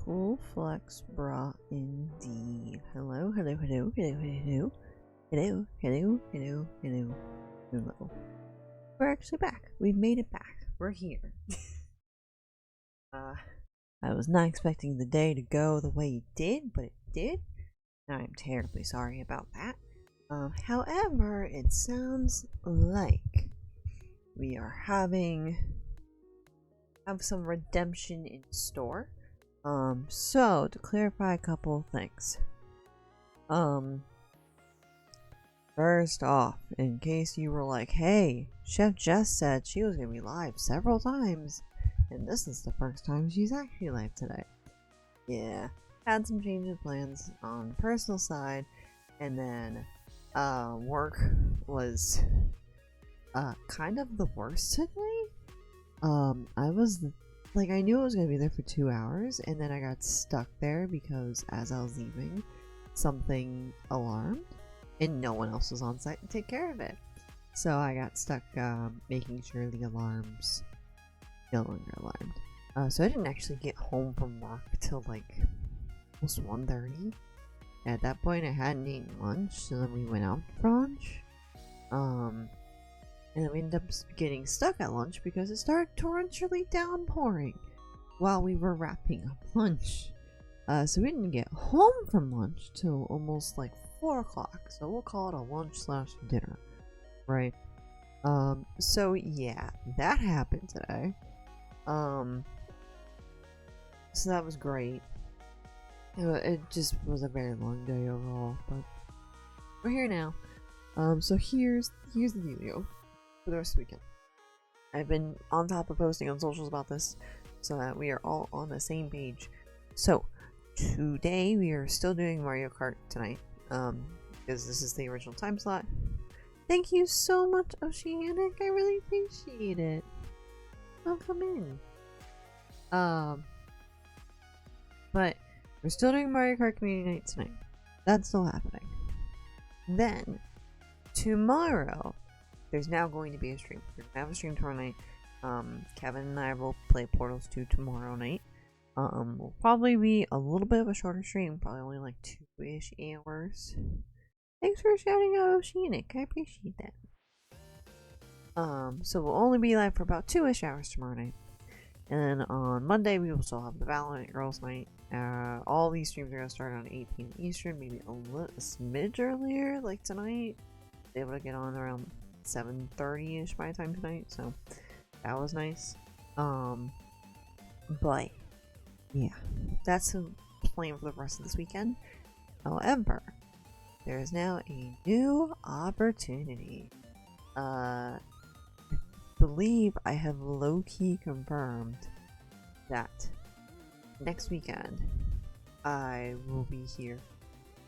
Cool flex bra indeed. Hello, hello, hello, hello, hello, hello, hello, hello, hello, hello. We're actually back. We've made it back. we're here. I was not expecting the day to go the way it did, but it did. And I'm terribly sorry about that. However, it sounds like we are have some redemption in store. So to clarify a couple of things. First off, in case you were like, hey, Chef Jess said she was gonna be live several times, and this is the first time she's actually live today. Yeah, had some change of plans on the personal side, and then work was kind of the worst today. I was like, I knew I was gonna be there for 2 hours, and then I got stuck there because as I was leaving, something alarmed, and no one else was on site to take care of it. So I got stuck making sure the alarms no longer alarmed. So I didn't actually get home from work till like almost 1:30. At that point, I hadn't eaten lunch, so then we went out for lunch. And then we ended up getting stuck at lunch because it started torrentially downpouring while we were wrapping up lunch. So we didn't get home from lunch till almost like 4 o'clock. So we'll call it a lunch/dinner, right? So yeah, that happened today. So that was great. It just was a very long day overall, but we're here now. So here's the dealio for the rest of the weekend. I've been on top of posting on socials about this so that we are all on the same page. So today we are still doing Mario Kart tonight, because this is the original time slot. Thank you so much, Oceanic. I really appreciate it. Welcome in. But we're still doing Mario Kart Community Night tonight. That's still happening. Then tomorrow, there's now going to be a stream. We're gonna have a stream tomorrow night. Kevin and I will play Portals 2 tomorrow night. Will probably be a little bit of a shorter stream, probably only like 2-ish hours. Thanks for shouting out Oceanic, I appreciate that. So we'll only be live for about 2-ish hours tomorrow night. And then on Monday, we will still have the Valorant Girls Night. All these streams are going to start on 8 p.m. Eastern, maybe a smidge earlier, like tonight. Be able to get on around 7:30-ish by the time tonight, so that was nice. But yeah, that's the plan for the rest of this weekend. However, there is now a new opportunity. I believe I have low-key confirmed that next weekend I will be here.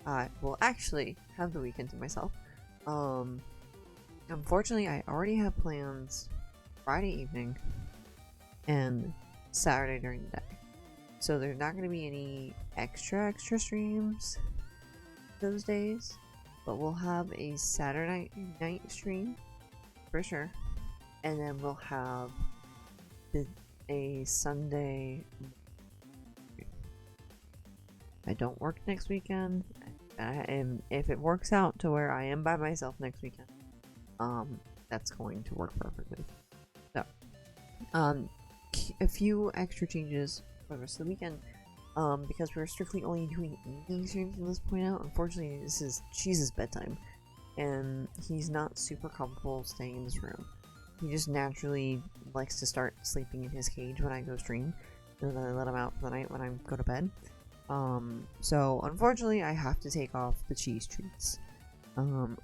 I will actually have the weekend to myself. Unfortunately, I already have plans Friday evening and Saturday during the day. So there's not going to be any extra streams those days, but we'll have a Saturday night stream for sure, and then we'll have a Sunday. I don't work next weekend, and if it works out to where I am by myself next weekend, that's going to work perfectly. So, a few extra changes for the rest of the weekend. Because we're strictly only doing evening streams from this point out. Unfortunately, this is Jesus' bedtime, and he's not super comfortable staying in this room. He just naturally likes to start sleeping in his cage when I go stream, and then I let him out for the night when I go to bed. So unfortunately, I have to take off the cheese treats.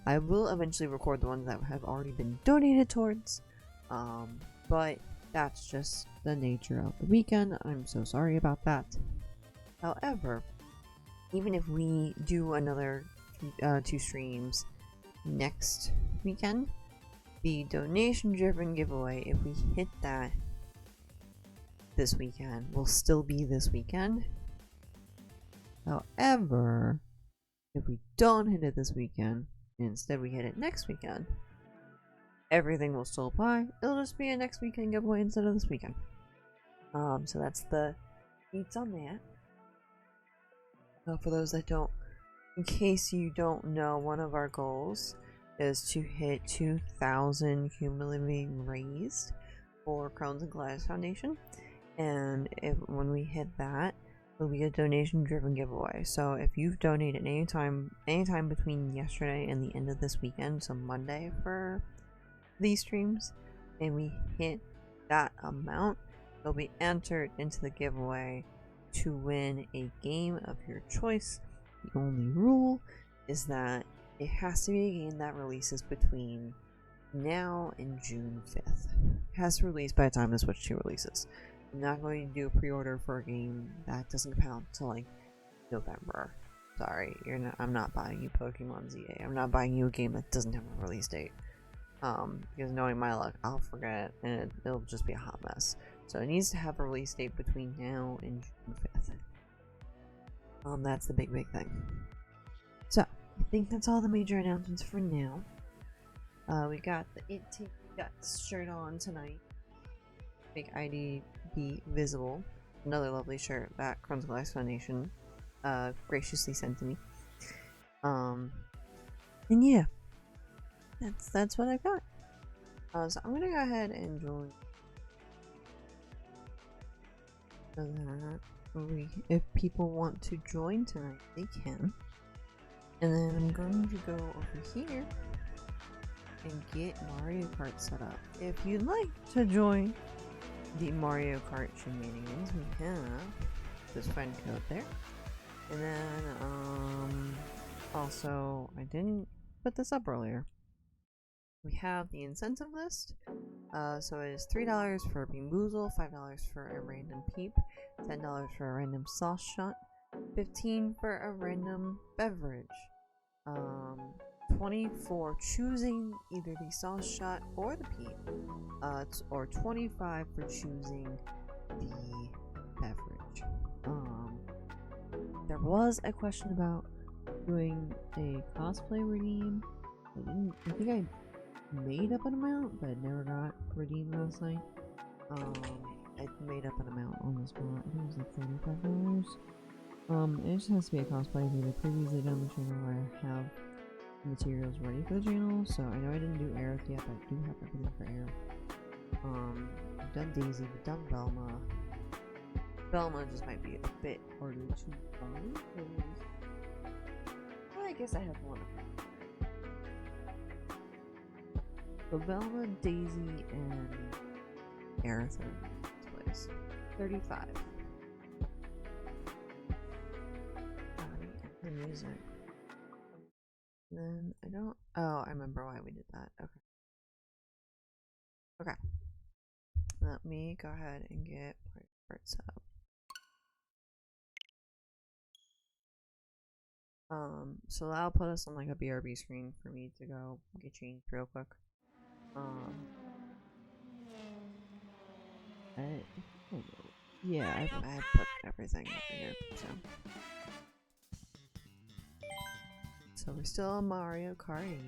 I will eventually record the ones that have already been donated towards, but that's just the nature of the weekend. I'm so sorry about that. However, even if we do another 2 streams next weekend, the donation-driven giveaway, if we hit that this weekend, will still be this weekend. However, if we don't hit it this weekend, and instead we hit it next weekend, everything will still apply. It'll just be a next weekend giveaway instead of this weekend. So that's the dates on that. For those that don't, in case you don't know, one of our goals is to hit 2,000 cumulatively raised for Crohn's and Colitis Foundation, and when we hit that, it'll be a donation-driven giveaway. So if you've donated anytime between yesterday and the end of this weekend, so Monday for these streams, and we hit that amount, you'll be entered into the giveaway to win a game of your choice. The only rule is that it has to be a game that releases between now and June 5th. It has to release by the time the Switch 2 releases. I'm not going to do a pre-order for a game that doesn't come out till like November. Sorry, I'm not buying you Pokemon ZA. I'm not buying you a game that doesn't have a release date. Because knowing my luck, I'll forget and it'll just be a hot mess. So it needs to have a release date between now and June 5th. That's the big thing. So, I think that's all the major announcements for now. We got the It Take Guts shirt on tonight. Make ID be visible. Another lovely shirt that Crohn's and Colitis Foundation graciously sent to me. And yeah, that's what I got. So I'm gonna go ahead and join. So that if people want to join tonight, they can. And then I'm going to go over here and get Mario Kart set up. If you'd like to join the Mario Kart shenanigans, we have this friend code there. And then, also, I didn't put this up earlier. We have the incentive list. So it is $3 for a Beanboozle, $5 for a random peep, $10 for a random sauce shot, $15 for a random beverage, $20 for choosing either the sauce shot or the peep, or $25 for choosing the beverage. There was a question about doing a cosplay redeem. I think I made up an amount, but it never got redeemed last night. I made up an amount on the spot. I think it was like $35. It just has to be a cosplay I've either previously done the channel or I have materials ready for the channel. So I know I didn't do Aerith yet, but I do have everything for Aerith. I've done Daisy, we've done Velma. Velma just might be a bit harder to find. Well, I guess I have one of them. So Velma, Daisy, and Aerith are in this place. 35. The music. Then I don't. Oh, I remember why we did that. Okay. Okay. Let me go ahead and get my part set up. So that'll put us on like a BRB screen for me to go get changed real quick. Yeah, I put everything over here, so we're still on Mario Kart 8.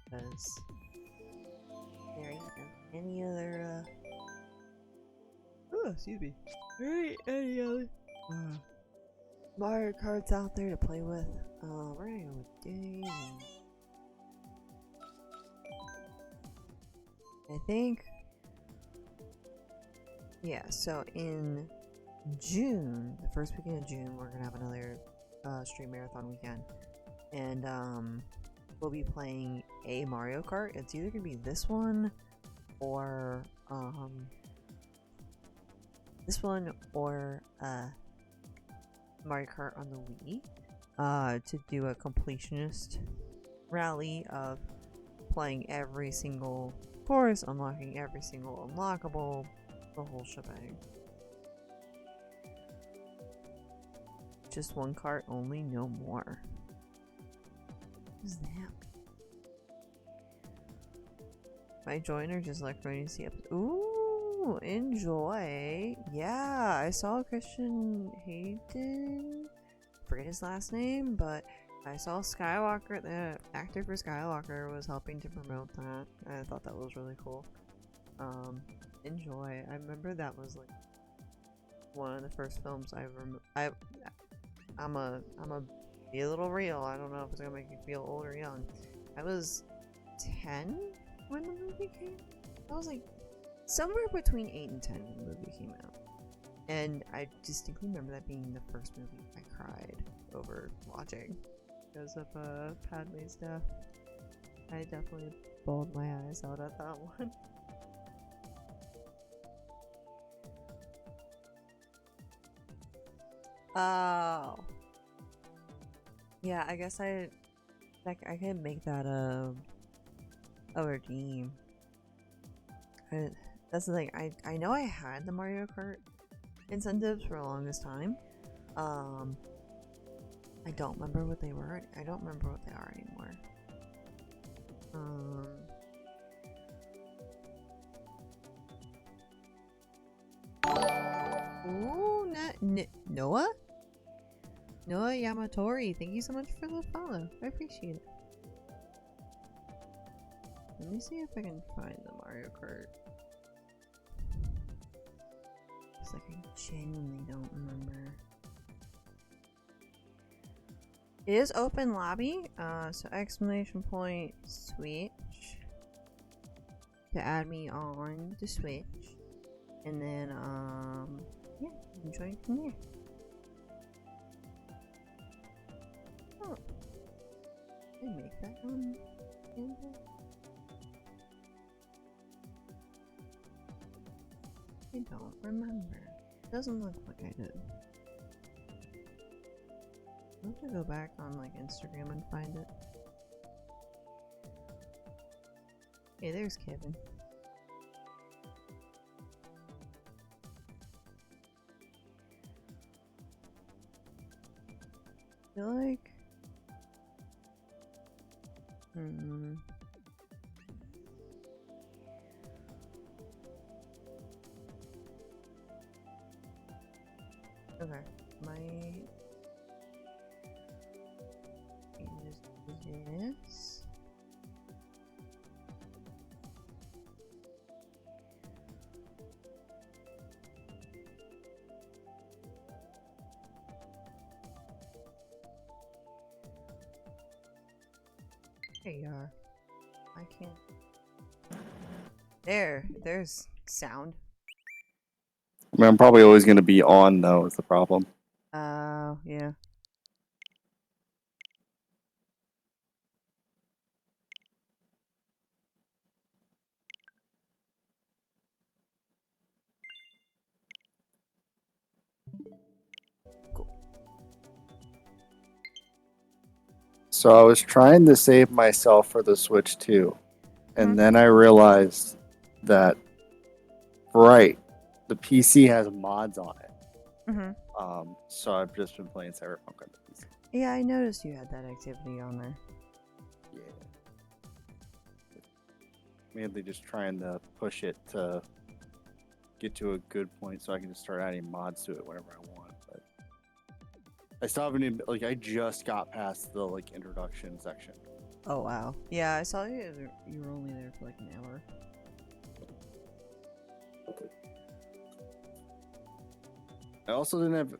Because there ain't any other, oh, excuse me. There ain't any other, Mario Karts out there to play with. We're gonna go with Daisy. I think, yeah, so in June, the first weekend of June, we're gonna have another stream marathon weekend, and we'll be playing a Mario Kart. It's either gonna be this one or Mario Kart on the Wii, to do a completionist rally of playing every single course, unlocking every single unlockable, the whole shebang. Just one cart only, no more. What is that? My joiner just like going to see episode. Ooh, enjoy. Yeah, I saw Christian Hayden. Forget his last name, but I saw Skywalker, the actor for Skywalker, was helping to promote that. I thought that was really cool. Enjoy. I remember that was like one of the first films I'm a be a little real. I don't know if it's gonna make you feel old or young. I was 10 when the movie came. I was like somewhere between 8 and 10 when the movie came out. And I distinctly remember that being the first movie I cried over watching because of Padme's death. I definitely bawled my eyes out at that one. Oh. Yeah, I guess I can make that a redeem. That's the thing. I know I had the Mario Kart incentives for the longest time. I don't remember what they were. I don't remember what they are anymore. Ooh, Noah? Noah Yamatori, thank you so much for the follow. I appreciate it. Let me see if I can find the Mario Kart. Because I genuinely don't remember. It is open lobby, so exclamation point Switch to add me on the Switch, and then yeah, you can join from there. Oh, did I make that on Canva? I don't remember. It doesn't look like I did. I'll have to go back on like Instagram and find it. Hey, there's Kevin. I feel like okay, just do this. There you are. I can't. There's sound. I mean, I'm probably always going to be on, though, is the problem. Oh, yeah. Cool. So I was trying to save myself for the Switch 2. And then I realized that, right, the PC has mods on it. So I've just been playing Cyberpunk on the PC. Yeah, I noticed you had that activity on there. Yeah. Mainly just trying to push it to get to a good point so I can just start adding mods to it whenever I want. But I still haven't even, like, I just got past the, like, introduction section. Oh, wow. Yeah, I saw you were only there for like an hour. I also didn't have.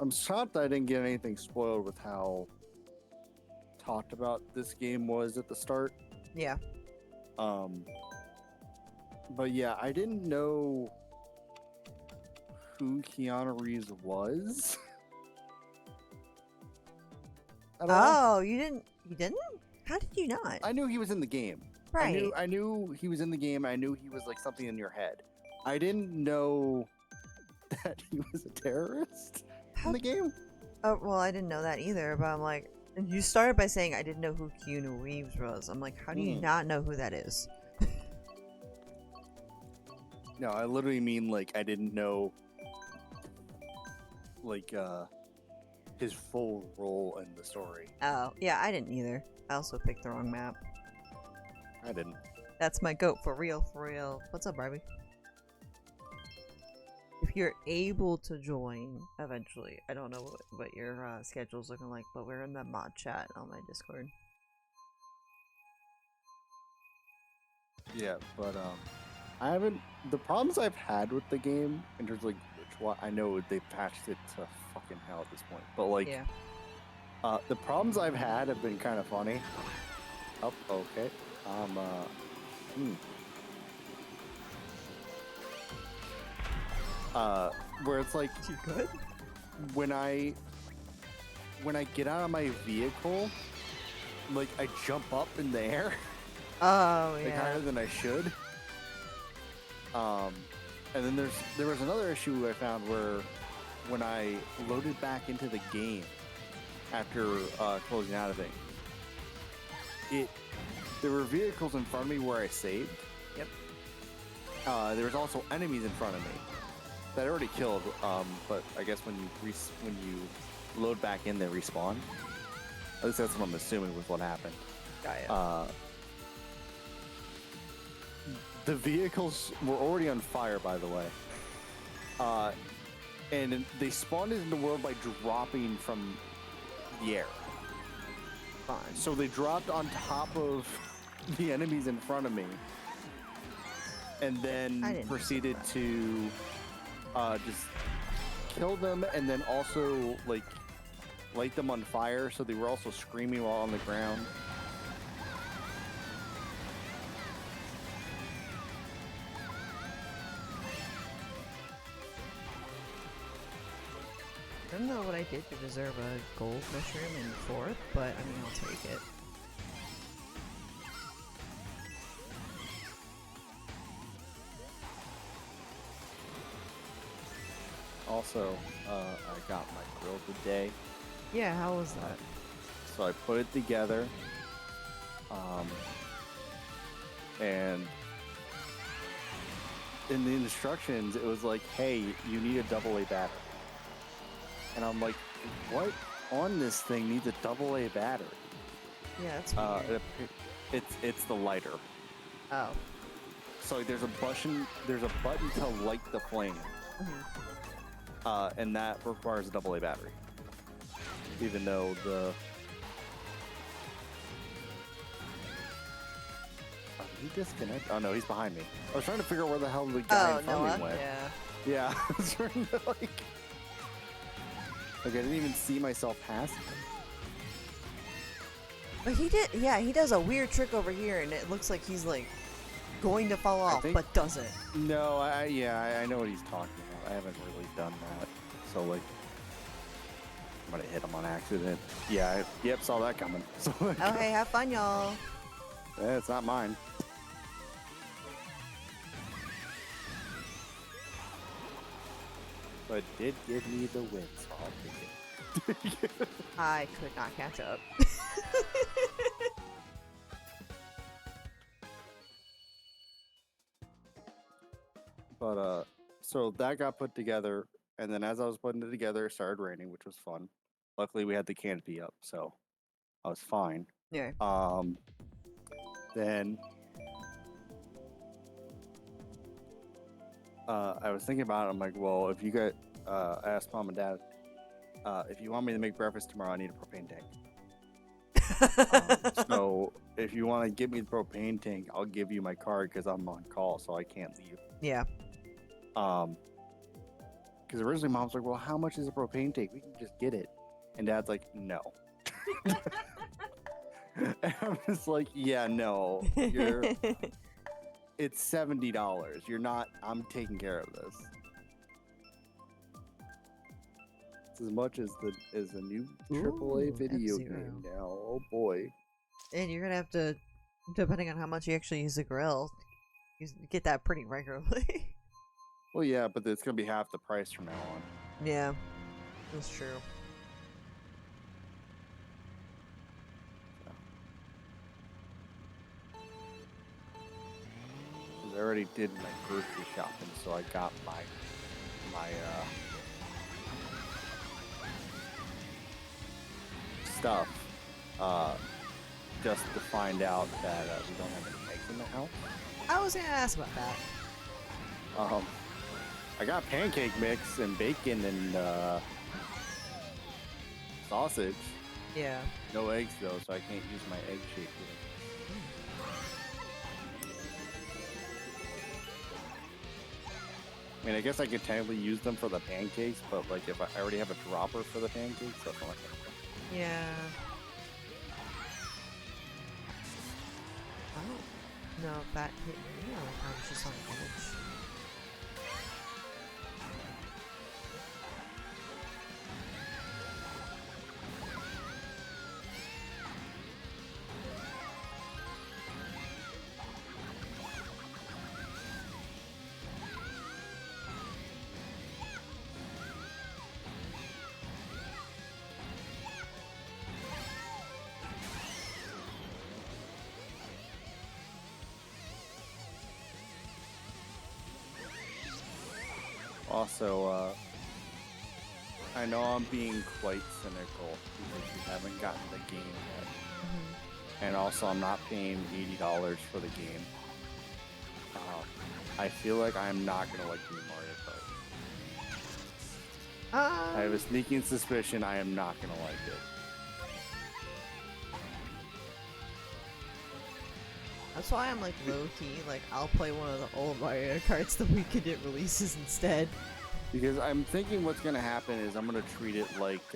I'm shocked I didn't get anything spoiled with how talked about this game was at the start. Yeah. But yeah, I didn't know who Keanu Reeves was. Oh, you didn't? You didn't? How did you not? I knew he was in the game. Right. I knew he was in the game. I knew he was like something in your head. I didn't know that he was a terrorist in the game. Oh, well, I didn't know that either, but I'm like, you started by saying I didn't know who Keanu Reeves was. I'm like, how do you not know who that is? No, I literally mean like I didn't know like his full role in the story. Oh, yeah, I didn't either. I also picked the wrong map. I didn't. That's my goat, for real, for real. What's up, Barbie? If you're able to join eventually, I don't know what your schedule's looking like, but we're in the mod chat on my Discord. Yeah, but I haven't. The problems I've had with the game, in terms of like I know they patched it to fucking hell at this point, but like, yeah. The problems I've had have been kind of funny. Oh, okay. Where it's like You good? when I get out of my vehicle, like I jump up in the air, Oh like yeah. higher than I should. And then there was another issue I found where when I loaded back into the game after closing out of it, there were vehicles in front of me where I saved. Yep. There was also enemies in front of me that I already killed. But I guess when you load back in, they respawn. At least that's what I'm assuming was what happened. Got it. The vehicles were already on fire, by the way. And they spawned into the world by dropping from the air. Fine. So they dropped on top of the enemies in front of me, and then proceeded to just kill them, and then also like light them on fire. So they were also screaming while on the ground. I don't know what I did to deserve a gold mushroom in 4th, but I mean, I'll take it. Also, I got my grill today. Yeah, how was that? So I put it together, and in the instructions, it was like, hey, you need a AA battery. And I'm like, what on this thing needs a AA battery? Yeah, that's weird. It's the lighter. Oh. So like, there's a button to light the flame. And that requires a AA battery. Even though the... Oh, did he disconnect? Oh no, he's behind me. I was trying to figure out where the hell the guy in front of me went. Yeah. Yeah, I was trying to like I didn't even see myself pass him. But he did, yeah, he does a weird trick over here, and it looks like he's like going to fall off, but doesn't. No, I know what he's talking about. I haven't really done that. So like, I'm gonna hit him on accident. Yeah, yep, saw that coming. So, okay, have fun, y'all. Yeah, it's not mine. But did give me the win, so I'll take it. I could not catch up. But so that got put together, and then as I was putting it together, it started raining, which was fun. Luckily, we had the canopy up, so I was fine. Yeah. Then I was thinking about it. I'm like, well, if you got, I asked mom and dad, if you want me to make breakfast tomorrow, I need a propane tank. So if you want to give me the propane tank, I'll give you my card because I'm on call, so I can't leave. Yeah. Because originally mom's like, well, how much is a propane tank? We can just get it. And dad's like, no. And I'm just like, yeah, no. It's $70. You're not, I'm taking care of this. It's as much as the new AAA video game now. Oh boy. And you're gonna have to, depending on how much you actually use the grill, you get that pretty regularly. Well, yeah, but it's gonna be half the price from now on. Yeah, that's true. I already did my grocery shopping, so I got my stuff. Just to find out that we don't have any eggs in the house. I was gonna ask about that. I got pancake mix and bacon and sausage. Yeah. No eggs though, so I can't use my egg shaker. I mean, I guess I could technically use them for the pancakes, but like if I already have a dropper for the pancakes, that's not like that. Yeah. I don't know if that hit me or if I was just on the edge. also, I know I'm being quite cynical because you haven't gotten the game yet. And also, I'm not paying $80 for the game. I feel like I'm not going to like New Mario Kart. I have a sneaking suspicion I am not going to like it. That's why I'm like low-key, like I'll play one of the old Mario Karts the weekend it releases instead. Because I'm thinking what's going to happen is I'm going to treat it like,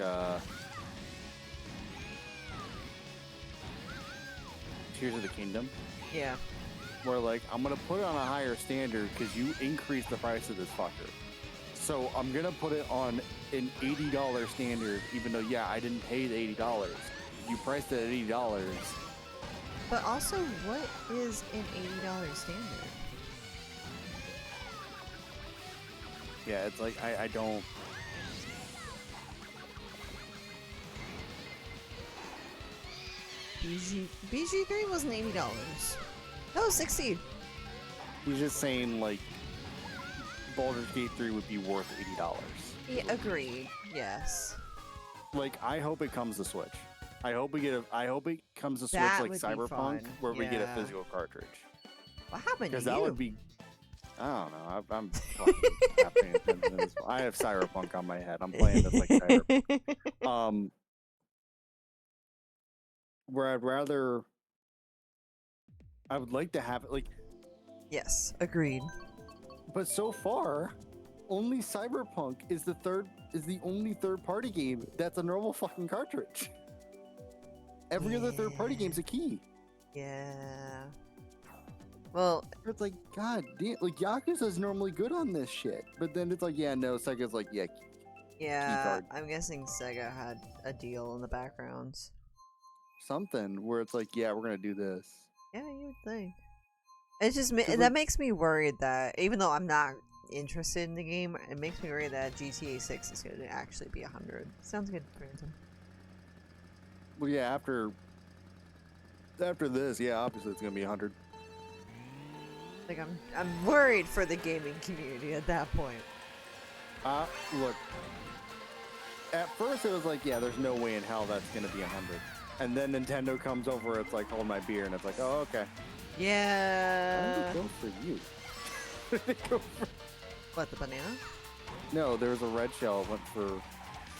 Tears of the Kingdom. Yeah. Where, like, I'm going to put it on a higher standard because you increased the price of this fucker. So I'm going to put it on an $80 standard, even though, yeah, I didn't pay the $80. You priced it at $80. But also, what is an $80 standard? Yeah, it's like, I don't... BG3 wasn't $80. That was $60. He's just saying, like, Baldur's Gate 3 would be worth $80. Yeah, agreed. Yes. Like, I hope it comes to Switch. I hope it comes to Switch That like would be Cyberpunk, fun. where we get a Yeah. physical cartridge. What happened to you? Because that would be... I don't know. I'm fucking not paying attention to this. I have Cyberpunk on my head. I'm playing this like Cyberpunk. Where I'd rather... I would like to have it, like... Yes, agreed. But so far, only Cyberpunk is the only third-party game that's a normal fucking cartridge. Every other third-party game's a key. Yeah. Well, It's like, god damn, like Yakuza's normally good on this shit, but then it's like, yeah, no, Sega's like, yeah, yeah, keycard. I'm guessing Sega had a deal in the background. Something where it's like, yeah, we're gonna do this. Yeah, you would think. It's just like- that makes me worried that even though I'm not interested in the game, it makes me worried that GTA 6 is going to actually be 100. Sounds good, Brandon. Well, yeah, after this, yeah, obviously it's gonna be 100. Like I'm worried for the gaming community at that point. Look. At first it was like, yeah, there's no way in hell that's gonna be 100. And then Nintendo comes over, it's like, hold my beer, and it's like, oh, okay. Why Yeah. did they go for you? Why did they go for... What, the banana? No, there was a red shell went for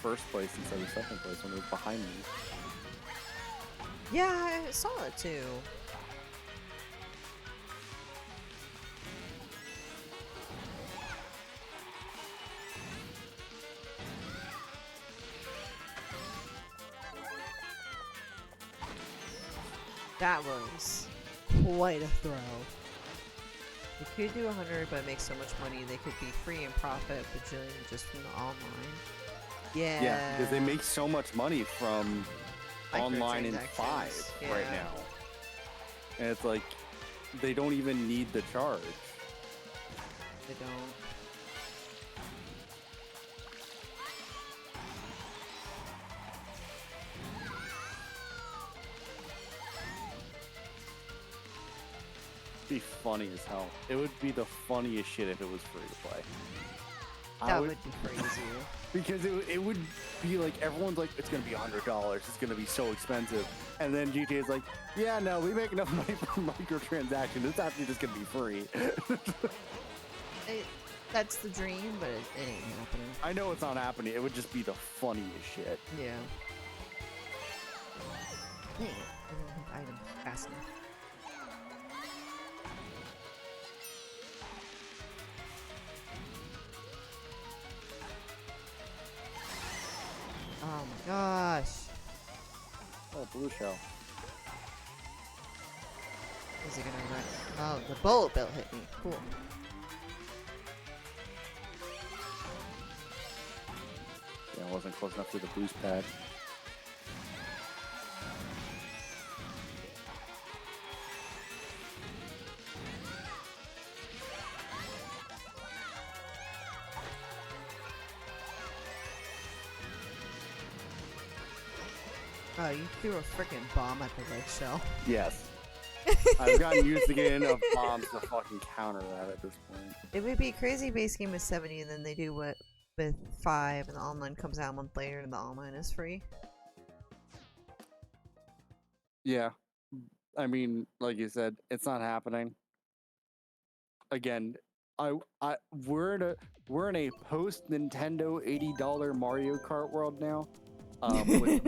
first place instead of second place when it was behind me. Yeah, I saw it too. That was quite a throw. You could do 100, but make so much money they could be free and profit bajillion just from the online. Yeah. Yeah, because they make so much money from online in 5 Microtransactions, right yeah. now. And it's like, they don't even need the charge. They don't. It'd be funny as hell. It would be the funniest shit if it was free to play. That would be crazy. Because it would be like, everyone's like, it's gonna be $100, it's gonna be so expensive. And then GTA's like, yeah, no, we make enough money from microtransactions, it's actually just gonna be free. That's the dream, but it ain't happening. I know it's not happening, it would just be the funniest shit. Yeah. Dang it. I don't have items fast enough. Oh my gosh. Oh, blue shell. Is it gonna run? Oh, the bullet bill hit me. Cool. Yeah, I wasn't close enough to the boost pad. Oh, you threw a freaking bomb at the red shell. Yes. I've gotten used to getting enough bombs to fucking counter that at this point. It would be crazy base game is 70 and then they do what with 5 and the online comes out a month later and the online is free. Yeah. I mean, like you said, it's not happening. Again, we're in a post Nintendo $80 Mario Kart world now. With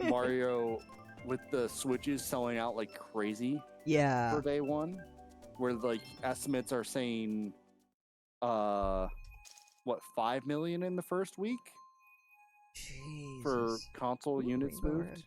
Mario with the Switches selling out like crazy. Yeah. For day one, where like estimates are saying, what 5 million in the first week Jesus. for console units moved. Red.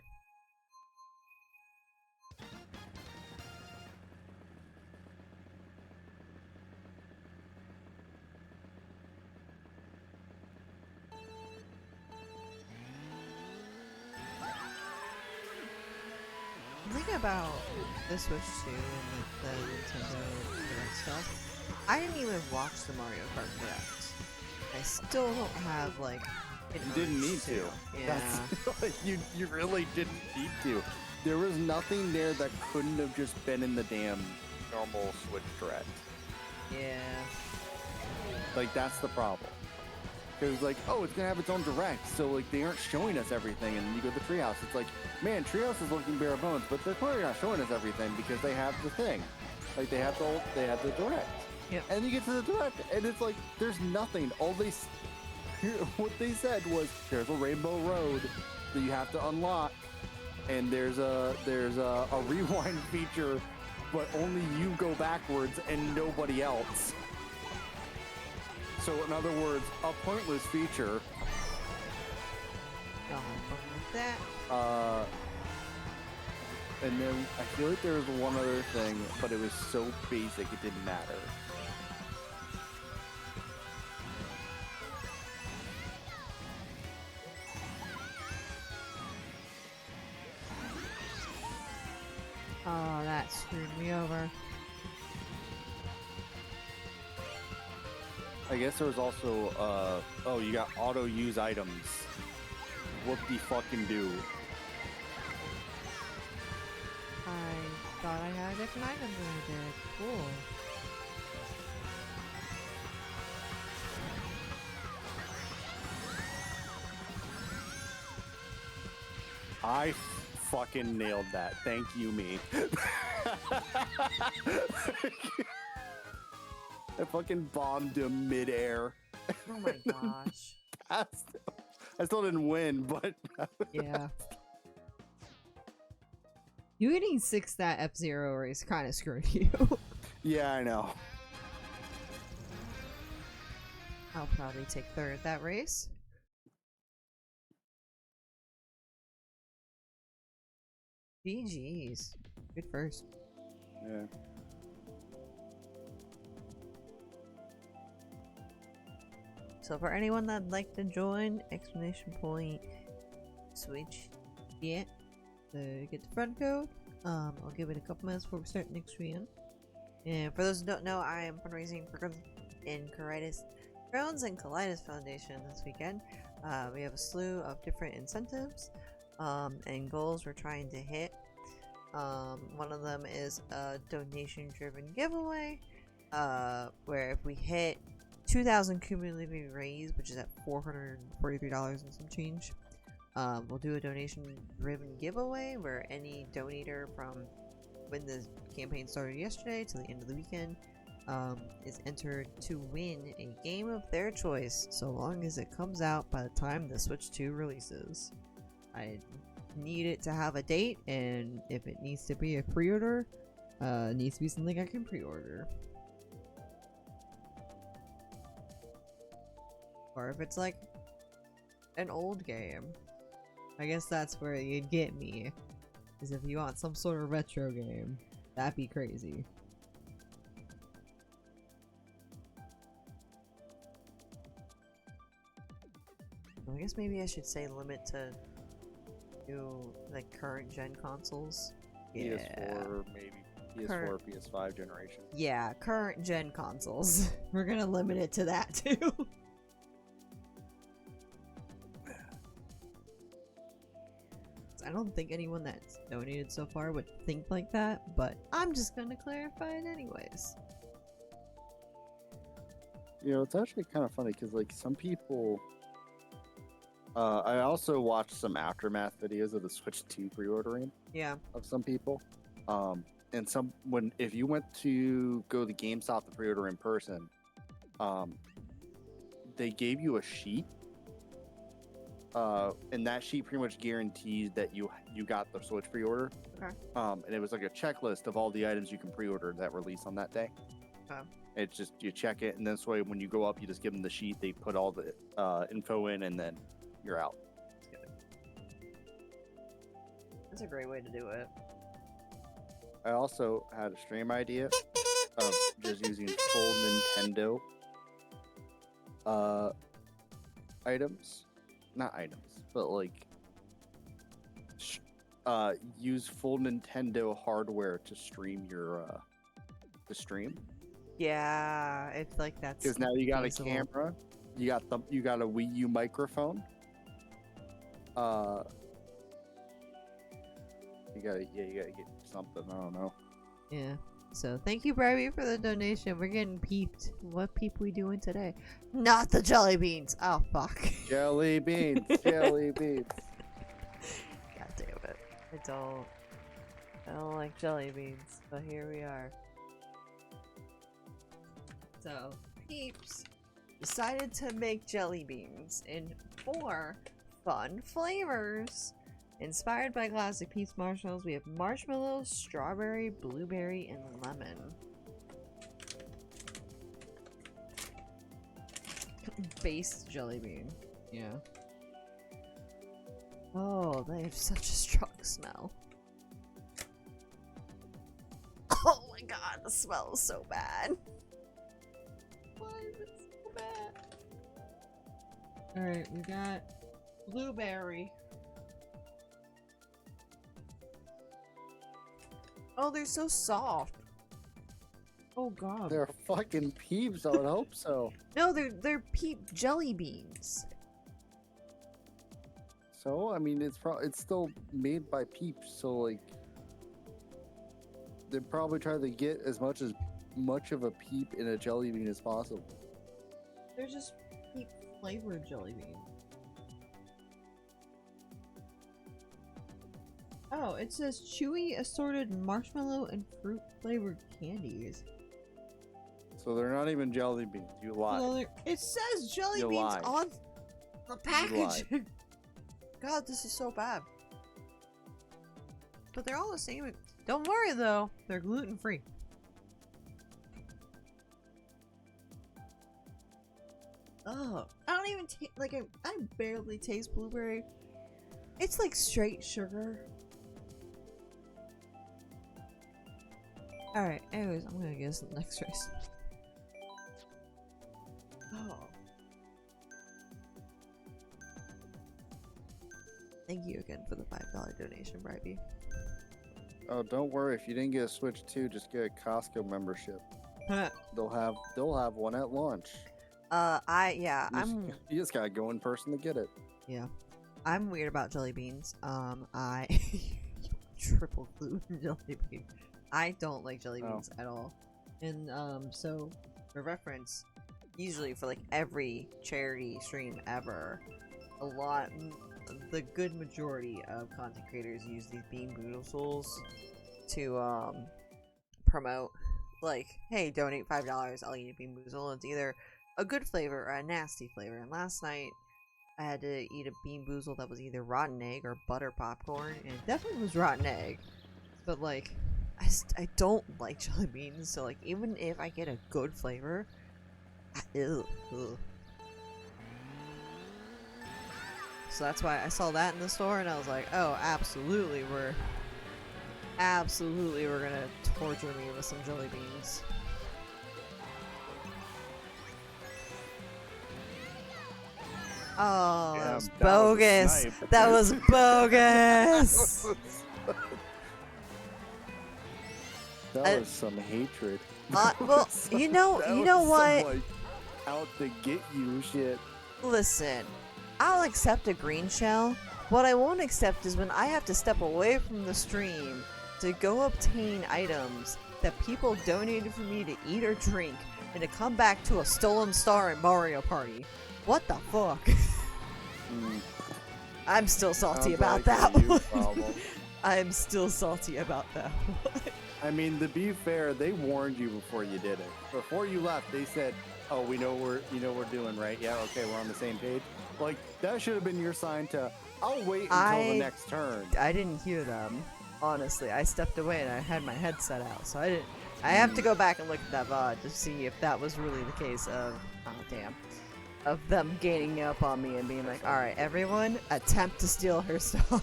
The thing about the Switch 2 and the Nintendo Direct stuff, I didn't even watch the Mario Kart Direct. I still don't have like. You didn't need to. Yeah. Like, you really didn't need to. There was nothing there that couldn't have just been in the damn normal Switch Direct. Yeah. Like that's the problem. Because like, oh, it's gonna have its own direct, so like they aren't showing us everything. And you go to Treehouse, it's like, man, Treehouse is looking bare bones, but they're clearly not showing us everything because they have the thing, like they have the direct. Yeah. And you get to the direct, and it's like there's nothing. What they said was there's a Rainbow Road that you have to unlock, and there's a rewind feature, but only you go backwards and nobody else. So in other words, a pointless feature. Oh, with that. And then I feel like there was one other thing, but it was so basic it didn't matter. Oh, that screwed me over. I guess there was also, oh, you got auto use items. Whoop-de-fucking-do. I thought I had different items than I did. Cool. I fucking nailed that. Thank you, me. I fucking bombed him midair. Oh my gosh. I still didn't win, but Yeah. You getting 6th that F-Zero race kind of screwed you. yeah, I know. I'll probably take 3rd that race. GG's. Good first. Yeah. So for anyone that'd like to join, exclamation point switch get the friend code. I'll give it a couple minutes before we start next weekend. And for those who don't know, I am fundraising for Crohn's and Colitis Foundation this weekend. We have a slew of different incentives and goals we're trying to hit. One of them is a donation-driven giveaway, where if we hit 2,000 cumulatively raised, which is at $443 and some change, we'll do a donation-driven giveaway where any donator from when the campaign started yesterday to the end of the weekend is entered to win a game of their choice, so long as it comes out by the time the Switch 2 releases. I need it to have a date, and if it needs to be a pre-order, it needs to be something I can pre-order. Or if it's like an old game, I guess that's where you'd get me. Is if you want some sort of retro game, that'd be crazy. I guess maybe I should say limit to new, like, current gen consoles. PS4, maybe. PS4, PS5 generation. Yeah, current gen consoles. We're gonna limit it to that too. I don't think anyone that's donated so far would think like that, but I'm just gonna clarify it anyways. You know, it's actually kind of funny because, like, some people. I also watched some aftermath videos of the Switch 2 pre-ordering. Yeah. Of some people. And if you went to go to GameStop to pre-order in person, they gave you a sheet. And that sheet pretty much guarantees that you got the Switch pre-order. Okay. And it was like a checklist of all the items you can pre-order that release on that day. Okay. It's just you check it, and this way when you go up, you just give them the sheet. They put all the info in, and then you're out. That's a great way to do it. I also had a stream idea of just using full Nintendo items. Not items, but like use full Nintendo hardware to stream your the stream. Yeah, it's like that's Because now you got feasible. a camera, you got a Wii U microphone. You gotta get something. I don't know. Yeah. So thank you, Barbie, for the donation. We're getting peeped. What peep we doing today? Not the jelly beans. Oh fuck. Jelly beans, jelly beans. God damn it. I don't like jelly beans, but here we are. So, peeps decided to make jelly beans in 4 fun flavors. Inspired by classic Peeps marshmallows, we have marshmallow, strawberry, blueberry, and lemon. Based jelly bean. Yeah. Oh, they have such a strong smell. Oh my god, the smell is so bad. Why is it so bad? Alright, we got blueberry. Oh, they're so soft. Oh god. They're fucking peeps. I would hope so. No, they're peep jelly beans. So I mean, it's still made by peeps. So like, they probably try to get as much of a peep in a jelly bean as possible. They're just peep flavored jelly beans. Oh, it says chewy assorted marshmallow and fruit flavored candies. So they're not even jelly beans. You lied. Well, it says jelly You beans lied. on the packaging. God, this is so bad. But they're all the same. Don't worry though, they're gluten free. Oh, I don't even like I barely taste blueberry. It's like straight sugar. Alright, anyways, I'm gonna guess the next race. Oh. Thank you again for the $5 donation, Bribey. Oh, don't worry. If you didn't get a Switch 2, just get a Costco membership. They'll have one at launch. You just gotta go in person to get it. Yeah. I'm weird about jelly beans. I triple gluten jelly bean. I don't like jelly beans at all. And so for reference, usually for like every charity stream ever, the good majority of content creators use these bean boodles to promote, like, hey, donate $5, I'll eat a bean boozle. It's either a good flavor or a nasty flavor. And last night I had to eat a bean boozle that was either rotten egg or butter popcorn, and it definitely was rotten egg. But like, I don't like jelly beans, so like, even if I get a good flavor, ew. So that's why I saw that in the store, and I was like, oh, absolutely, we're gonna torture me with some jelly beans. Oh, that was bogus. That was bogus. That was some hatred. Well, you know what? Some, like, out to get you shit. Listen, I'll accept a green shell, What I won't accept is when I have to step away from the stream to go obtain items that people donated for me to eat or drink, and to come back to a stolen star in Mario Party. What the fuck? I'm still salty about that one. I'm still salty about that one. I mean, to be fair, they warned you before you did it. Before you left, they said, "Oh, we know we're doing right. Yeah, okay, we're on the same page." Like that should have been your sign to. I'll wait until the next turn. I didn't hear them. Honestly, I stepped away and I had my headset out, so I didn't. I have to go back and look at that VOD to see if that was really the case of. Oh damn. Of them gaining up on me and being like, "All right, everyone, attempt to steal her star."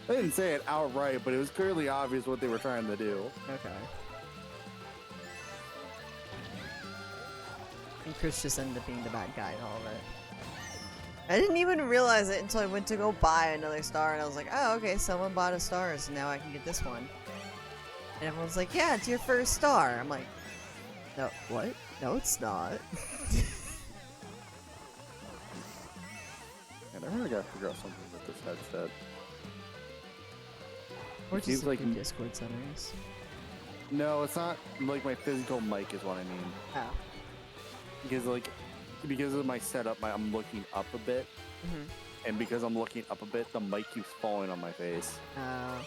They didn't say it outright, but it was clearly obvious what they were trying to do. Okay. And Chris just ended up being the bad guy in all of it. I didn't even realize it until I went to go buy another star, and I was like, oh, okay, someone bought a star, so now I can get this one. And everyone's like, yeah, it's your first star. I'm like, no, what? No, it's not. And I really gotta figure out something with this headset. Or just like in Discord settings. No, it's not like my physical mic is what I mean. Oh. Because of my setup, I'm looking up a bit. And because I'm looking up a bit, the mic keeps falling on my face. Oh.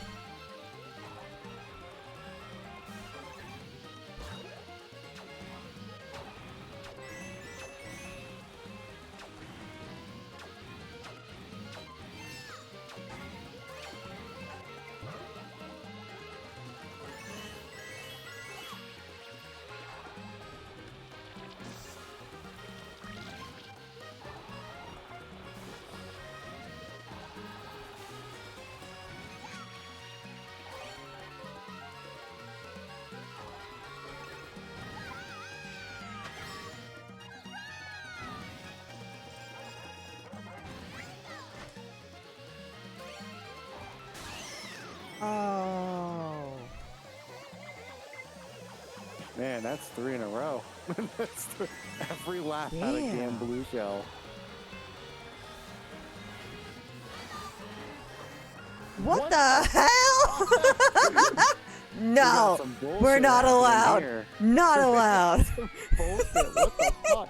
Man, that's 3 in a row. That's every lap out of Cam Blue Shell. What the hell? No, we're not allowed. Not allowed. Bullshit. What the fuck?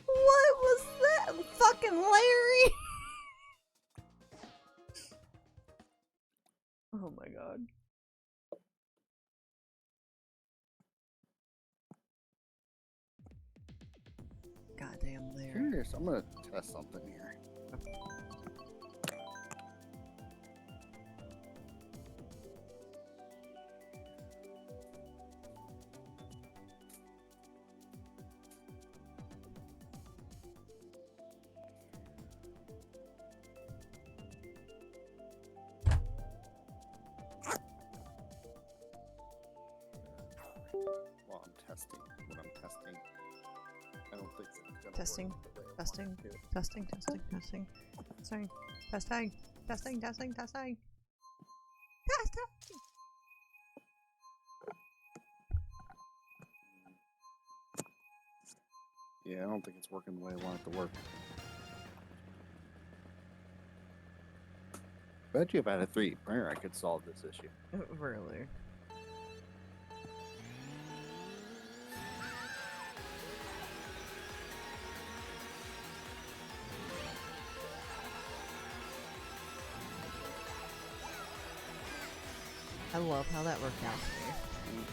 What was that? Fucking Larry? Oh my god. Goddamn Larry. Curious, I'm gonna test something here. Well, I'm testing what I'm testing. I don't think it's gonna Testing, work. testing, testing, testing, testing, testing, testing, testing, testing, testing, testing. Yeah, I don't think it's working the way I want it to work. Bet you if I had a 3D printer, I could solve this issue. Really? I love how that worked out for me.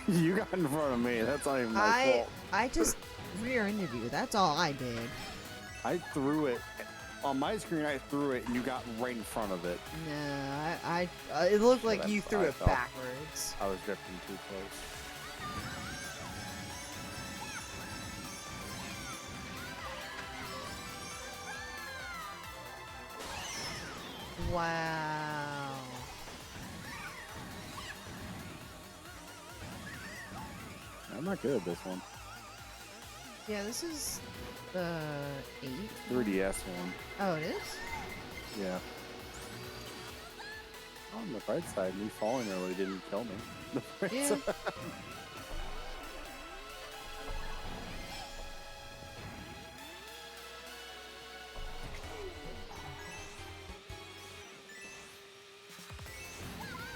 You got in front of me. That's not even my fault. I just rear-ended you. That's all I did. I threw it. On my screen, I threw it, and you got right in front of it. Nah, it looked like you threw it backwards. I was drifting too close. Wow. I'm not good at this one. Yeah, this is the 8? 3DS one. Oh, it is? Yeah. On the bright side, me falling early didn't kill me. The bright Yeah. side.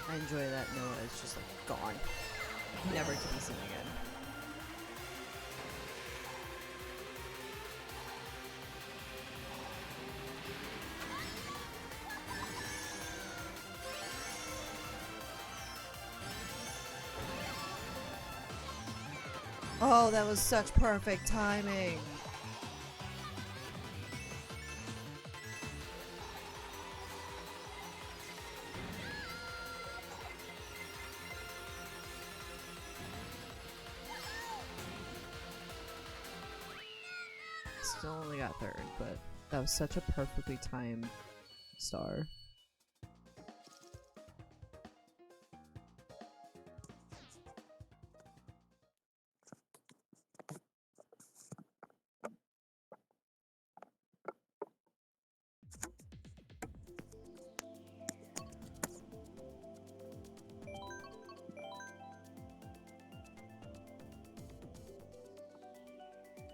I enjoy that Noah is just like gone. Never to be seen again. Oh, that was such perfect timing. Still only got third, but that was such a perfectly timed star.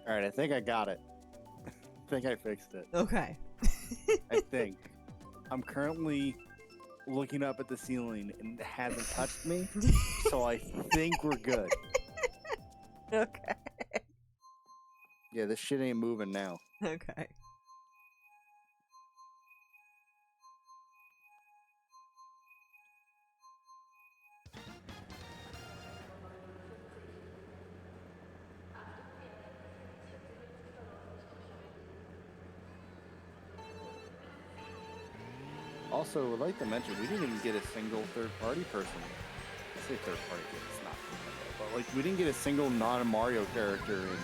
Alright, I think I got it. I think I fixed it. Okay. I think. I'm currently looking up at the ceiling and it hasn't touched me, so I think we're good. Okay. Yeah, this shit ain't moving now. Okay. Also, I'd like to mention, we didn't even get a single third-party person. I say third-party, it's not. But, like, we didn't get a single non-Mario character in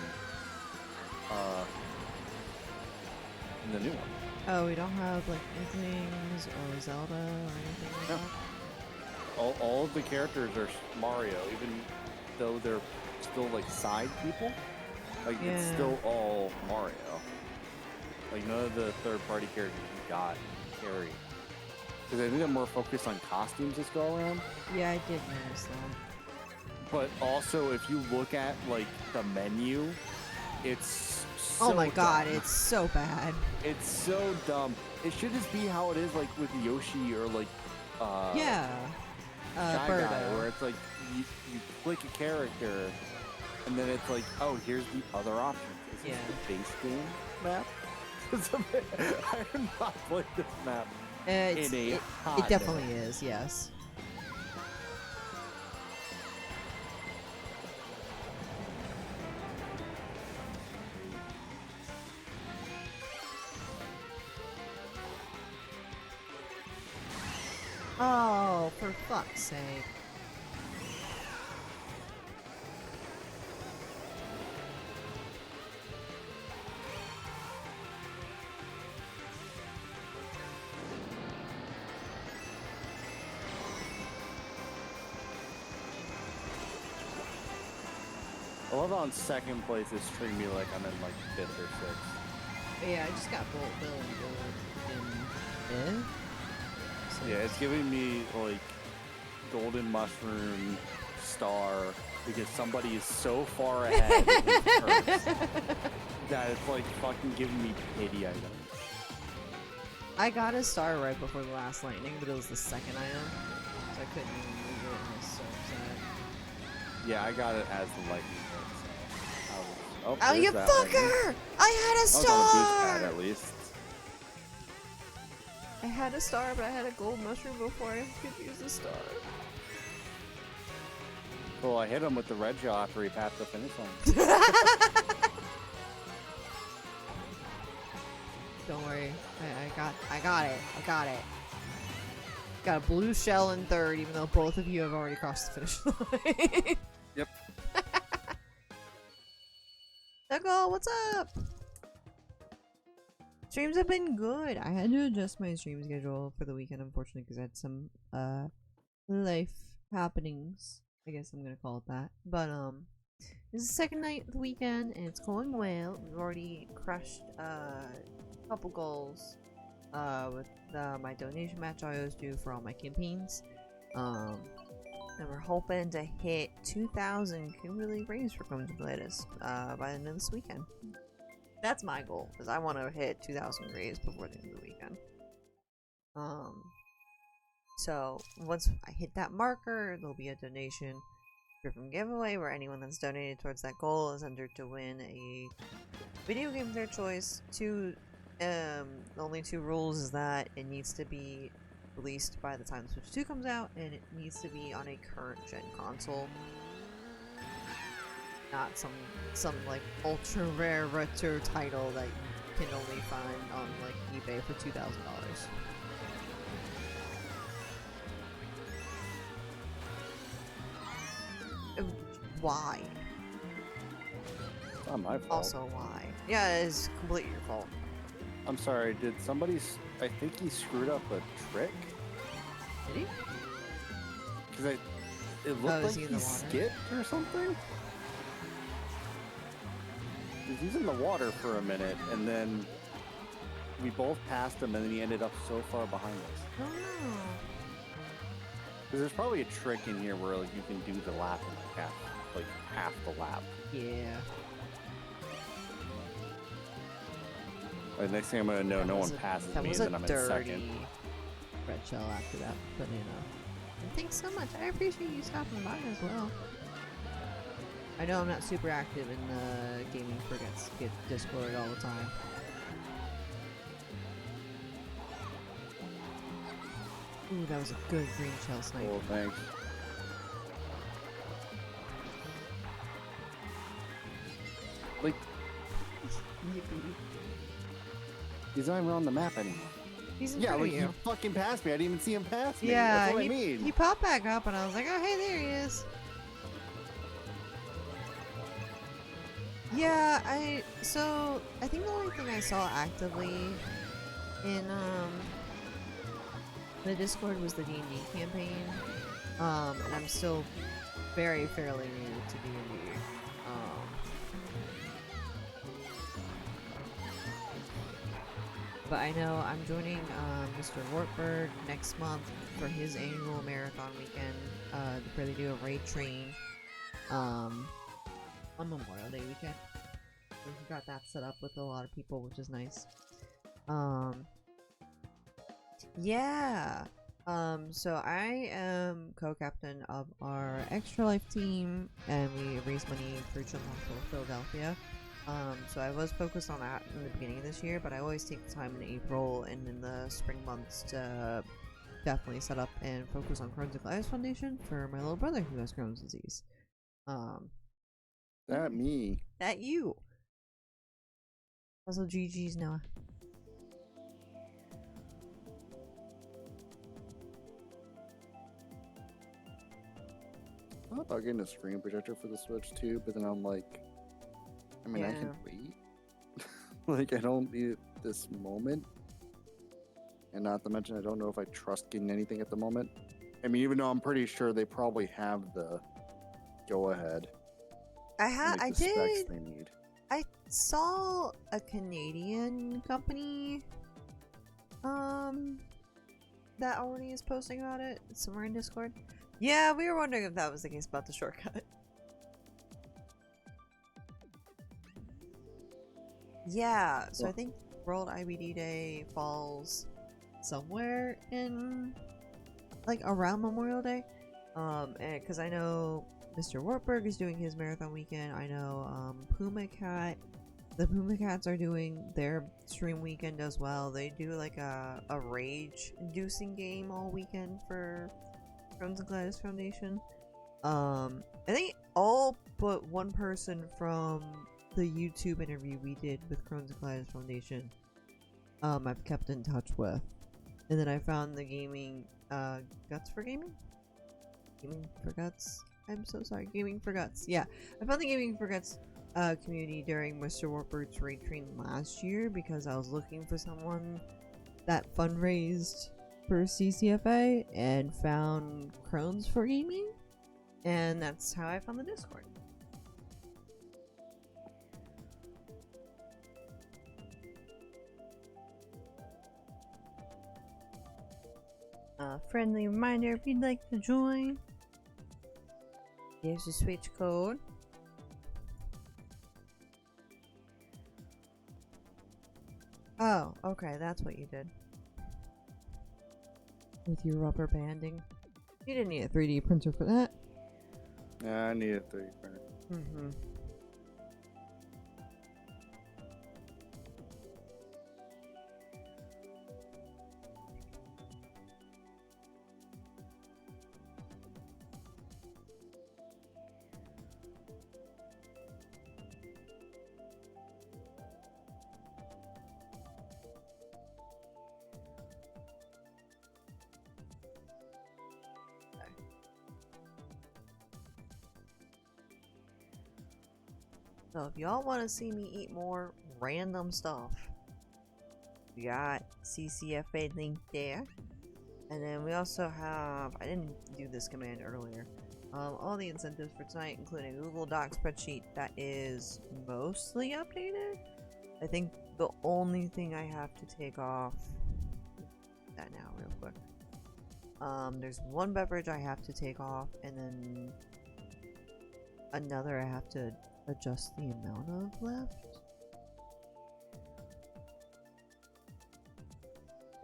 the new one. Oh, we don't have like Inklings or Zelda or anything like No. that? All of the characters are Mario, even though they're still, like, side people. Like, it's Yeah. still all Mario. Like, none of the third-party characters we got carry. Because I think I'm more focused on costumes this go around. Yeah, I did notice that. But also, if you look at, like, the menu, it's so Oh my god, dumb. it's so bad. It's so dumb. It should just be how it is, like, with Yoshi or, like, Yeah. Shy Guy, Birdo. where it's like, you click a character, and then it's like, oh, here's the other options. Is this the base game map? I have not played this map It hot definitely minute. is, yes. Oh, for fuck's sake. I love how in second place it's treating me like I'm in like 5th or 6th. Yeah, I just got Bill and Gold in 5th. So Yeah, it's giving me like golden mushroom star because somebody is so far ahead in these turns that it's like fucking giving me pity items. I got a star right before the last lightning, but it was the second item, so I couldn't even move it, and I was so upset. Yeah, I got it as the lightning hit. So Oh, you there's that lightning. fucker! I had a I was on a boost pad star! at least. I had a star, but I had a gold mushroom before I could use the star. Well, I hit him with the red gel after he passed the finish line. Don't worry, I got it. Got a blue shell in 3rd, even though both of you have already crossed the finish line. Yep. Echo, what's up? Streams have been good. I had to adjust my stream schedule for the weekend, unfortunately, because I had some life happenings. I guess I'm gonna call it that. But this is the second night of the weekend, and it's going well. We've already crushed a couple goals with my donation match I always do for all my campaigns. And we're hoping to hit 2,000 cumulative rays for Chromatoblitis by the end of this weekend. That's my goal, because I want to hit 2,000 rays before the end of the weekend. So once I hit that marker, there'll be a donation driven giveaway where anyone that's donated towards that goal is entered to win a video game of their choice. The only two rules is that it needs to be released by the time Switch 2 comes out, and it needs to be on a current gen console. Not some like ultra rare retro title that you can only find on like eBay for $2,000. Why? It's not my fault. Also, why? Yeah, it is completely your fault. I'm sorry, did somebody... I think he screwed up a trick? Did he? Because it looked like he skipped or something? Because he's in the water for a minute, and then we both passed him, and then he ended up so far behind us. Oh no. Because there's probably a trick in here where like, you can do the lap in like half the lap. Yeah. The next thing I'm gonna know, no one passes me, and then I'm in second. Red shell after that, but you know. And thanks so much. I appreciate you stopping by as well. I know I'm not super active in the Gaming Forgets Discord all the time. Ooh, that was a good green shell snipe. Oh, thanks. Like, he's not even on the map anymore. He's in yeah, front like of you. he fucking passed me. I didn't even see him pass me. Yeah, that's what I mean. He popped back up, and I was like, oh, hey, there he is. Yeah, I think the only thing I saw actively in the Discord was the D&D campaign, and I'm still fairly new to D&D. But I know I'm joining Mr. Wartburg next month for his annual marathon weekend, where they do a raid train on Memorial Day weekend. We've got that set up with a lot of people, which is nice. Yeah. So I am co-captain of our Extra Life team, and we raise money for Children's Hospital of Philadelphia. So I was focused on that in the beginning of this year, but I always take the time in April and in the spring months to definitely set up and focus on Crohn's and Colitis Foundation for my little brother who has Crohn's disease. That me. That you. Also, GG's Noah. I thought about getting a screen protector for the Switch too, but then I'm like, I mean, I can wait. Like, I don't need it this moment. And not to mention, I don't know if I trust getting anything at the moment. I mean, even though I'm pretty sure they probably have the go-ahead. I did. Specs they need. I saw a Canadian company that already is posting about it somewhere in Discord. Yeah, we were wondering if that was the case about the shortcut. Yeah, so I think World IBD Day falls somewhere in like around Memorial Day. Because I know Mr. Wartburg is doing his marathon weekend. I know Puma Cat, the Puma Cats are doing their stream weekend as well. They do like a rage-inducing game all weekend for Crohn's and Colitis Foundation. I think all but one person from the YouTube interview we did with Crohn's and Colitis Foundation, I've kept in touch with. And then I found the gaming, Guts for Gaming? Gaming for Guts? I'm so sorry, Gaming for Guts. Yeah, I found the Gaming for Guts community during Mr. Warburt's raid train last year because I was looking for someone that fundraised for CCFA and found Crohn's for gaming, and that's how I found the Discord. Friendly reminder, if you'd like to join, here's the switch code. Oh, okay, that's what you did. With your rubber banding. You didn't need a 3D printer for that. Yeah, I need a 3D printer. Mm-hmm. So if y'all want to see me eat more random stuff, we got CCFA link there. And then we also have, I didn't do this command earlier, all the incentives for tonight, including a Google Doc spreadsheet that is mostly updated. I think the only thing I have to take off, that now real quick. There's one beverage I have to take off, and then another I have to adjust the amount of left.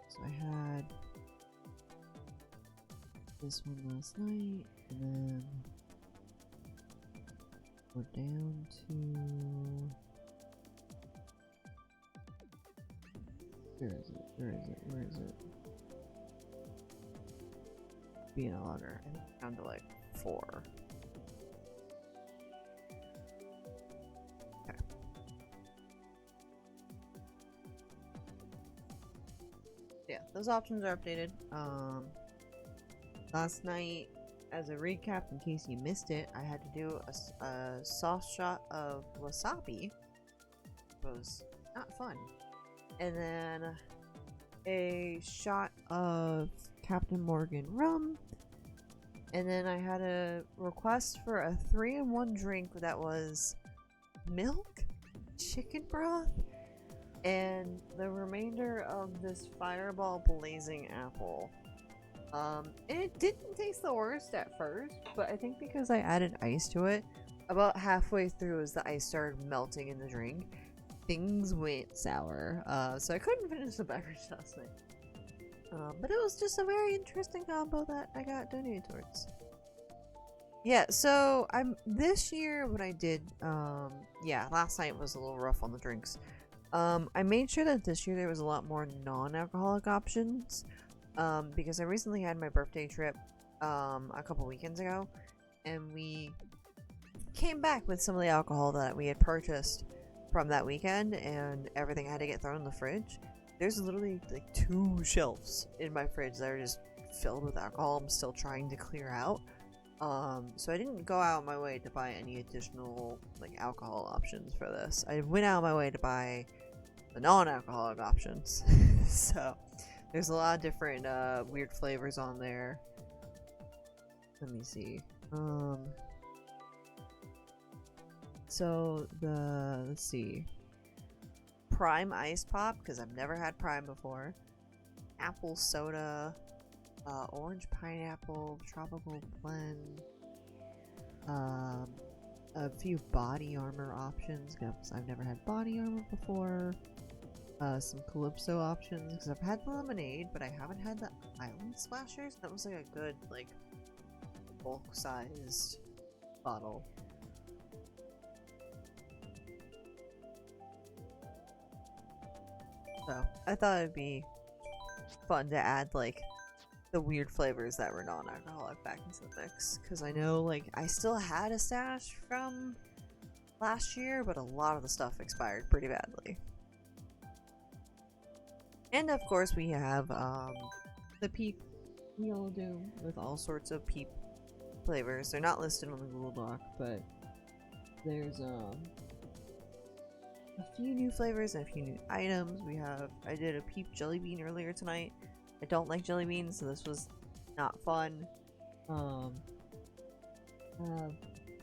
So I had this one last night, and then we're down to, where is it? Being a logger. I think it's down to like 4. Okay. Yeah, those options are updated. Last night, as a recap, in case you missed it, I had to do a soft shot of wasabi. It was not fun. And then a shot of Captain Morgan rum. And then I had a request for a 3-in-1 drink that was milk, chicken broth, and the remainder of this Fireball Blazing Apple. And it didn't taste the worst at first, but I think because I added ice to it, about halfway through as the ice started melting in the drink, things went sour. So I couldn't finish the beverage last night. But it was just a very interesting combo that I got donated towards. Yeah, so this year what I did, yeah, last night was a little rough on the drinks. I made sure that this year there was a lot more non-alcoholic options. Because I recently had my birthday trip a couple weekends ago, and we came back with some of the alcohol that we had purchased from that weekend, and everything had to get thrown in the fridge. There's literally like 2 shelves in my fridge that are just filled with alcohol I'm still trying to clear out. So I didn't go out of my way to buy any additional like alcohol options for this. I went out of my way to buy the non-alcoholic options. So there's a lot of different weird flavors on there. Let me see. So let's see. Prime Ice Pop, because I've never had Prime before. Apple Soda. Orange Pineapple. Tropical Blend. A few Body Armor options, because I've never had Body Armor before. Some Calypso options, because I've had the lemonade, but I haven't had the Island Splashers. That was like a good, like, bulk-sized bottle. So, I thought it'd be fun to add, like, the weird flavors that were non-alcoholic back into the mix. Because I know, like, I still had a stash from last year, but a lot of the stuff expired pretty badly. And of course we have the Peep Yellow Doom with all sorts of Peep flavors. They're not listed on the Google Doc, but there's a few new flavors and a few new items. I did a peep jelly bean earlier tonight. I don't like jelly beans, so this was not fun.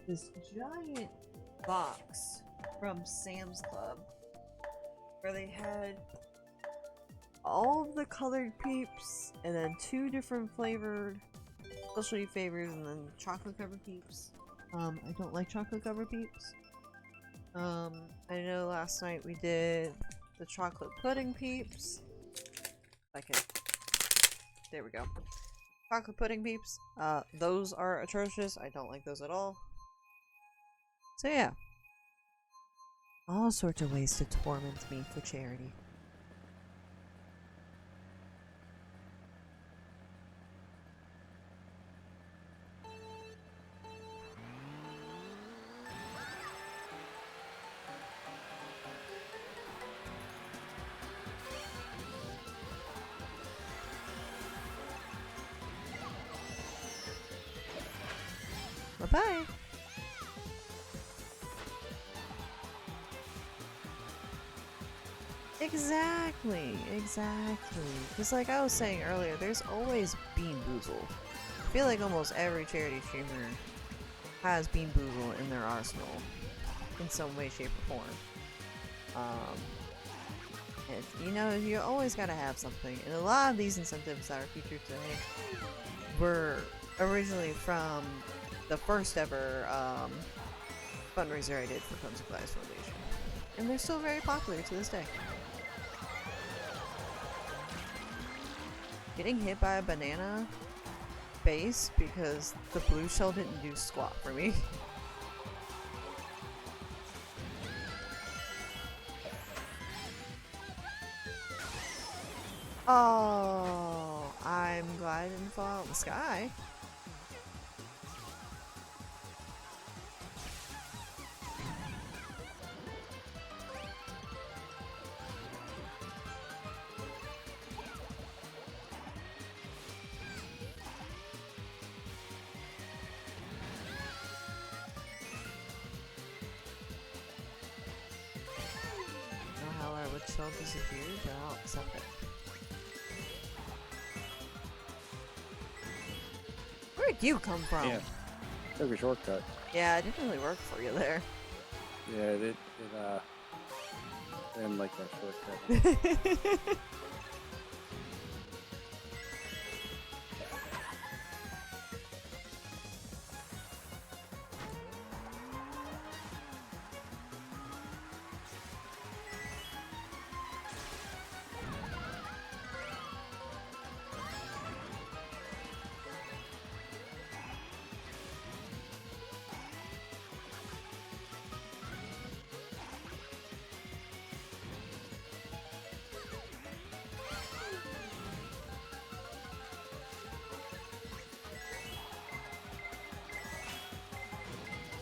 This giant box from Sam's Club where they had all of the colored peeps and then 2 different flavored specialty flavors and then chocolate covered peeps. I don't like chocolate covered peeps. I know last night we did the chocolate pudding peeps. There we go. Chocolate pudding peeps. Those are atrocious. I don't like those at all. So yeah. All sorts of ways to torment me for charity. Bye-bye! Exactly. Because like I was saying earlier, there's always Bean Boozled. I feel like almost every charity streamer has Bean Boozled in their arsenal in some way, shape, or form. And you always gotta have something. And a lot of these incentives that are featured today were originally from the first ever fundraiser I did for Comes of Glass Foundation. And they're still very popular to this day. Getting hit by a banana base because the blue shell didn't do squat for me. Oh, I'm glad I didn't fall out in the sky. Shell disappeared, but I'll accept it. Where did you come from? Yeah. Took a shortcut. Yeah, it didn't really work for you there. Yeah, it didn't like that shortcut.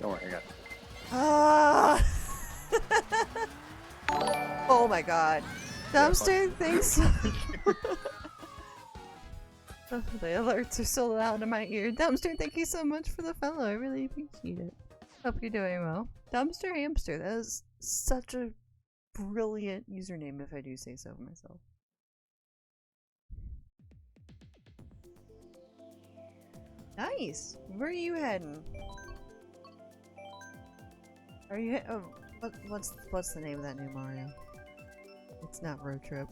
Don't worry, I got it. Oh my god. Dumpster, thanks. The alerts are so loud in my ear. Dumpster, thank you so much for the follow. I really appreciate it. Hope you're doing well. Dumpster Hamster, that is such a brilliant username if I do say so myself. Nice! Where are you heading? Are you what's the name of that new Mario? It's not Road Trip.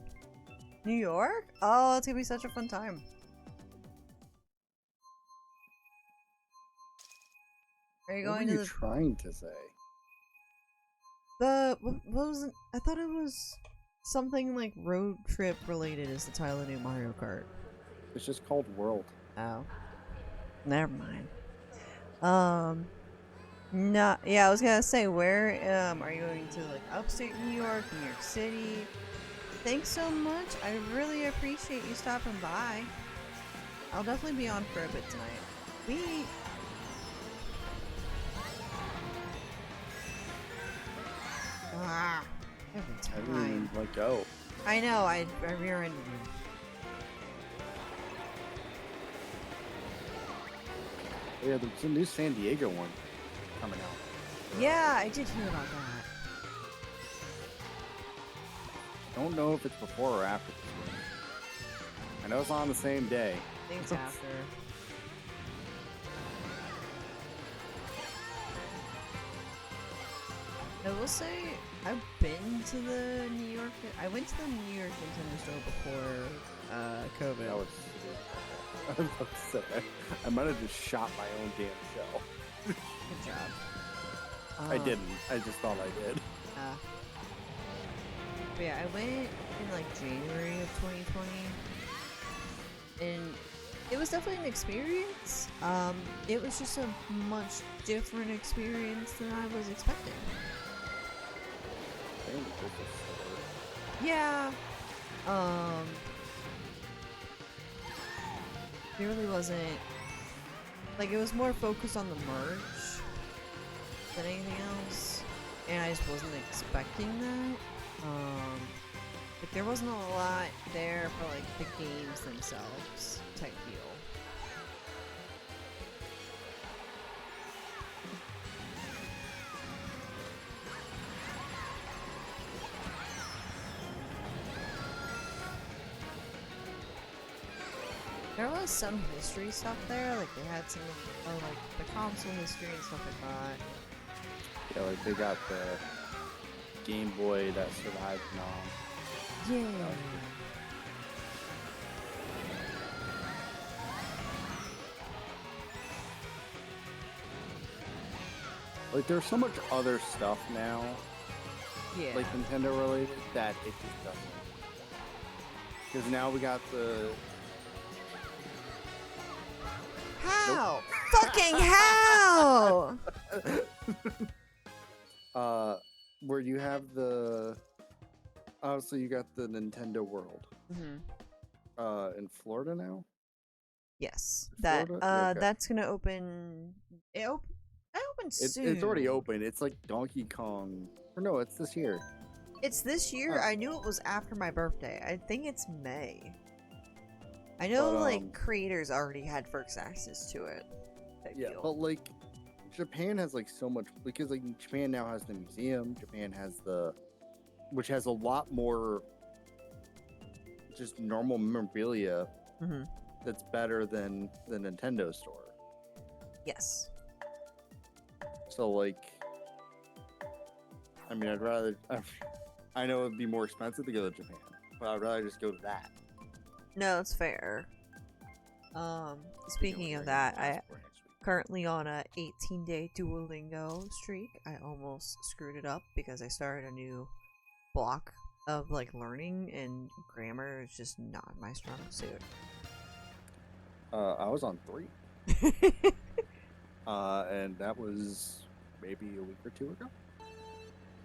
New York? Oh, it's gonna be such a fun time. Are you going to the... What were you trying to say? What was it? I thought it was something like Road Trip related is the title of the new Mario Kart. It's just called World. Oh. Never mind. No, yeah, I was gonna say, where, are you going to, like, upstate New York, New York City? Thanks so much. I really appreciate you stopping by. I'll definitely be on for a bit tonight. Every time. I didn't even let go. I know, I rear-ended you. Yeah, there's a new San Diego one coming out. Yeah, I did hear about that. don't know if it's before or after the Switch. I know it's on the same day. I think it's after. I will say, I've been to the New York. I went to the New York Nintendo store before COVID. That was. I was about to say, I might have just shot my own damn self. Good job. I didn't. I just thought I did. But yeah, I went in like January of 2020, and it was definitely an experience. It was just a much different experience than I was expecting. I think this is slower. Yeah. It really wasn't like it was more focused on the merch than anything else, and I just wasn't expecting that. Like there wasn't a lot there for like the games themselves type deal. There was some history stuff there, like they had some like the console history and stuff like that. Yeah, like they got the Game Boy that survived Nom. Yeah. Like there's so much other stuff now, Yeah. like Nintendo related, that it just doesn't. Because now we got the How? Fucking how? where you have the obviously you got the Nintendo World. In Florida now. Yes. Florida? Yeah, okay. That's gonna open. It opened soon. It's already open. It's like Donkey Kong. Or no, it's this year. It's this year. Oh. I knew it was after my birthday. I think it's May. I know, like creators already had first access to it. Yeah, but like Japan has like so much because like Japan now has the museum. Japan has which has a lot more just normal memorabilia. That's better than the Nintendo store. Yes. So like, I mean, I know it'd be more expensive to go to Japan, but I'd rather just go to that. No, it's fair. Speaking of that, I currently on a 18-day Duolingo streak. I almost screwed it up because I started a new block of like learning, and grammar is just not my strong suit. I was on 3. And that was maybe a week or 2 ago.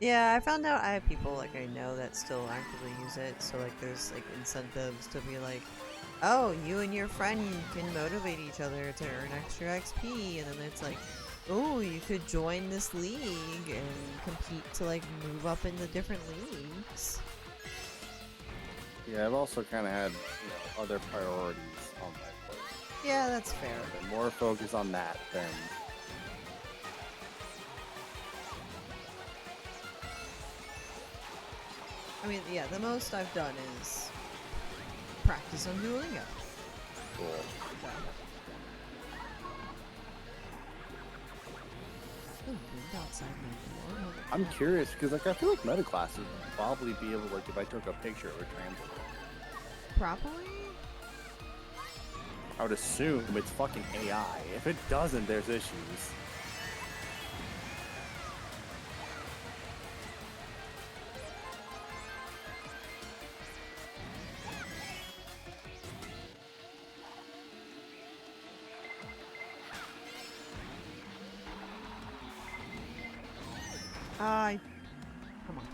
Yeah, I found out I have people like I know that still actively use it, so like there's like incentives to be like, oh, you and your friend can motivate each other to earn extra XP, and then it's like, oh, you could join this league and compete to like move up in the different leagues. Yeah, I've also kind of had other priorities on my plate. Yeah, that's fair. And more focus on that than. I mean, yeah, the most I've done is practice on Duolingo. Cool. Outside my door. I'm curious because like I feel like meta classes would probably be able to, like, if I took a picture, it would translate. Properly? I would assume it's fucking AI. If it doesn't, there's issues. Come on.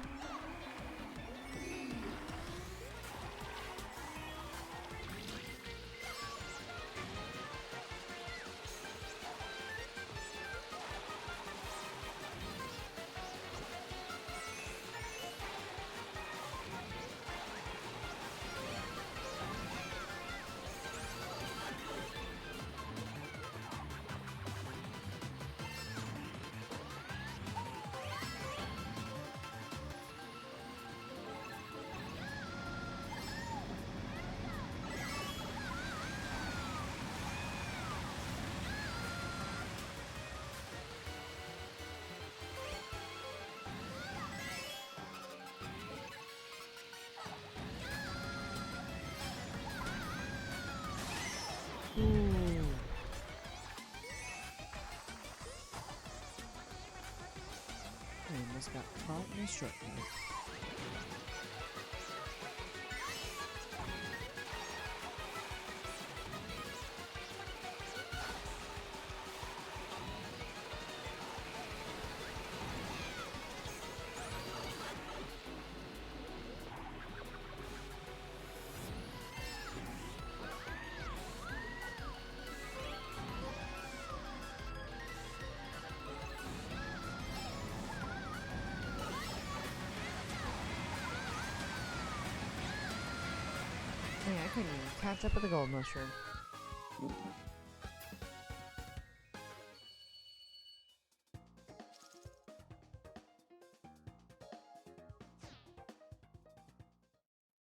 Ooh. I almost got caught in a shortcut. Yeah, I couldn't even catch up with the gold mushroom.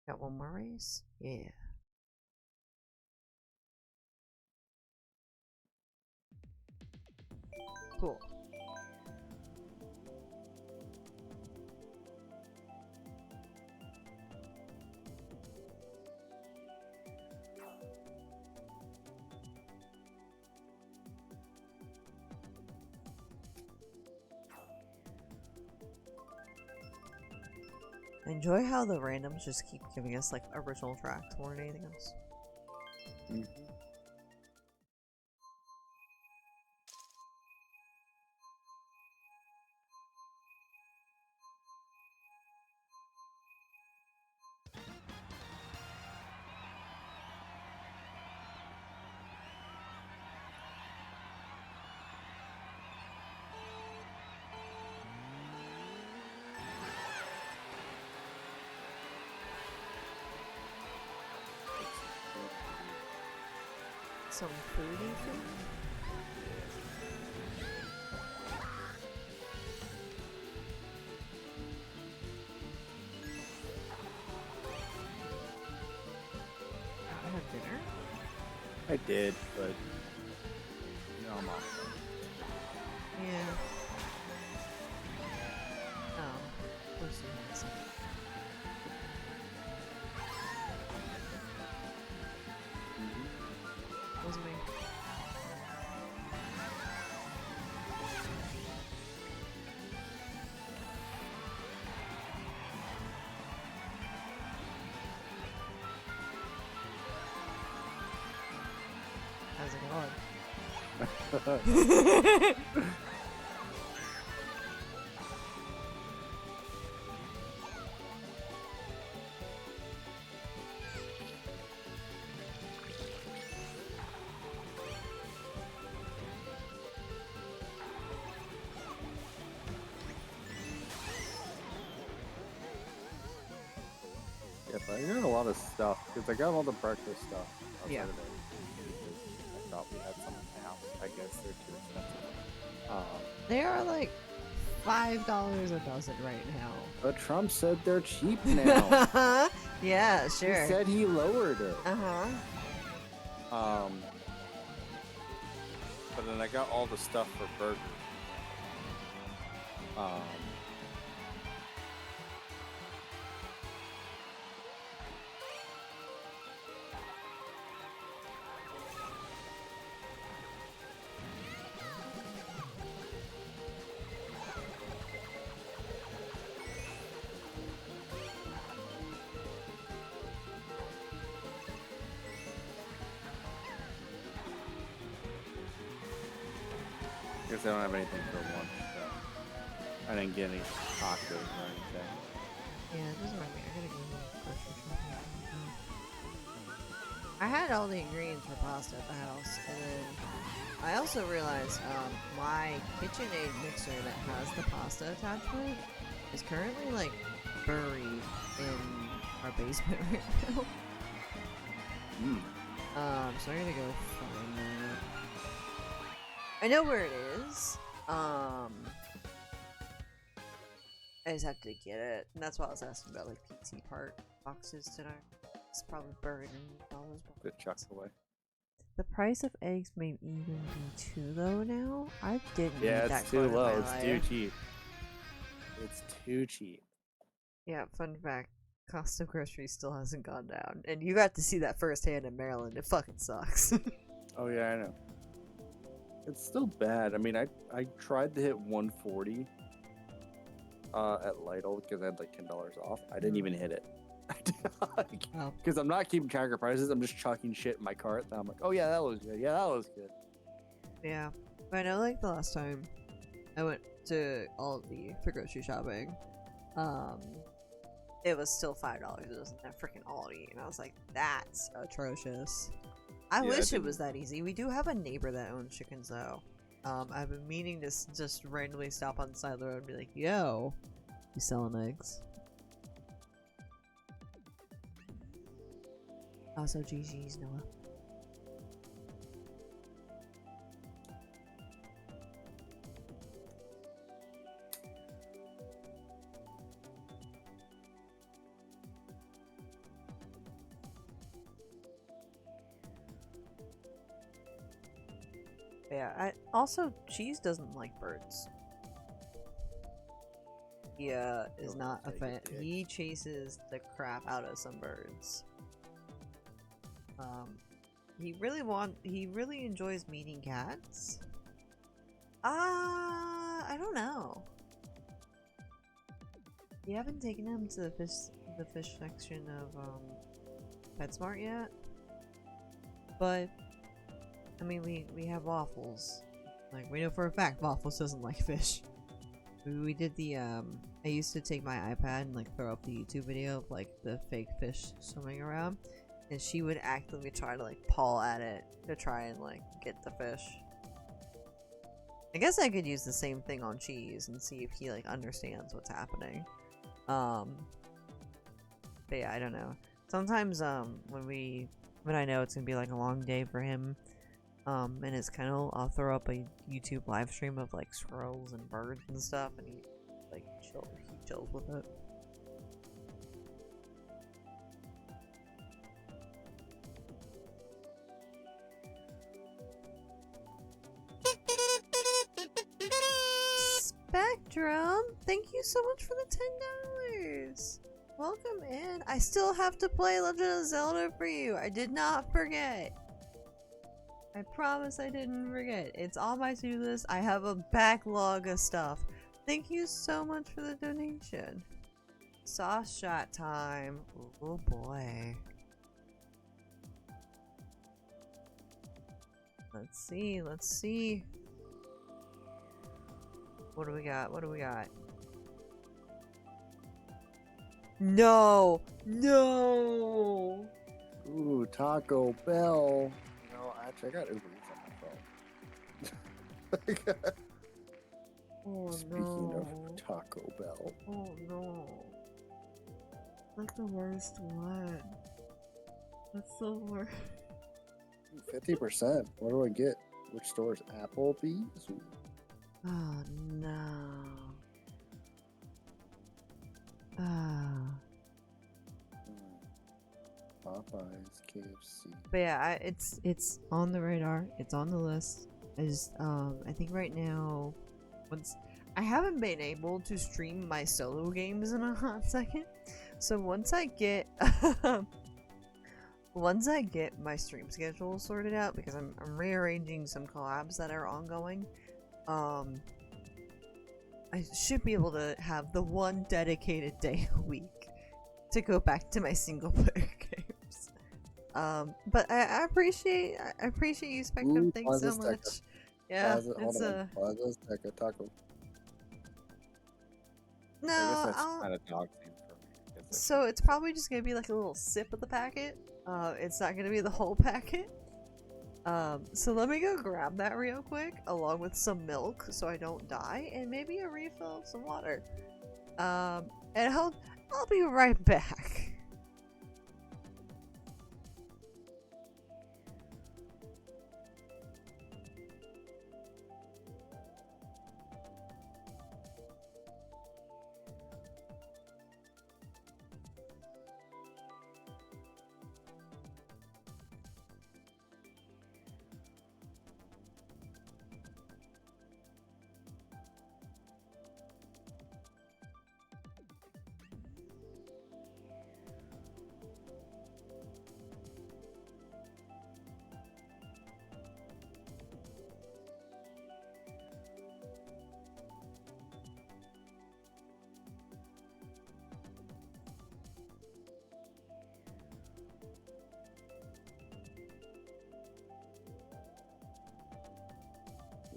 Got one more race? Yeah. Cool. I enjoy how the randoms just keep giving us like original tracks more than anything else. Some foodie food? I have dinner? I did, but you know I'm off. Yeah. Oh, of course you had some. Wasn't me. How's it going? Yeah, but I got a lot of stuff because I got all the breakfast stuff. Yeah. Outside of it. I thought we had some in the house. I guess they're too expensive. They are like $5 a dozen right now. But Trump said they're cheap now. Yeah, sure. He said he lowered it. Uh-huh. But then I got all the stuff for burgers. Because I don't have anything for lunch, so I didn't get any tacos or anything. Yeah, it doesn't remind me. I gotta go grocery shopping. I had all the ingredients for pasta at the house, and then I also realized my KitchenAid mixer that has the pasta attachment is currently like buried in our basement right now. So I gotta go find that. I know where it is. I just have to get it, and that's why I was asking about like PT part boxes today. It's probably buried in all those boxes. Good chucks away. The price of eggs may even be too low now. I didn't need Yeah, that it's too quote in low. my It's too life. cheap. It's too cheap. Yeah, fun fact. Cost of groceries still hasn't gone down. And you got to see that firsthand in Maryland. It fucking sucks. Oh yeah, I know. It's still bad. I mean, I tried to hit 140 at Lidl because I had like $10 off. I didn't even hit it. Oh. Because I'm not keeping track of prices. I'm just chucking shit in my cart. And I'm like, oh yeah, that was good. Yeah, that was good. Yeah. But I know, like, the last time I went to Aldi for grocery shopping, it was still $5. It was at freaking Aldi. And I was like, that's atrocious. I Yeah, wish it was that easy. We do have a neighbor that owns chickens, though. I've been meaning to just randomly stop on the side of the road and be like, yo, you selling eggs? Also, GG's, Noah. Yeah, also, Cheese doesn't like birds. He is not a fan. He chases the crap out of some birds. He really enjoys meeting cats. I don't know. You haven't taken him to the fish section of PetSmart yet? But I mean, we have Waffles. Like, we know for a fact Waffles doesn't like fish. We did the I used to take my iPad and like throw up the YouTube video of like the fake fish swimming around, and she would actively try to like paw at it to try and like get the fish. I guess I could use the same thing on Cheese and see if he like understands what's happening. But yeah, I don't know. Sometimes when I know it's gonna be like a long day for him, and it's kind of, I'll throw up a YouTube live stream of like squirrels and birds and stuff, and he chills with it. Spectrum, thank you so much for the $10. Welcome in. I still have to play Legend of Zelda for you. I did not forget. I promise I didn't forget. It's on my to-do list. I have a backlog of stuff. Thank you so much for the donation. Sauce shot time. Oh boy. Let's see. Let's see. What do we got? What do we got? No! No! Ooh, Taco Bell. No, actually, I got Uber Eats on my phone. Oh Speaking no. of Taco Bell. Oh no. That's the worst one. That's the worst. 50%. What do I get? Which stores? Applebee's? Oh no. Ah. Popeyes, KFC. But yeah, it's on the radar. It's on the list. I think right now, I haven't been able to stream my solo games in a hot second. So once I get my stream schedule sorted out, because I'm rearranging some collabs that are ongoing, I should be able to have the one dedicated day a week to go back to my single player games. But I appreciate you, Spectrum. Thanks so much. Yeah, it's a Taco. no. I guess that's kind of dog themed for me. So it's probably just gonna be like a little sip of the packet. It's not gonna be the whole packet. So let me go grab that real quick, along with some milk so I don't die, and maybe a refill of some water. And I'll be right back.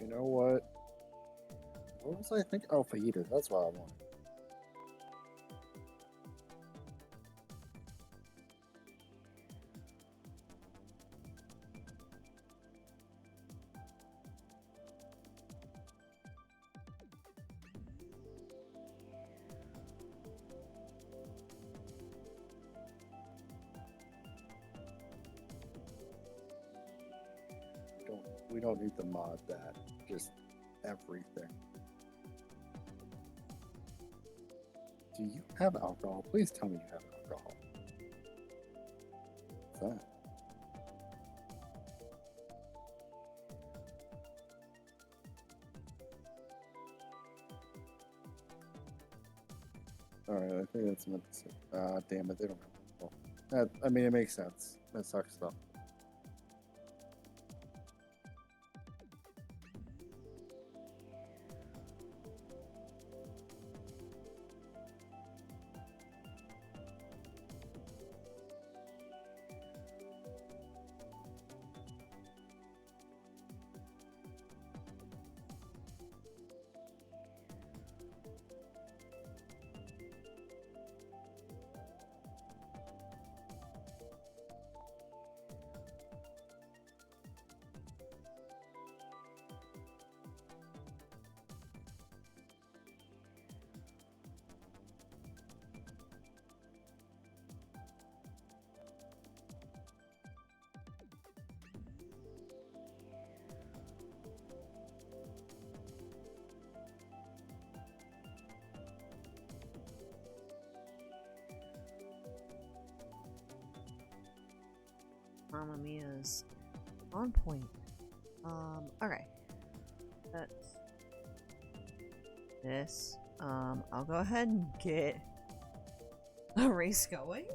You know what? What was I thinking? Oh, fajitas. That's what I want. We don't need to mod that. Just everything. Do you have alcohol? Please tell me you have alcohol. What's that? Alright, I think that's meant to say. Damn it, they don't have alcohol. I mean, it makes sense. That sucks though. Mamma Mia's on point. Okay. That's this. I'll go ahead and get a race going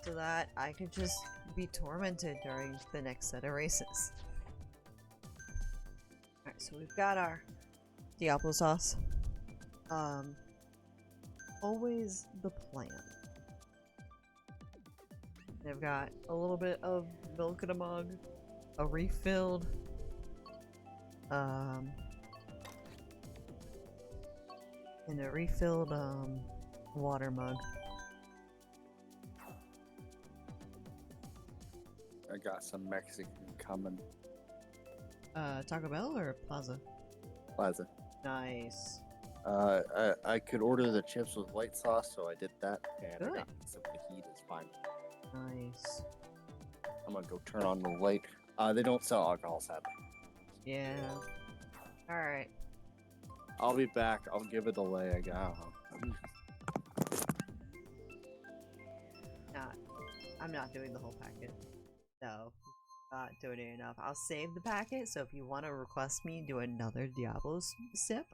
so that I could just be tormented during the next set of races. Alright, so we've got our Diablo sauce. Always the plan. They've got a little bit of milk in a mug, a refilled, and a refilled, water mug. I got some Mexican coming. Taco Bell or Plaza? Plaza. Nice. I could order the chips with white sauce, so I did that, and I Good. got some fajitas. Fine. Nice. I'm gonna go turn on the light. They don't sell alcohol, sadly. Yeah. Alright. I'll be back. I'll give it a delay. I don't know. I'm not doing the whole packet. No. Not doing it enough. I'll save the packet, so if you want to request me do another Diablo sip,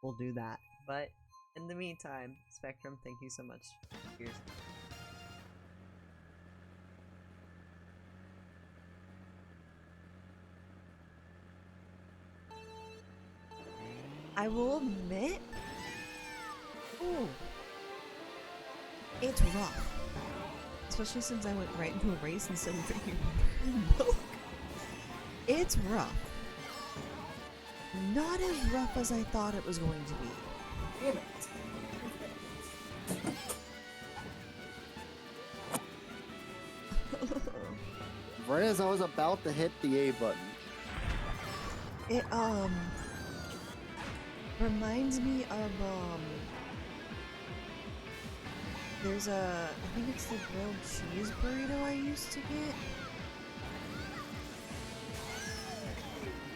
we'll do that. But in the meantime, Spectrum, thank you so much. Cheers. I will admit, ooh, it's rough. Especially since I went right into a race instead of drinking milk. It's rough. Not as rough as I thought it was going to be. Damn it. Right as I was about to hit the A button. It, reminds me of, there's a, I think it's the grilled cheese burrito I used to get.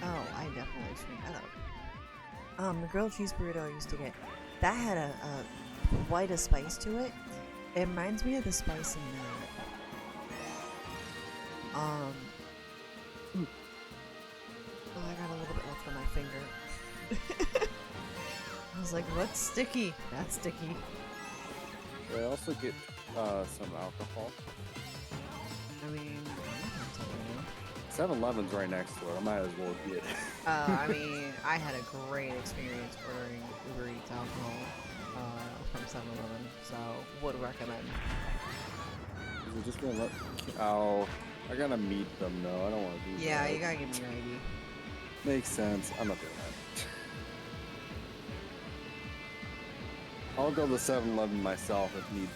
Oh, I definitely screwed that up. The grilled cheese burrito I used to get, that had a quite a spice to it. It reminds me of the spice in oh, I got a little bit left on my finger. I was like, what's sticky? That's sticky. I also get some alcohol. I mean, 7-Eleven's right next to it. I might as well get it. I mean, I had a great experience ordering Uber Eats alcohol from 7-Eleven, so would recommend. Is it just gonna let? Oh, I gotta meet them though. I don't want to do that. Yeah, you gotta get me ready. Makes sense. I'm not doing that. I'll go to 7-Eleven myself if need.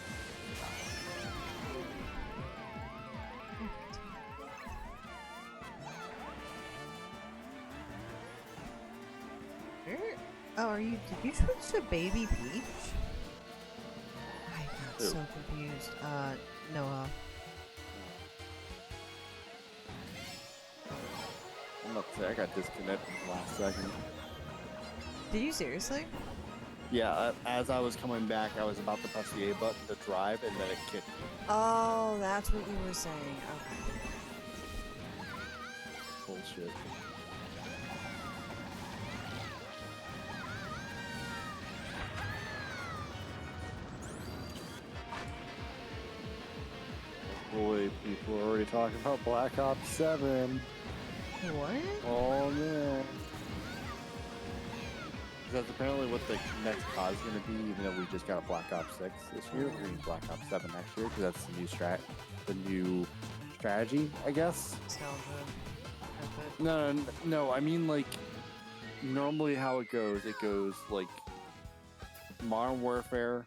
Where? Oh, are you? Did you switch to Baby Peach? I got Who? so confused. Noah. I'm about to say I got disconnected the last second. Did you seriously? Yeah, as I was coming back, I was about to press the A button to drive, and then it kicked me. Oh, that's what you were saying. Okay. Bullshit. Boy, people are already talking about Black Ops 7. What? Oh man. That's apparently what the next COD is going to be, even though we just got a Black Ops 6 this year. We're going to Black Ops 7 next year, because that's the new strategy, I guess. Nostalgia. No, I mean, like, normally how it goes like Modern Warfare,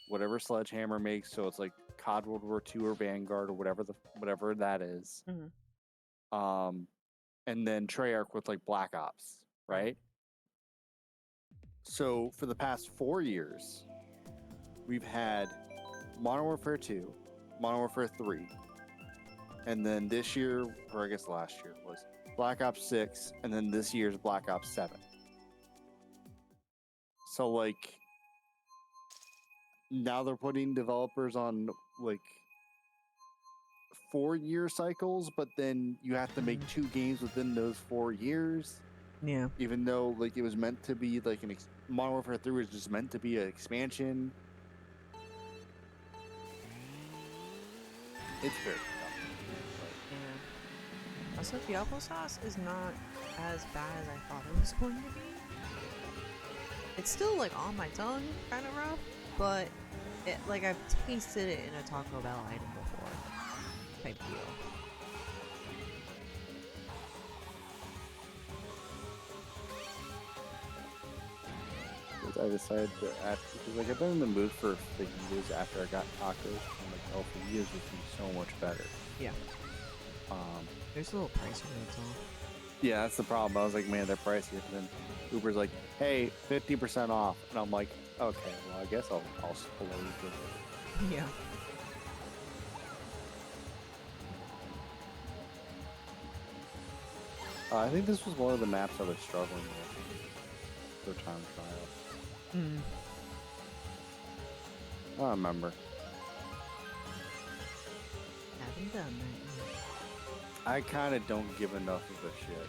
whatever Sledgehammer makes, so it's like COD World War II or Vanguard or whatever that is. Mm-hmm. And then Treyarch with like Black Ops, right? So for the past 4 years, we've had Modern Warfare 2, Modern Warfare 3, and then this year, or I guess last year, was Black Ops 6, and then this year's Black Ops 7. So, like, now they're putting developers on, like, 4-year cycles, but then you have to make 2 games within those 4 years. Yeah. Even though, like, it was meant to be, like, Modern Warfare 3 was just meant to be an expansion. It's very tough. Yeah. Also, Diablo sauce is not as bad as I thought it was going to be. It's still, like, on my tongue, kind of rough, but, like, I've tasted it in a Taco Bell item before. Type deal. I decided to because, like, I've been in the mood for fajitas after I got tacos. I'm like, oh, fajitas would be so much better. Yeah. There's a little pricey, that's all. Yeah, that's the problem. I was like, man, they're pricey. And then Uber's like, hey, 50% off. And I'm like, okay, well, I guess I'll splurge it. Yeah. I think this was one of the maps I was struggling with for time trial. I don't remember. Haven't done that I kind of don't give enough of a shit.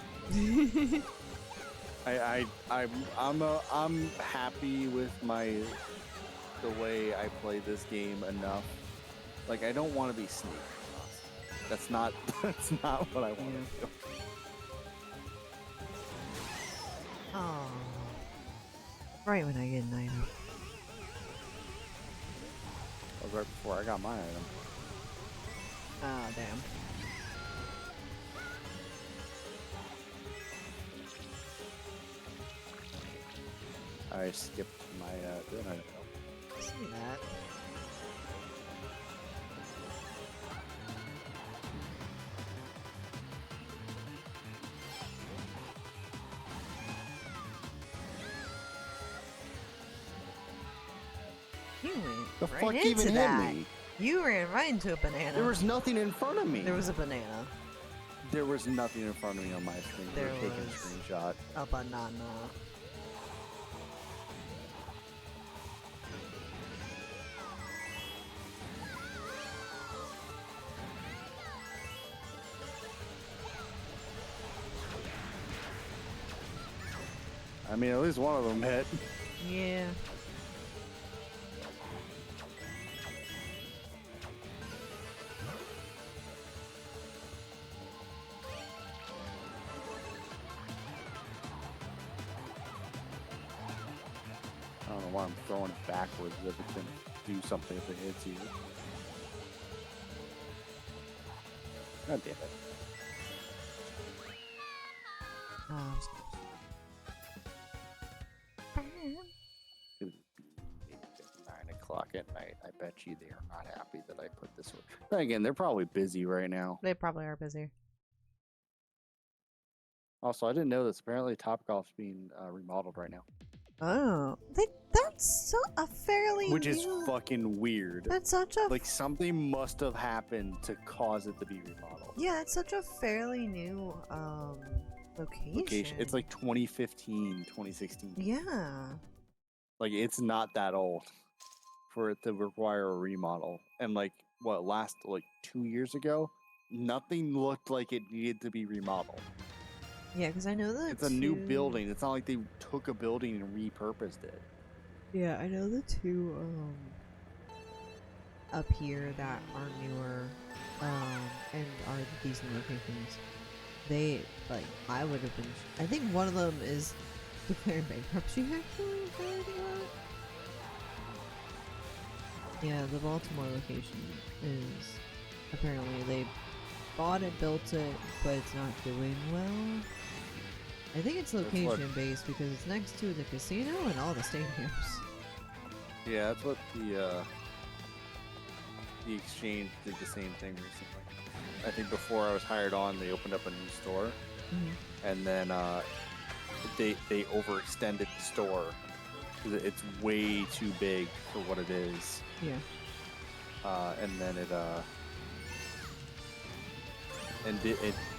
I'm happy with the way I play this game enough. Like, I don't want to be sneaky. That's not what I want to do. Oh. Right when I get an item. That was right before I got my item. Oh, damn. I skipped my good item. See that. You went The right fuck into even that. hit me? You ran right into a banana. There was nothing in front of me. There was a banana. There was nothing in front of me on my screen. There We're taking a was screenshot. a banana. I mean, at least one of them hit. Yeah. I don't know why I'm throwing it backwards if it can do something if it hits you. God damn it. It's It would be 9 o'clock at night. I bet you they are not happy that I put this one. Then again, they're probably busy right now. They probably are busy. Also, I didn't know this. Apparently, Topgolf's being remodeled right now. Oh, that's a fairly Which is new... fucking weird. That's such a... Like, something must have happened to cause it to be remodeled. Yeah, it's such a fairly new, location. It's like 2015, 2016. Yeah. Like, it's not that old for it to require a remodel. And, like, last, 2 years ago, nothing looked like it needed to be remodeled. Yeah, because I know that it's a new building. It's not like they took a building and repurposed it. Yeah, I know the two up here that are newer and are decent locations. They I would have been. I think one of them is declaring bankruptcy. Actually, is that anything about it? Yeah, the Baltimore location is apparently they bought it, built it, but it's not doing well. I think it's location based because it's next to the casino and all the stadiums. Yeah, that's what the exchange did the same thing recently. I think before I was hired on, they opened up a new store, and then they overextended the store because it's way too big for what it is. Yeah. And then it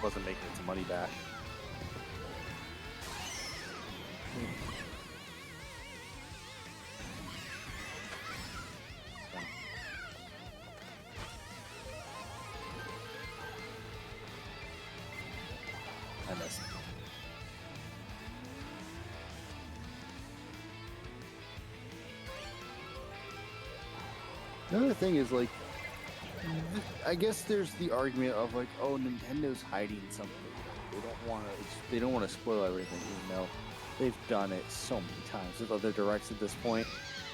wasn't making its money back. I missed. The other thing is, like, I guess there's the argument of like, oh, Nintendo's hiding something. They don't want to spoil everything, even though they've done it so many times with other directs at this point.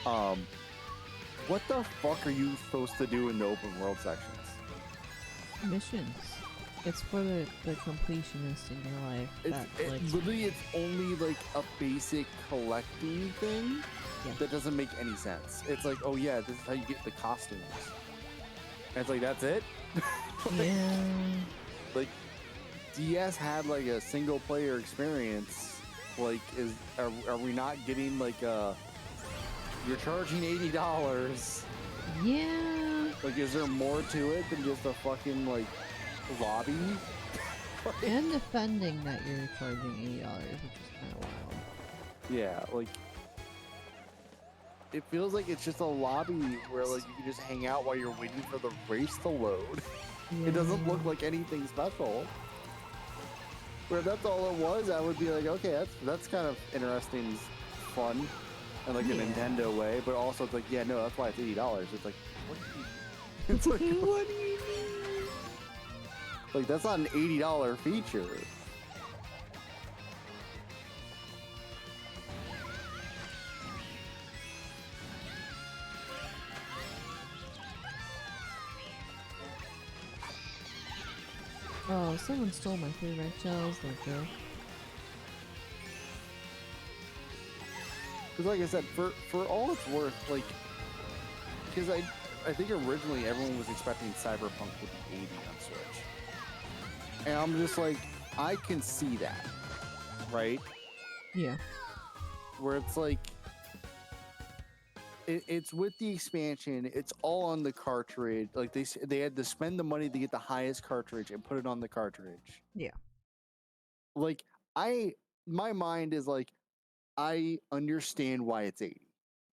What the fuck are you supposed to do in the open world sections? Missions. It's for the completionist in your life. Literally, it's only like a basic collecting thing that doesn't make any sense. It's like, oh yeah, this is how you get the costumes. And it's like, that's it? Yeah. Like, DS had like a single player experience. Like, are we not getting like you're charging $80? Yeah. Like, is there more to it than just a fucking like lobby? And defending that you're charging $80, which is kind of wild. Yeah, like, it feels like it's just a lobby where like you can just hang out while you're waiting for the race to load. Yeah. It doesn't look like anything special. Where if that's all it was, I would be like, okay, that's kind of interesting, fun, and like a Nintendo way. But also, it's like, yeah, no, that's why it's $80. It's like, what do you? It's like, what do you mean? Like, that's not an $80 feature. Oh, someone stole my 3 red shells. Thank you. Because like I said, for all it's worth, like, because I think originally everyone was expecting Cyberpunk to be 80 on Switch. And I'm just like, I can see that, right? Yeah. Where it's like, it's with the expansion, it's all on the cartridge. Like, they had to spend the money to get the highest cartridge and put it on the cartridge. Yeah. Like, my mind is like, I understand why it's 80.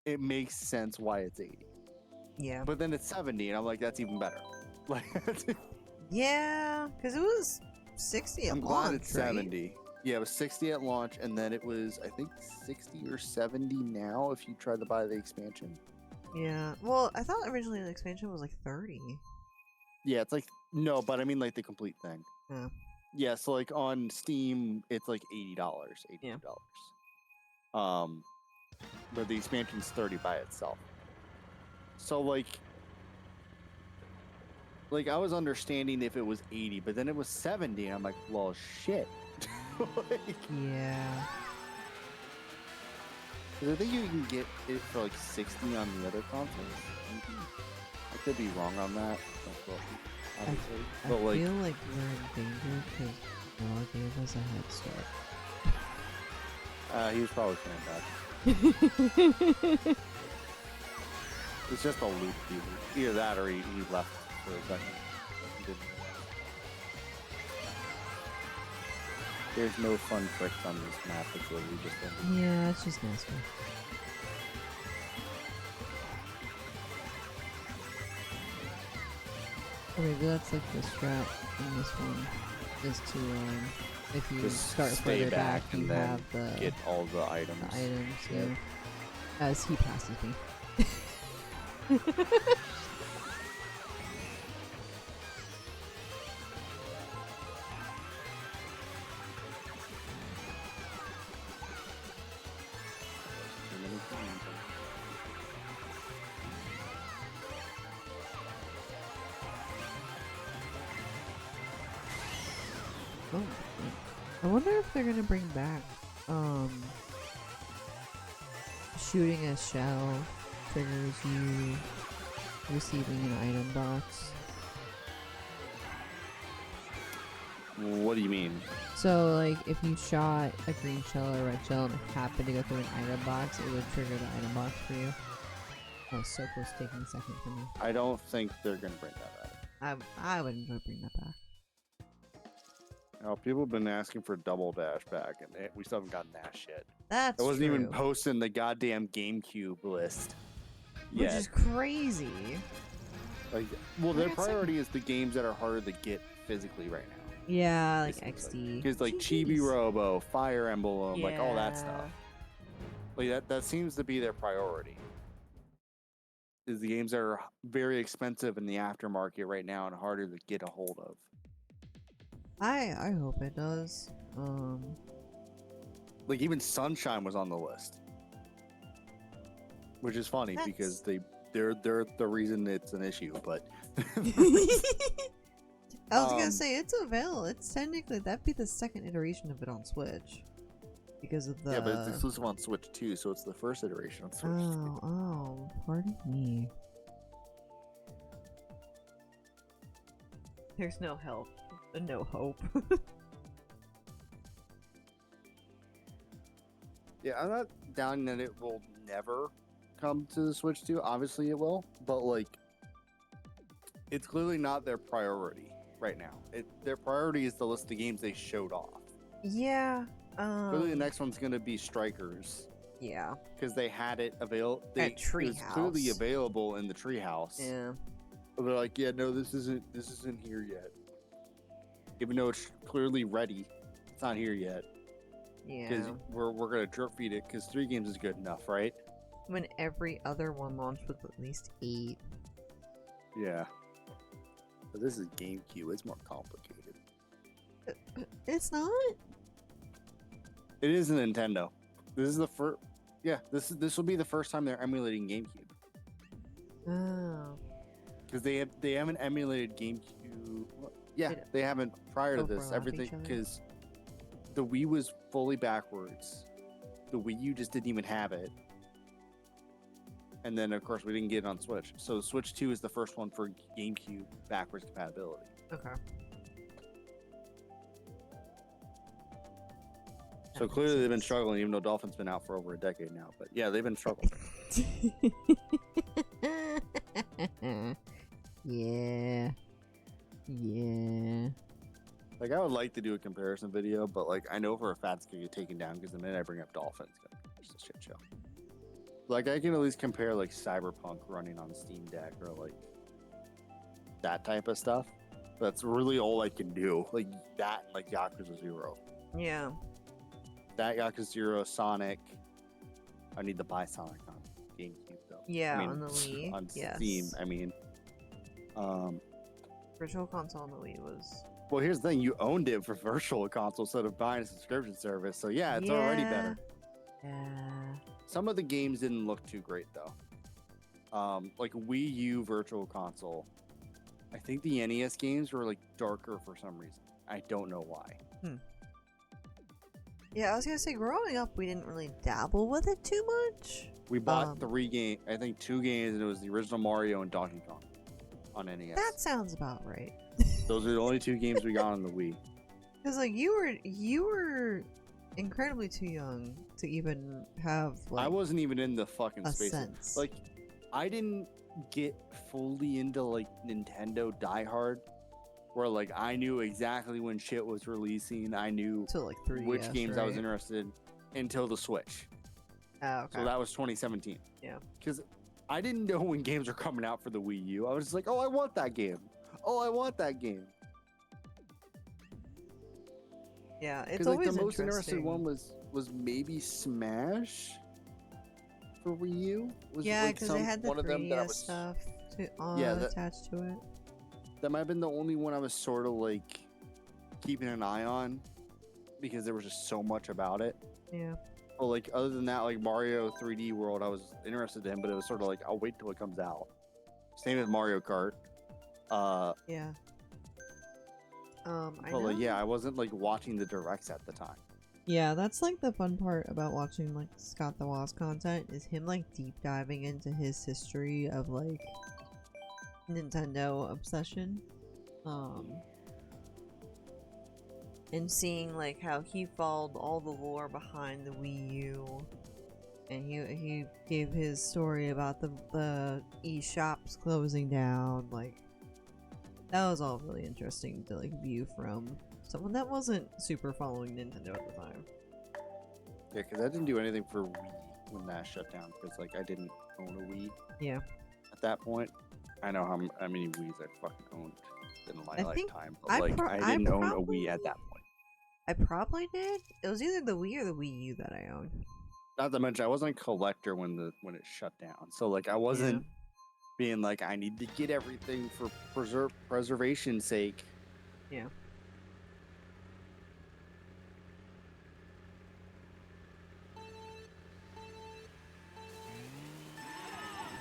It makes sense why it's 80. Yeah. But then it's 70, and I'm like, that's even better. Like, yeah, because it was 60 at launch. I'm glad it's 70. Yeah, it was 60 at launch, and then it was, I think, 60 or 70 now if you try to buy the expansion. Yeah. Well, I thought originally the expansion was like 30. Yeah, it's like, no, but I mean like the complete thing. Yeah. Yeah, so like on Steam, it's like $80, $82. Yeah. But the expansion's 30 by itself. So like I was understanding if it was 80, but then it was 70, and I'm like, well, shit. Like, Yeah. 'cause I think you can get it for like 60 on the other consoles. I could be wrong on that, obviously. I But like, feel like we're in danger because Noah gave us a head start. he was probably playing back. It's just a loop. Either that or he left for a second. He didn't. There's no fun tricks on this map. It's literally just a Yeah, it's just NASCAR. Okay, but that's like the strat in this one is to if you just start stay further back, and you then have the get all the items. yeah. As he passes me. Oh, I wonder if they're gonna bring back shooting a shell triggers you receiving an item box. What do you mean? So, like, if you shot a green shell or a red shell and it happened to go through an item box, it would trigger the item box for you. Oh, so close to taking second for me. I don't think they're gonna bring that back. I would enjoy bringing that back. People have been asking for double dash back, and we still haven't gotten that shit. That's It wasn't true. even posted in the goddamn GameCube list. Which is crazy. Like, well, their priority is the games that are harder to get physically right now. Yeah, like XD. Because like Chibi Robo, Fire Emblem, like all that stuff. Like that seems to be their priority. Is the games that are very expensive in the aftermarket right now and harder to get a hold of. I hope it does. Like even Sunshine was on the list, which is funny because they're the reason it's an issue. But I was gonna say it's available. It's technically that'd be the second iteration of it on Switch because of the yeah, but it's exclusive on Switch too, so it's the first iteration on Switch. Oh, pardon me. There's no help, no hope. Yeah, I'm not doubting that it will never come to the Switch 2. Obviously it will, but like it's clearly not their priority right now. Their priority is the list of games they showed off. Yeah. Clearly the next one's gonna be Strikers. Yeah. Because they had it available. At Treehouse. It was clearly available in the Treehouse. Yeah. But they're like, yeah, no, this isn't here yet. Even though it's clearly ready, it's not here yet. Yeah. Because we're gonna drip feed it because 3 games is good enough, right? When every other one launched with at least 8. Yeah. But this is GameCube. It's more complicated. It's not. It is a Nintendo. This is the first. Yeah, this will be the first time they're emulating GameCube. Oh. Because they haven't emulated GameCube. Yeah, they haven't prior to this. Everything because the Wii was fully backwards. The Wii U just didn't even have it. And then of course we didn't get it on Switch. So Switch 2 is the first one for GameCube backwards compatibility. Okay. So clearly they've been struggling, even though Dolphin's been out for over a decade now. But yeah, they've been struggling. Yeah. Yeah. Like I would like to do a comparison video, but like I know for a fact it's gonna get taken down because the minute I bring up Dolphin, it's gonna be just a shit show. Like I can at least compare like Cyberpunk running on Steam Deck or like that type of stuff. That's really all I can do. Like that, and, like Yakuza 0. Yeah. That Yakuza 0, Sonic. I need to buy Sonic on GameCube though. Yeah, I mean, on the Wii. on yes. Steam. I mean, Virtual Console on the Wii was. well, here's the thing: you owned it for Virtual Console instead of buying a subscription service. So yeah, it's already better. Yeah. Some of the games didn't look too great though. Like Wii U Virtual Console. I think the NES games were like darker for some reason. I don't know why. Yeah, I was gonna say, growing up, we didn't really dabble with it too much. We bought 3 games, I think 2 games, and it was the original Mario and Donkey Kong on NES. That sounds about right. Those are the only 2 games we got on the Wii. Because like you were incredibly too young to even have like I wasn't even in the fucking a space. sense. Like, I didn't get fully into like Nintendo diehard, where like I knew exactly when shit was releasing. I knew to like 3DS, which games right? I was interested in until the Switch. Oh, okay. So that was 2017. Yeah. Because I didn't know when games were coming out for the Wii U. I was just like, oh, I want that game. Oh, I want that game. Yeah, it's Because like always the most interested interesting. one was maybe Smash for Wii U. Was Yeah, like because it had the one of them that I 3DS was, stuff attached to it. that might have been the only one I was sort of like keeping an eye on because there was just so much about it. Yeah. But like other than that, like Mario 3D World, I was interested in, but it was sort of like I'll wait till it comes out. Same with Mario Kart. Yeah. I But know. like yeah, I wasn't like watching the directs at the time. Yeah, that's like the fun part about watching like Scott the Woz content is him like deep diving into his history of like Nintendo obsession. And seeing like how he followed all the lore behind the Wii U, and he gave his story about the eShops closing down. Like that was all really interesting to like view from someone that wasn't super following Nintendo at the time. Yeah, because I didn't do anything for Wii when that shut down because like I didn't own a Wii. Yeah. At that point, I know how many Wiis I fucking owned in my lifetime, but I like pro- I didn't I own a probably- Wii at that point. I probably did. It was either the Wii or the Wii U that I owned. Not to mention, I wasn't a collector when it shut down, so like I wasn't being like I need to get everything for preservation's sake. Yeah.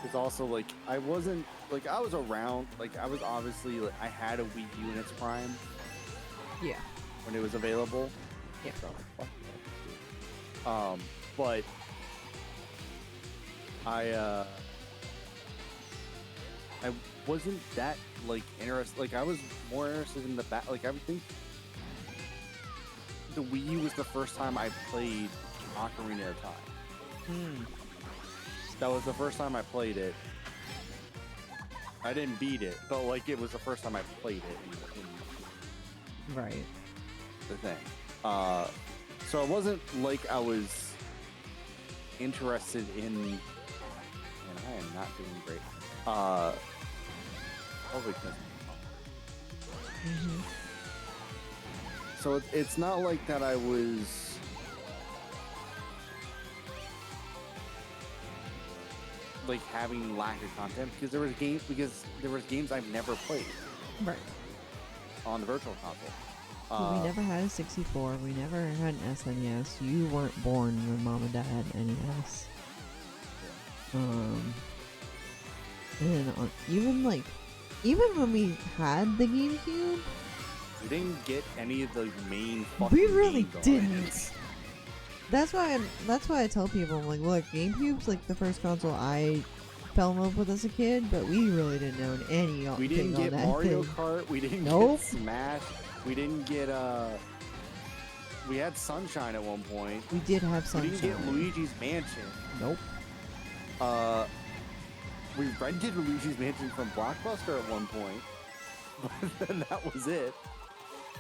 It's also like I wasn't like I was around, like I was obviously like I had a Wii U in its prime. Yeah. When it was available. Yeah. So, but I wasn't that like interested. Like I was more interested in the back. Like I would think the Wii U was the first time I played Ocarina of Time. That was the first time I played it. I didn't beat it, but like it was the first time I played it. Right. The thing. So it wasn't like I was interested in. Man, I am not doing great. Probably because. So it's not like that I was. Like having lack of content because there was games I've never played. Right. On the virtual console. We never had a 64. We never had an SNES. You weren't born when mom and dad had an NES. And even when we had the GameCube, we didn't get any of the main fucking we really games on didn't. it. That's why I tell people, I'm like, look, GameCube's like the first console I fell in love with as a kid, but we really didn't own any. We didn't get Mario Kart. We didn't get Smash. We didn't get we had Sunshine at one point. We did have Sunshine. We didn't get Luigi's Mansion. Nope. We rented Luigi's Mansion from Blockbuster at one point, but then that was it.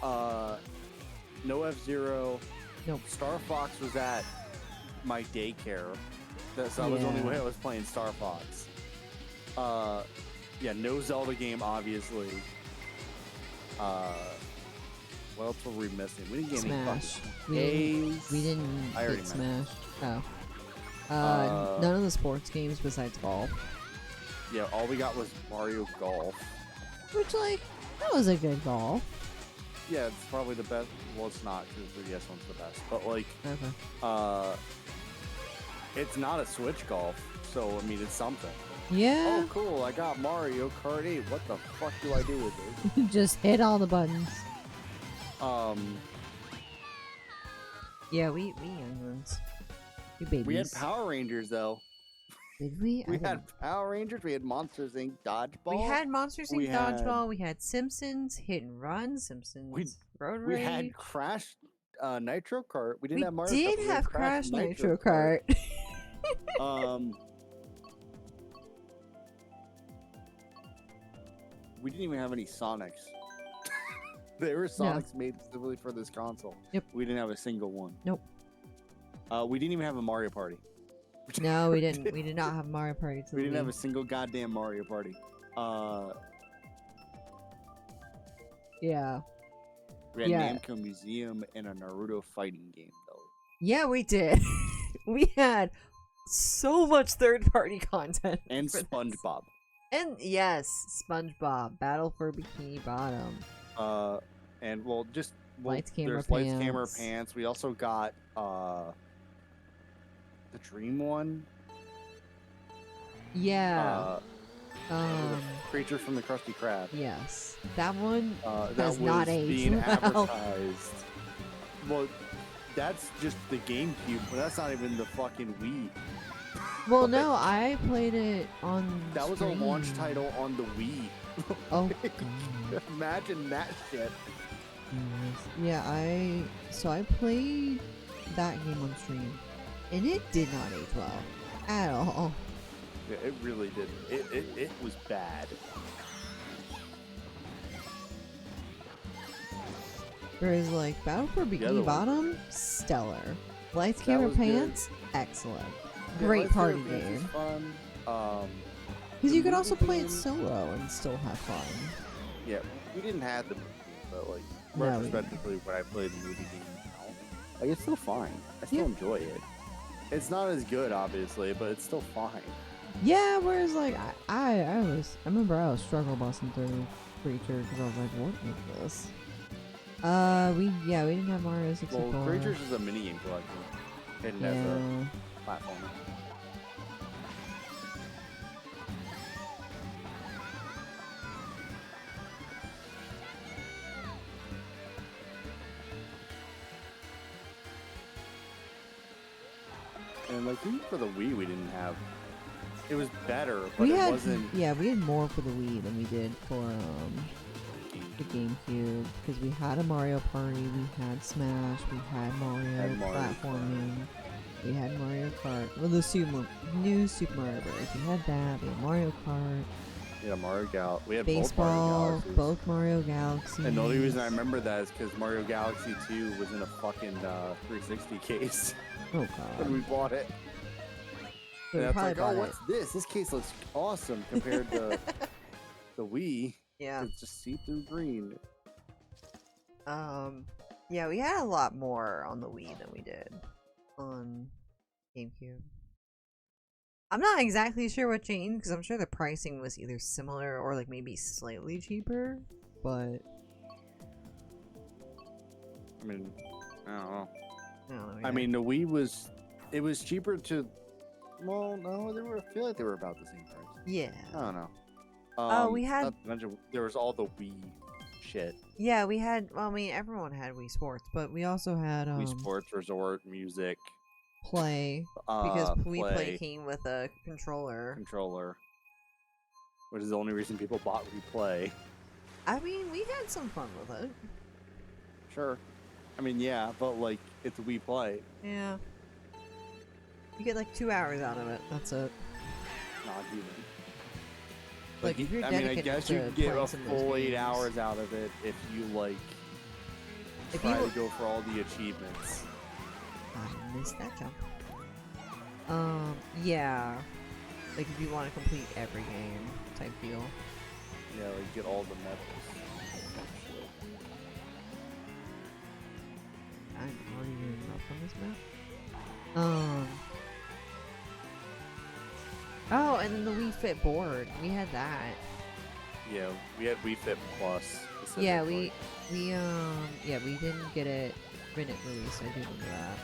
No F-Zero. Nope. Star Fox was at my daycare. That was the only way I was playing Star Fox. Yeah, no Zelda game, obviously. What else were we missing? We didn't get Smash. any We didn't get Smash. Oh. None of the sports games besides golf. Yeah, all we got was Mario Golf. Which, like, that was a good golf. Yeah, it's probably the best. Well, it's not, because the 3DS one's the best. But, like, it's not a Switch golf, so, I mean, it's something. Yeah. Oh, cool, I got Mario Kart 8. What the fuck do I do with it? Just hit all the buttons. Yeah, we younglings. We babies. We had Power Rangers though. Did we? We had Power Rangers. We had Monsters Inc. Dodgeball. We had Monsters Inc. Dodgeball. We had Simpsons Hit and Run. Simpsons Road Rage. We had Crash Nitro Kart. We didn't we have Mario did Kart. have Crash Nitro Kart. We didn't even have any Sonics. They were Sonics made specifically for this console. Yep. We didn't have a single one. Nope. We didn't even have a Mario Party. No, we didn't. We did not have Mario Party. We didn't have a single goddamn Mario Party. Yeah. We had Namco Museum and a Naruto fighting game though. Yeah, we did. We had so much third-party content. And SpongeBob. And yes, SpongeBob, Battle for Bikini Bottom. And Lights, Camera, there's Pants. Lights, Camera, Pants. We also got the Dream one. Yeah. Creature from the Krusty Krab. Yes, that one that does not was age being well. advertised. Well, that's just the GameCube, but that's not even the fucking Wii. Well, no, I played it on. That was a launch title on the Wii. Oh, God. Imagine that shit. Yeah, I played that game on stream, and it did not age well at all. Yeah, it really did. It was bad. Whereas, like, Battle for Bikini Bottom, stellar. Lights, Camera, Pants, excellent. Great party game. Fun. Because you could also play it solo and still have fun. Yeah, we didn't have the movie, but like retrospectively, when I played the movie game now, like it's still fine. I still enjoy it. It's not as good, obviously, but it's still fine. Yeah, whereas like I remember I was struggle busting through Creature because I was like, what is this? We didn't have Mario 64. Well, Creatures is a mini game collection, hidden as a platformer. And like even for the Wii, we didn't have. It was better, but it wasn't. Yeah, we had more for the Wii than we did for the GameCube because we had a Mario Party, we had Smash, we had Mario platforming, we had Mario Kart. Well, the new Super Mario Bros. We had that. We had Mario Kart. Yeah, Mario Gal. We had baseball, both Mario Galaxies. And the only reason I remember that is because Mario Galaxy 2 was in a fucking 360 case. Oh god. When we bought it. So and that's like, oh, what's this? This case looks awesome compared to the Wii. Yeah. It's just see-through green. Yeah, we had a lot more on the Wii than we did on GameCube. I'm not exactly sure what changed because I'm sure the pricing was either similar or like maybe slightly cheaper, but I mean, I don't know. I mean, the Wii was cheaper to. Well, no, I feel like they were about the same price. Yeah. I don't know. We had. There was all the Wii shit. Yeah, we had. Well, I mean, everyone had Wii Sports, but we also had Wii Sports Resort Music. Play because Wii Play came with a controller. Which is the only reason people bought Wii Play. I mean, we had some fun with it. Sure. I mean, yeah, but like it's Wii Play. Yeah. You get like 2 hours out of it. That's it. Not even. Like if you're I mean, I dedicated guess to you get a playing full 8 hours out of it if you like try to go for all the achievements. I missed that jump. Yeah. Like if you want to complete every game type deal. Yeah, like get all the medals. I'm already doing enough on this map. Oh, and then the Wii Fit board. We had that. Yeah, we had Wii Fit Plus. Yeah, we didn't get it when it released. I do remember that.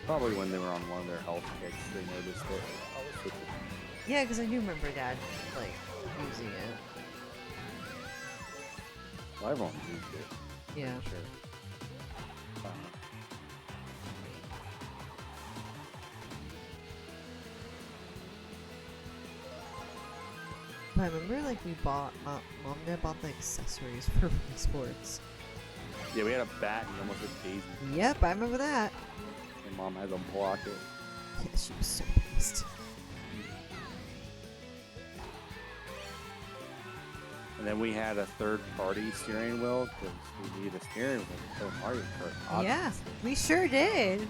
Probably when they were on one of their health kits, they noticed it. Yeah, because I do remember Dad like using it. Well, everyone used it. Yeah. Pretty sure. But I remember, like, we bought, mom and dad bought the accessories for Wii Sports. Yeah, we had a bat and you almost hit Daisy. Yep, I remember that. And mom had to block it. Yeah, she was so pissed. And then we had a third-party steering wheel because we needed a steering wheel to play Mario Kart. Yeah, Obviously. we sure did.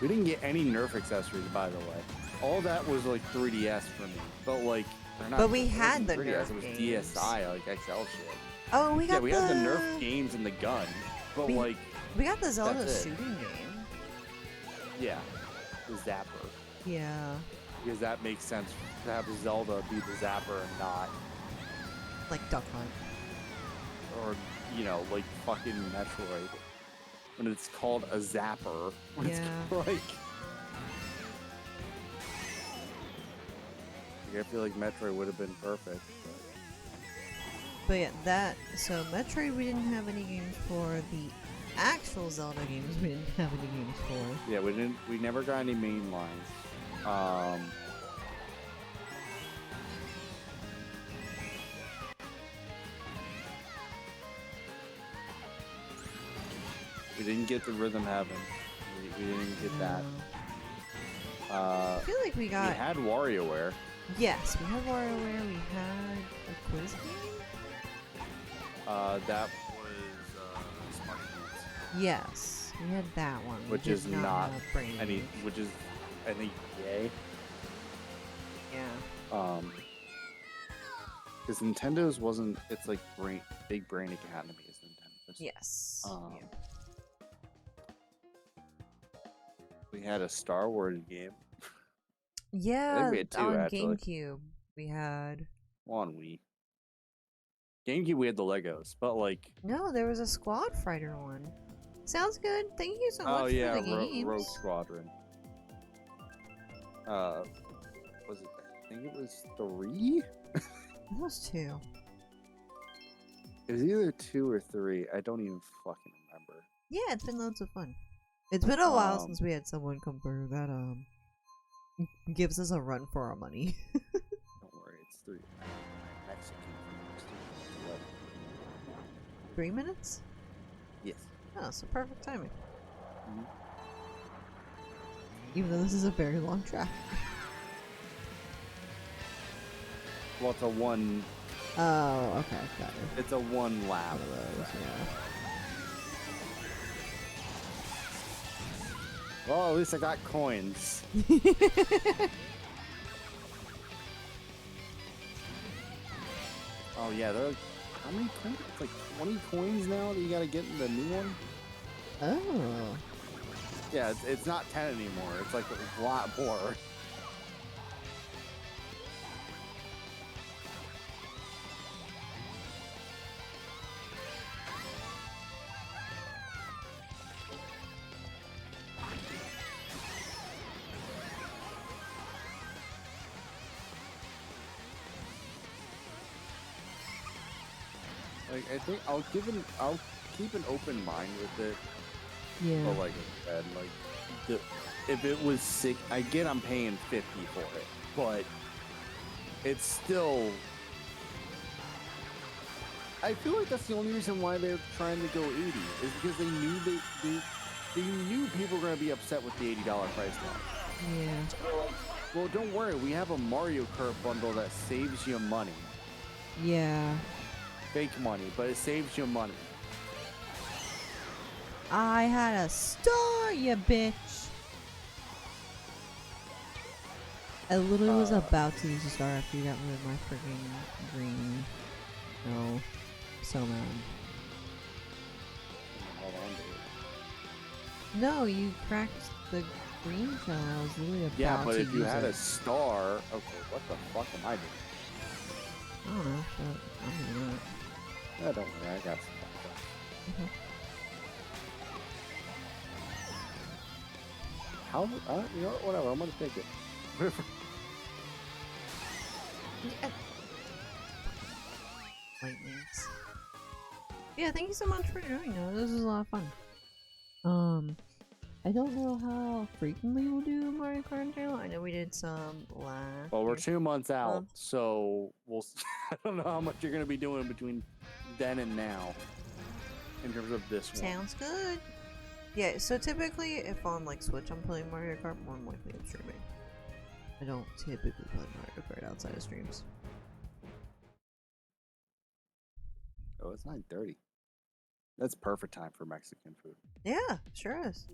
We didn't get any Nerf accessories, by the way. All that was like 3DS for me, but like they're not. But we it had wasn't the 3DS, Nerf it was games. DSi, like XL shit. Oh, we got we had the Nerf games and the gun, but we got the Zelda that's it. shooting game. Yeah, the Zapper, Yeah, because that makes sense to have Zelda be the Zapper and not, like Duck Hunt. or you know, like fucking Metroid, when it's called a Zapper. When Yeah. it's like. I feel like Metroid would have been perfect. But yeah, so Metroid we didn't have any games for. The actual Zelda games we didn't have any games for. Yeah, we never got any main lines. We didn't get the Rhythm Heaven. We didn't get that. I feel like we got. We had WarioWare. Yes, we had WarioWare. We had a quiz game. That was Smart Kids. Yes, we had that one. We Which did is not not have Brain any, Age. which is, I think, yay. Yeah. Because Nintendo's wasn't. It's like Big Brain Academy is Nintendo's. Yes. Yeah. We had a Star Wars game. Yeah, we had two, on actually. GameCube we had. On Wii. GameCube, we had the Legos, but like. No, there was a Squad Fighter one. Sounds good. Thank you so much Oh yeah, for the games. Rogue Squadron. Was it? I think it was 3. It was 2. It was either 2 or 3. I don't even fucking remember. Yeah, it's been loads of fun. It's been a while since we had someone come through that gives us a run for our money. Don't worry, it's 3. Mexican. 3 minutes? Yes. Oh, so perfect timing. Mm-hmm. Even though this is a very long track. Well, it's a one. Oh, okay, got it. It's a one lap. One of those, yeah. Well, at least I got coins. Oh yeah, they're like, how many coins? It's like 20 coins now that you gotta get in the new one. Oh. Yeah, it's not 10 anymore. It's like a lot more. Like I think I'll keep an open mind with it. Yeah. But like I said, like if it was sick, I get I'm paying 50 for it, but it's still. I feel like that's the only reason why they're trying to go 80 is because they knew they knew people were gonna be upset with the $80 price tag. Yeah. Well, don't worry, we have a Mario Kart bundle that saves you money. Yeah. Fake money, but it saves you money. I had a star, you bitch. I literally was about to use a star after you got rid of my freaking green. No. So mad. Hold on, dude. No, you cracked the green shell. I was literally about to Yeah, but if you use had it. a star, okay, what the fuck am I doing? I don't know, but I'm doing it. Yeah, don't worry, I got some. How? You know what? Whatever. I'm gonna take it. Yeah. Lightnings. Yeah, thank you so much for doing it. This was a lot of fun. I don't know how frequently we'll do Mario Kart channel. I know we did some last. Well, we're year. 2 months out, Month. so we'll. I don't know how much you're gonna be doing between then and now, in terms of this one. Sounds good. Yeah, so typically if on like Switch I'm playing Mario Kart, more than likely I'm streaming. I don't typically play Mario Kart outside of streams. Oh, it's 9:30. That's perfect time for Mexican food. Yeah, sure is.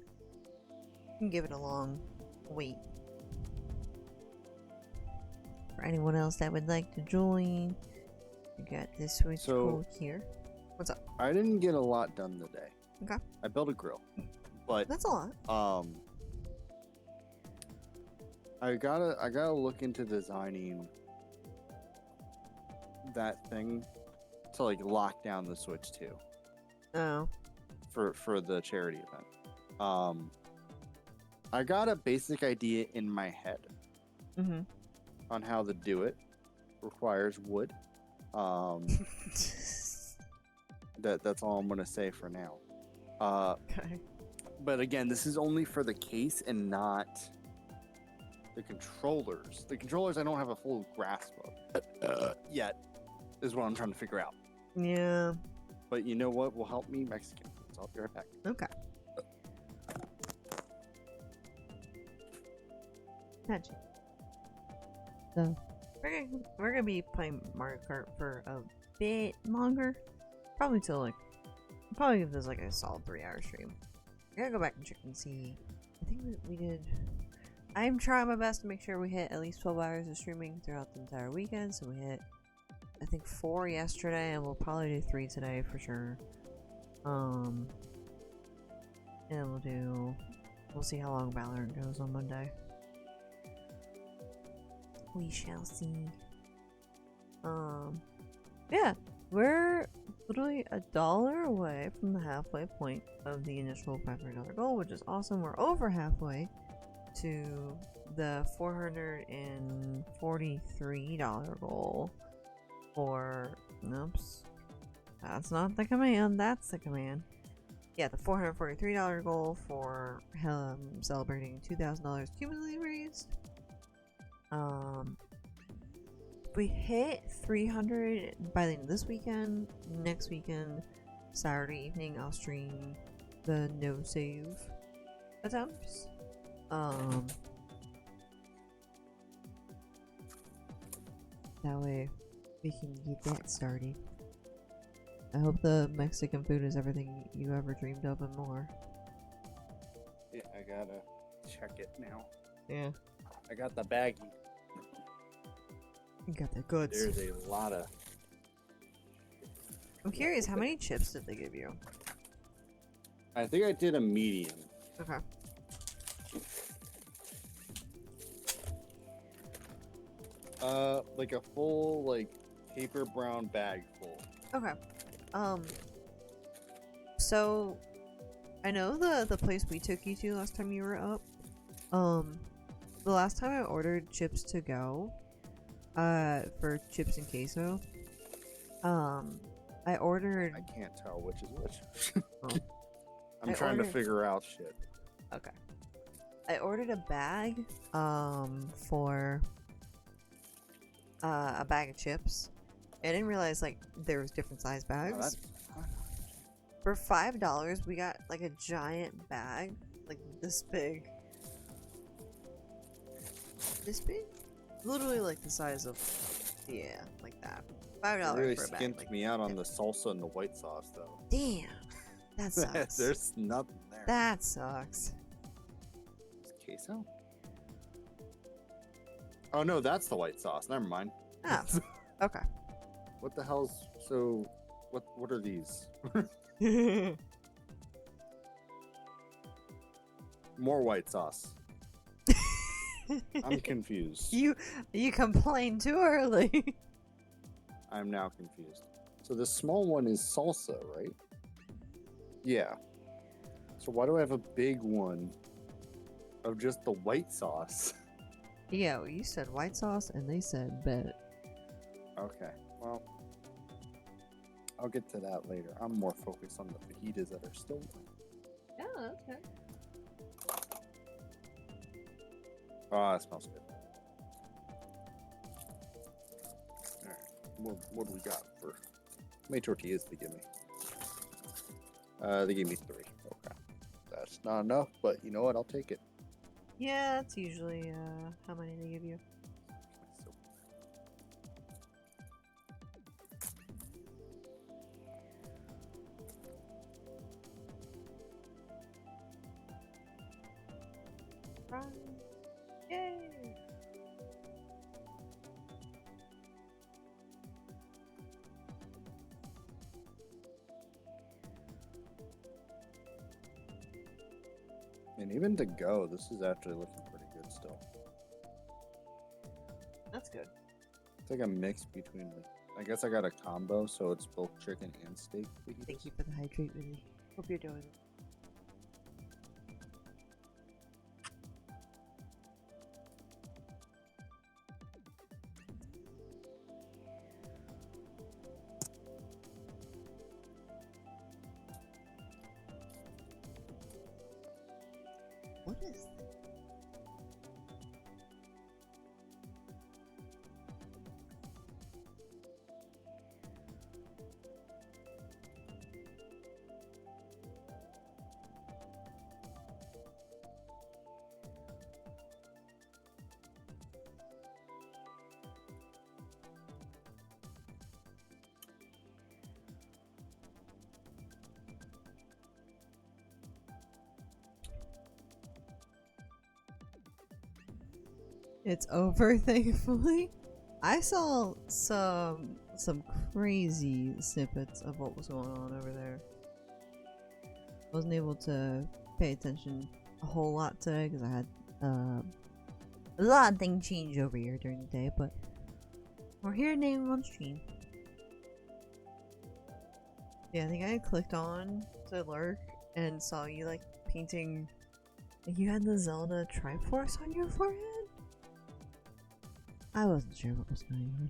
You can give it a long wait. For anyone else that would like to join, we got this Switch code here. What's up? I didn't get a lot done today. Okay. I built a grill, but that's a lot. I gotta look into designing that thing to like lock down the Switch too. Oh. For the charity event. I got a basic idea in my head on how to do it. Requires wood. That's all I'm gonna say for now. Okay. But again, this is only for the case and not the controllers. The controllers I don't have a full grasp of yet, is what I'm trying to figure out. Yeah. But you know what will help me? Mexican food. So I'll be right back. Okay. Gotcha. So we're gonna be playing Mario Kart for a bit longer. Probably till like give this like a solid 3-hour stream. I gotta go back and check and see. I think we did. I'm trying my best to make sure we hit at least 12 hours of streaming throughout the entire weekend. So we hit, I think, 4 yesterday, and we'll probably do 3 today for sure. And we'll see how long Valorant goes on Monday. We shall see. Yeah, we're literally $1 away from the halfway point of the initial $500 goal, which is awesome. We're over halfway to the $443 goal for, oops, that's not the command, that's the command. Yeah, the $443 goal for celebrating $2,000 cumulatively raised. We hit 300 by the end of this weekend. Next weekend, Saturday evening, I'll stream the no save attempts. That way we can get that started. I hope the Mexican food is everything you ever dreamed of and more. Yeah, I gotta check it now. Yeah. I got the baggie. You got the goods. There's a lot of... I'm curious, how many chips did they give you? I think I did a medium. Okay. Like a full, like, paper brown bag full. Okay. So I know the place we took you to last time you were up. The last time I ordered chips to go, for chips and queso, I ordered. I can't tell which is which. Oh. I'm trying to figure out shit. Okay. I ordered a bag, for a bag of chips. I didn't realize like there was different size bags. For $5, we got like a giant bag, like this big. This big? Literally like the size of, yeah, like that. $5 really for a bag. skimped like, me out on the salsa and the white sauce, though. Damn, that sucks. There's nothing there. That sucks. Queso? Oh no, that's the white sauce. Never mind. Oh, okay. What the hell's so? What are these? More white sauce. I'm confused. You complained too early. I'm now confused. So the small one is salsa, right? Yeah. So why do I have a big one of just the white sauce? Yeah, well, you said white sauce and they said bet. Okay. Well, I'll get to that later. I'm more focused on the fajitas that are still. Yeah, that's good. Oh, that smells good. Alright, what do we got for how many tortillas they give me? They gave me 3. Okay. That's not enough, but you know what? I'll take it. Yeah, that's usually how many they give you. Right. Yay! And even to go, this is actually looking pretty good still. That's good. It's like a mix between, I guess I got a combo, so it's both chicken and steak fajitas. Thank you for the hydrate, Willie. Hope you're doing it. What is this? It's over, thankfully. I saw some crazy snippets of what was going on over there. Wasn't able to pay attention a whole lot today because I had a lot of things change over here during the day, but we're here now on stream. Yeah, I think I clicked on to lurk and saw you like painting. You had the Zelda Triforce on your forehead? I wasn't sure what was going on.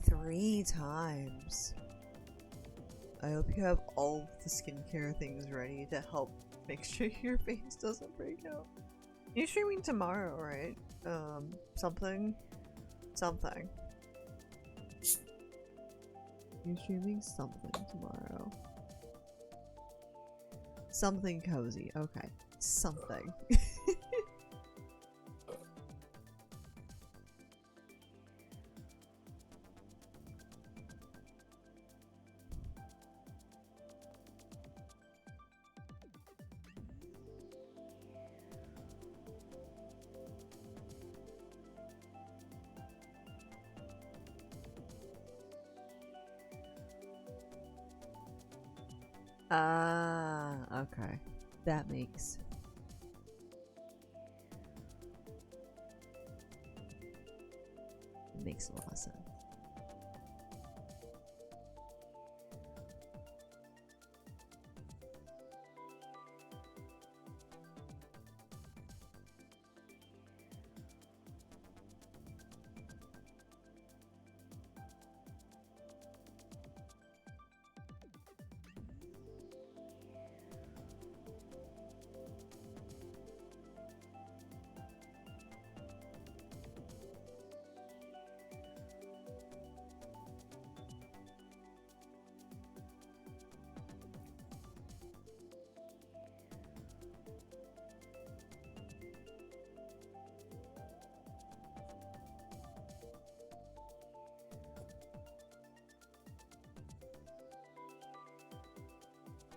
Three times. I hope you have all the skincare things ready to help make sure your face doesn't break out. You're streaming tomorrow, right? Something. You're streaming something tomorrow. Something cozy. Okay. Something. Okay. That makes a lot of sense.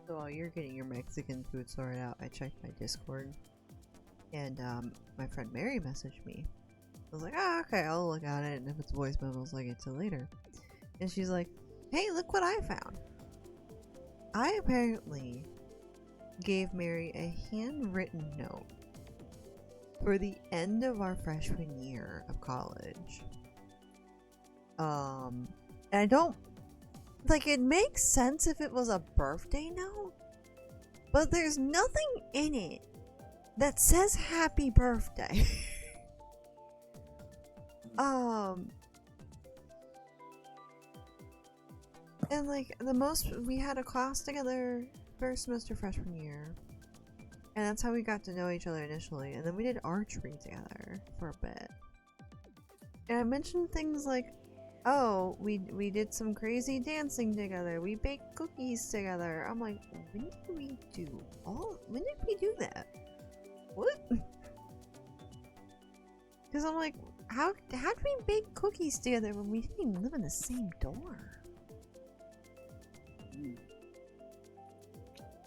So while you're getting your Mexican food sorted out, I checked my Discord, and my friend Mary messaged me. I was like, ah, okay, I'll look at it, and if it's voice memos, I'll get to it later. And she's like, hey, look what I found. I apparently gave Mary a handwritten note for the end of our freshman year of college. And Like, it makes sense if it was a birthday note, but there's nothing in it that says happy birthday. And like, we had a class together first semester freshman year. And that's how we got to know each other initially. And then we did archery together for a bit. And I mentioned things like, oh, we did some crazy dancing together. We baked cookies together. I'm like, when did we do that? What? Because I'm like, how did we bake cookies together when we didn't even live in the same door?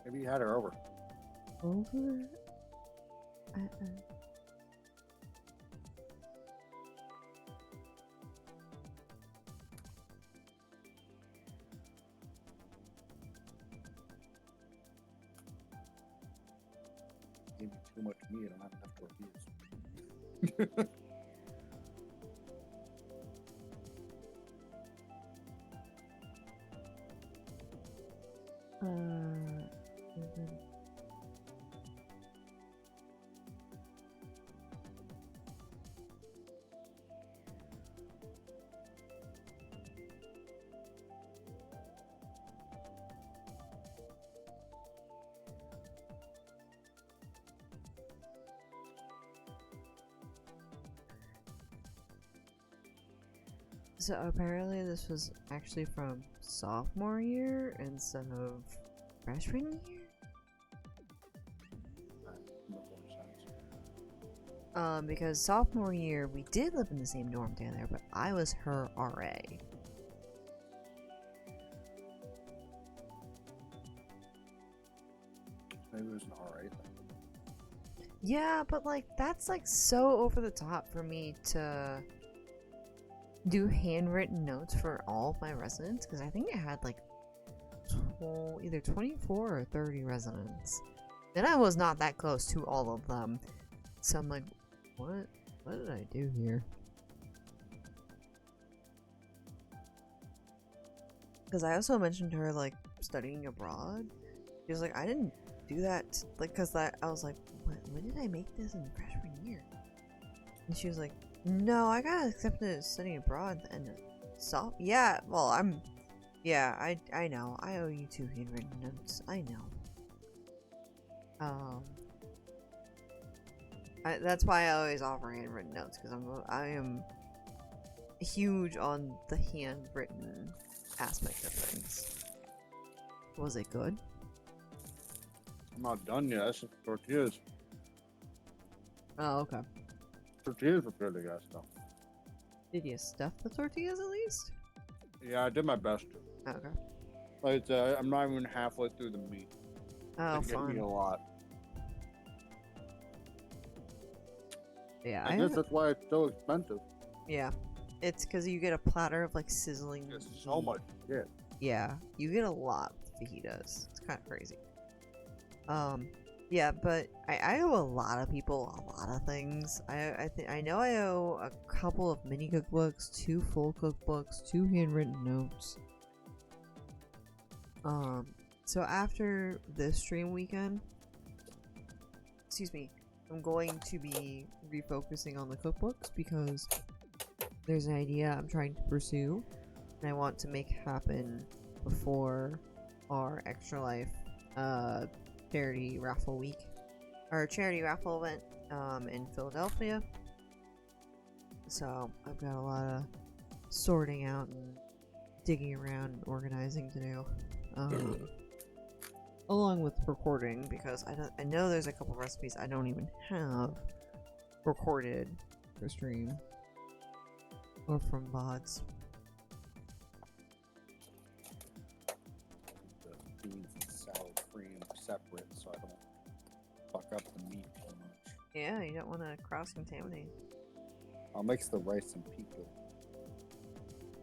Maybe you had her over. Over? Gave you too much meat. I don't have enough tortillas. So apparently this was actually from sophomore year instead of freshman year? Because sophomore year we did live in the same dorm together, but I was her RA. Maybe it was an alright thing. Yeah, but like that's like so over the top for me to do handwritten notes for all of my residents, because I think I had like either 24 or 30 residents, and I was not that close to all of them. So I'm like, what did I do here? Because I also mentioned to her like studying abroad. She was like, I didn't do that, like, because I was like, when did I make this in freshman year? And she was like, no, I got accepted as studying abroad and yeah, well, I know, I owe you 2 handwritten notes, I know. That's why I always offer handwritten notes, because I am huge on the handwritten aspect of things. Was it good? I'm not done yet. That's just tortillas. Oh, okay. Tortillas were good, I guess, though. Did you stuff the tortillas at least? Yeah, I did my best. Okay. Like, I'm not even halfway through the meat. Oh, It gave me fun. a lot. Yeah, I guess that's why it's so expensive. Yeah. It's because you get a platter of like sizzling. It's so much shit. Yeah, you get a lot with fajitas. It's kind of crazy. Yeah, but I owe a lot of people a lot of things. I know I owe a couple of mini cookbooks, 2 full cookbooks, 2 handwritten notes. So after this stream weekend, excuse me, I'm going to be refocusing on the cookbooks because there's an idea I'm trying to pursue and I want to make happen before our Extra Life charity raffle week, our charity raffle event in Philadelphia. So I've got a lot of sorting out and digging around and organizing to do, along with recording, because I know there's a couple recipes I don't even have recorded for stream or from VODs. The beans and sour cream separate so I don't fuck up the meat too much. Yeah, you don't want to cross-contaminate. I'll mix the rice and pico.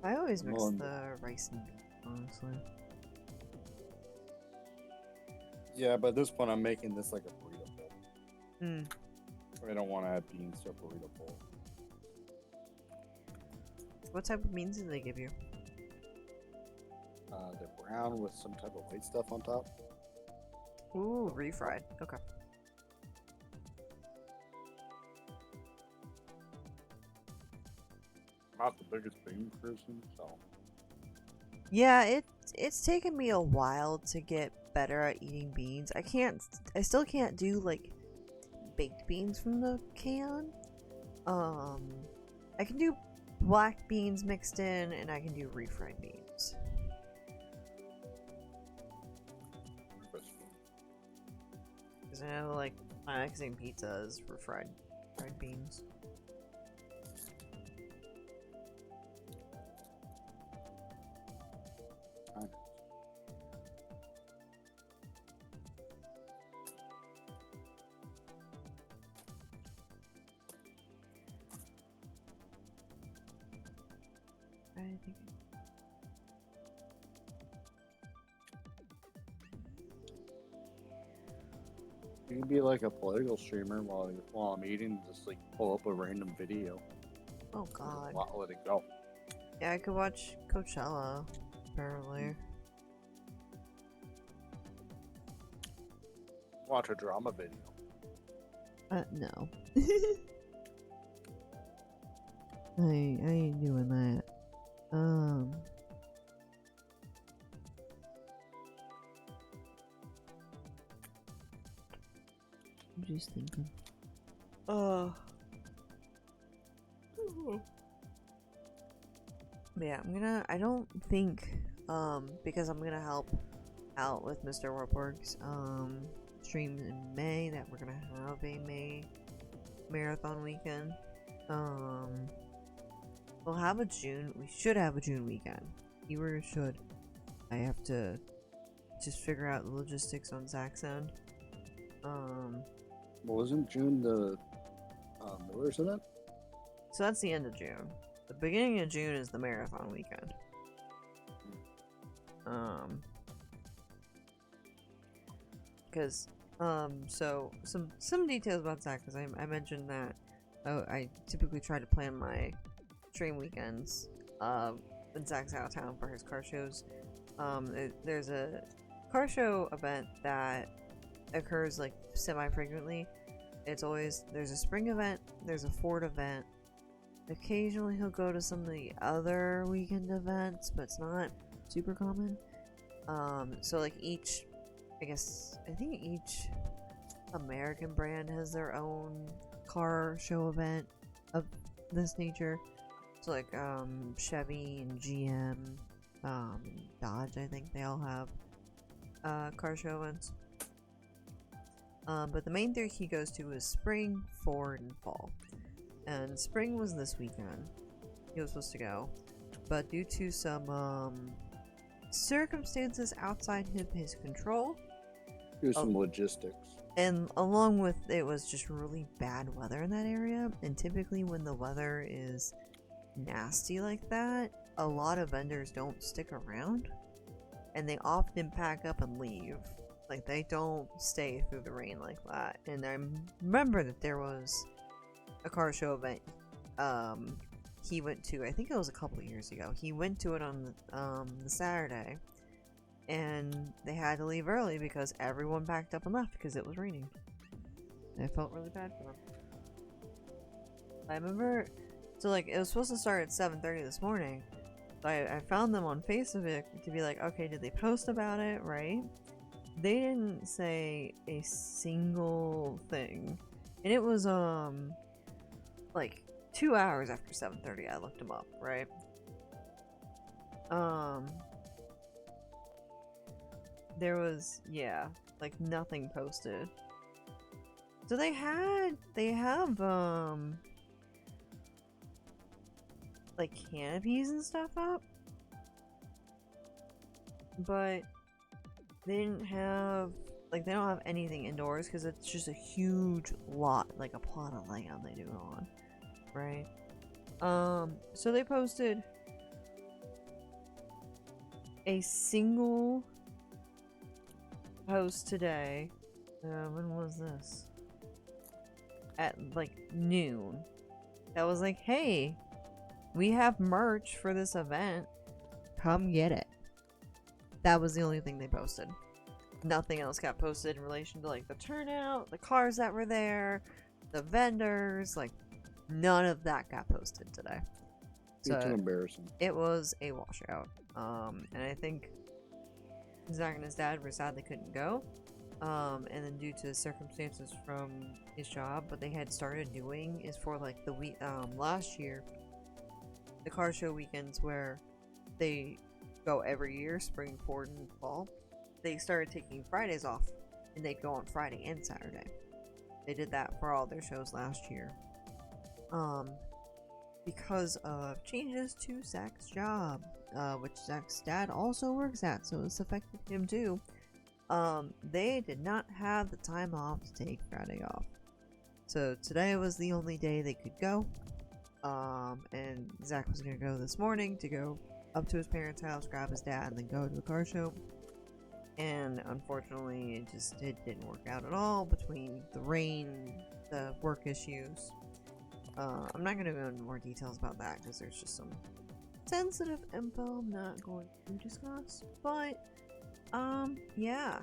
I always mix the rice and beef, honestly. Yeah, but at this point I'm making this like a burrito bowl. Mm. I don't want to add beans to a burrito bowl. What type of beans did they give you? They're brown with some type of white stuff on top. Ooh, refried. Okay. I'm not the biggest bean person, so. Yeah, it's taken me a while to get better at eating beans. I still can't do like baked beans from the can. I can do black beans mixed in, and I can do refried beans. Because I know, like, my Mexican pizza is fried beans. I think. You can be like a political streamer while I'm eating, just like pull up a random video. Oh God. Let it go. Yeah, I could watch Coachella, apparently. Watch a drama video. No. I ain't doing that. I'm just thinking. Yeah, I don't think, because I'm gonna help out with Mr. Warburg's, stream in May, that we're gonna have a May marathon weekend. We'll have a June, we should have a June weekend. Keyword should. I have to just figure out the logistics on Zach's end. Wasn't June the Miller's event? So that's the end of June. The beginning of June is the marathon weekend. Because, so some details about Zach, because I mentioned that I typically try to plan my stream weekends when Zach's out of town for his car shows. There's a car show event that occurs like semi-frequently. It's always, there's a spring event, there's a Ford event. Occasionally he'll go to some of the other weekend events, but it's not super common. So like I think each American brand has their own car show event of this nature. So like Chevy and GM, Dodge, I think they all have car show events. But the main three he goes to is spring, Ford, and fall. And spring was this weekend. He was supposed to go, but due to some circumstances outside his control, Here's some logistics. And along with it was just really bad weather in that area. And typically when the weather is nasty like that, a lot of vendors don't stick around, and they often pack up and leave. Like, they don't stay through the rain like that. And I remember that there was a car show event he went to, I think it was a couple of years ago. He went to it on the Saturday, and they had to leave early because everyone packed up and left because it was raining. And I felt really bad for them. I remember, so like, it was supposed to start at 7:30 this morning. So I found them on Facebook to be like, okay, did they post about it, right? They didn't say a single thing. And it was, like 2 hours after 7:30 I looked them up, right? There was, yeah, like nothing posted. So they have like canopies and stuff up, but they didn't have, like, they don't have anything indoors because it's just a huge lot, like a plot of land they do it on, right? So they posted a single post today. When was this? At like noon. That was like, hey, we have merch for this event. Come get it. That was the only thing they posted. Nothing else got posted in relation to like the turnout, the cars that were there, the vendors, like none of that got posted today. It's too embarrassing. It was a washout. And I think Zach and his dad were sad they couldn't go. And then due to circumstances from his job, what they had started doing is for like the week last year, the car show weekends where they go every year, spring, forward, and fall. They started taking Fridays off, and they'd go on Friday and Saturday. They did that for all their shows last year. Because of changes to Zach's job, which Zach's dad also works at, so it's affected him too. They did not have the time off to take Friday off. So today was the only day they could go. And Zach was gonna go this morning to go up to his parents' house, grab his dad, and then go to the car show. And unfortunately, it didn't work out at all between the rain, the work issues. I'm not going to go into more details about that because there's just some sensitive info I'm not going to discuss. But, yeah.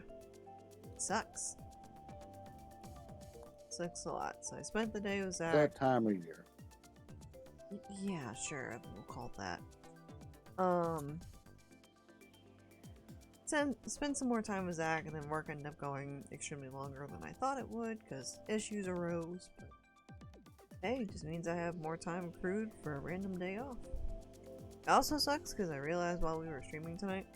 It sucks. Sucks a lot. So I spent the day with Zach. That time of year. Yeah, sure. We'll call it that. Spend some more time with Zach, and then work ended up going extremely longer than I thought it would because issues arose. But hey, it just means I have more time accrued for a random day off. It also sucks because I realized while we were streaming tonight,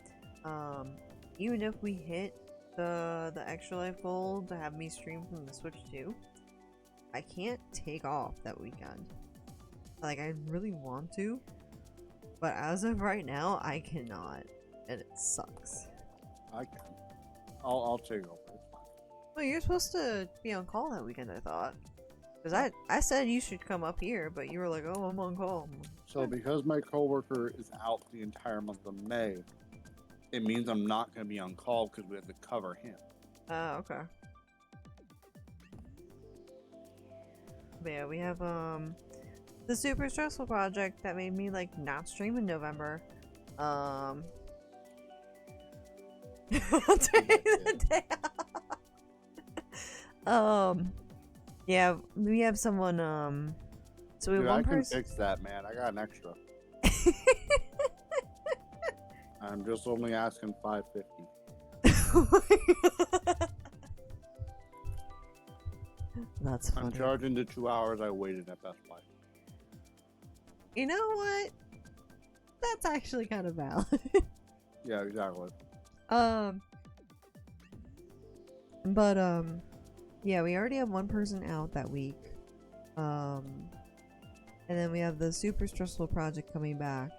even if we hit the extra life goal to have me stream from the Switch 2, I can't take off that weekend. Like, I really want to, but as of right now, I cannot, and it sucks. I can. I'll take over. It's fine. Well, you're supposed to be on call that weekend, I thought. Because I said you should come up here, but you were like, oh, I'm on call. So because my coworker is out the entire month of May, it means I'm not going to be on call because we have to cover him. Oh, okay. But yeah, we have the super stressful project that made me like not stream in November. Yeah, we have someone, so we have one I can person. fix that, man. I got an extra. I'm just only asking $5.50. That's funny. I'm charging the 2 hours I waited at Best Buy. You know what? That's actually kind of valid. Yeah, exactly. Yeah, we already have one person out that week. And then we have the super stressful project coming back.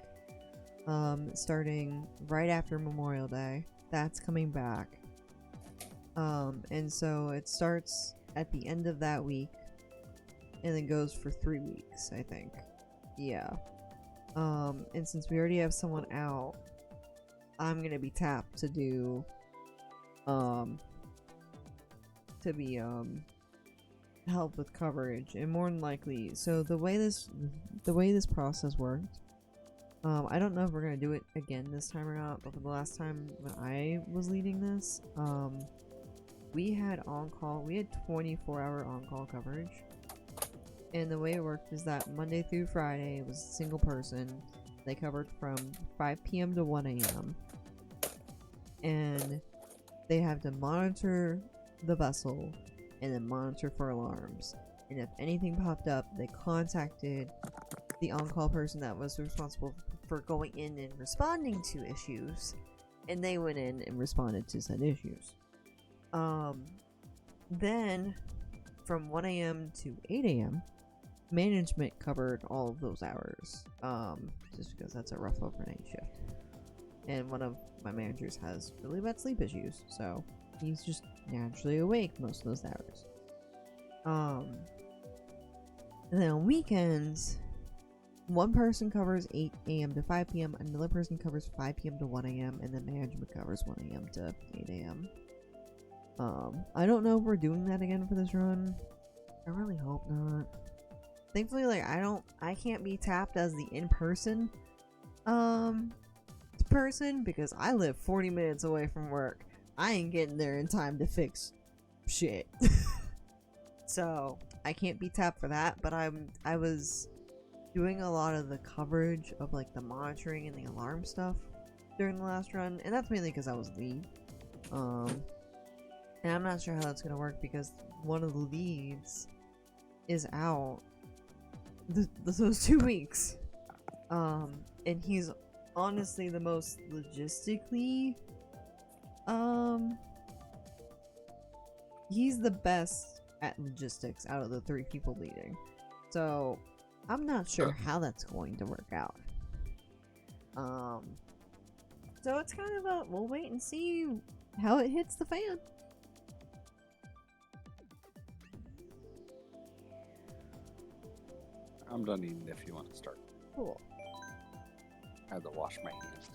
Starting right after Memorial Day. That's coming back. And so it starts at the end of that week. And then goes for 3 weeks, I think. Yeah. And since we already have someone out, I'm gonna be tapped to do, help with coverage, and more than likely, so the way this process worked, I don't know if we're gonna do it again this time or not, but for the last time when I was leading this, we had 24-hour on-call coverage, and the way it worked is that Monday through Friday it was a single person. They covered from 5 p.m. to 1 a.m. and they have to monitor the vessel and then monitor for alarms, and if anything popped up they contacted the on-call person that was responsible for going in and responding to issues, and they went in and responded to said issues. Then from 1 a.m. to 8 a.m. management covered all of those hours, just because that's a rough overnight shift, and one of my managers has really bad sleep issues, so he's just naturally awake most of those hours. And then on weekends, one person covers 8 a.m. to 5 p.m., another person covers 5 p.m. to 1 a.m., and then management covers 1 a.m. to 8 a.m. I don't know if we're doing that again for this run. I really hope not. Thankfully, like, I can't be tapped as the in-person person because I live 40 minutes away from work. I ain't getting there in time to fix shit. So I can't be tapped for that, but I was doing a lot of the coverage of like the monitoring and the alarm stuff during the last run, and that's mainly because I was lead. And I'm not sure how that's gonna work because one of the leads is out those 2 weeks. And he's honestly the most logistically, he's the best at logistics out of the 3 people leading. So I'm not sure how that's going to work out. So it's kind of a, we'll wait and see how it hits the fan. I'm done eating if you want to start. Cool. I had to wash my hands.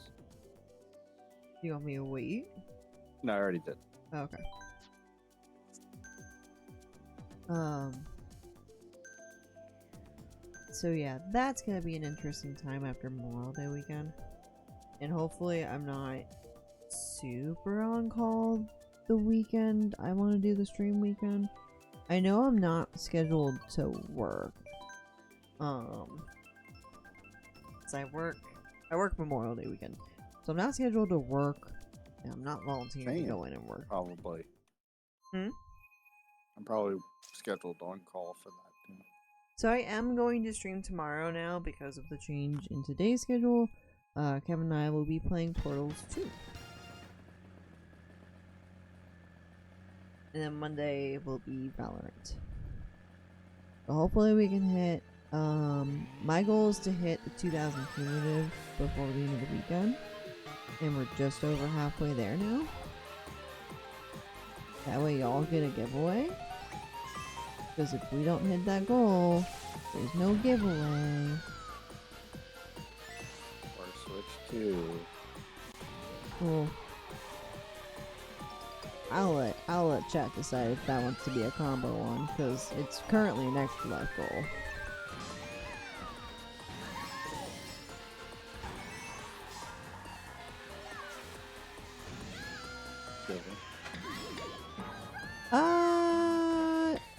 You want me to wait? No, I already did. Okay. So yeah, that's gonna be an interesting time after Memorial Day weekend. And hopefully I'm not super on call the weekend I want to do the stream weekend. I know I'm not scheduled to work. So I work Memorial Day weekend. So I'm not scheduled to work, and I'm not volunteering to go in and work. Probably. Hmm? I'm probably scheduled on call for that too. So I am going to stream tomorrow now because of the change in today's schedule. Kevin and I will be playing Portals 2. And then Monday will be Valorant. So hopefully we can hit, my goal is to hit the 2,000 cumulative before the end of the weekend. And we're just over halfway there now. That way y'all get a giveaway. Because if we don't hit that goal, there's no giveaway. Or Switch 2. Cool. I'll let chat decide if that wants to be a combo one, because it's currently an extra life goal.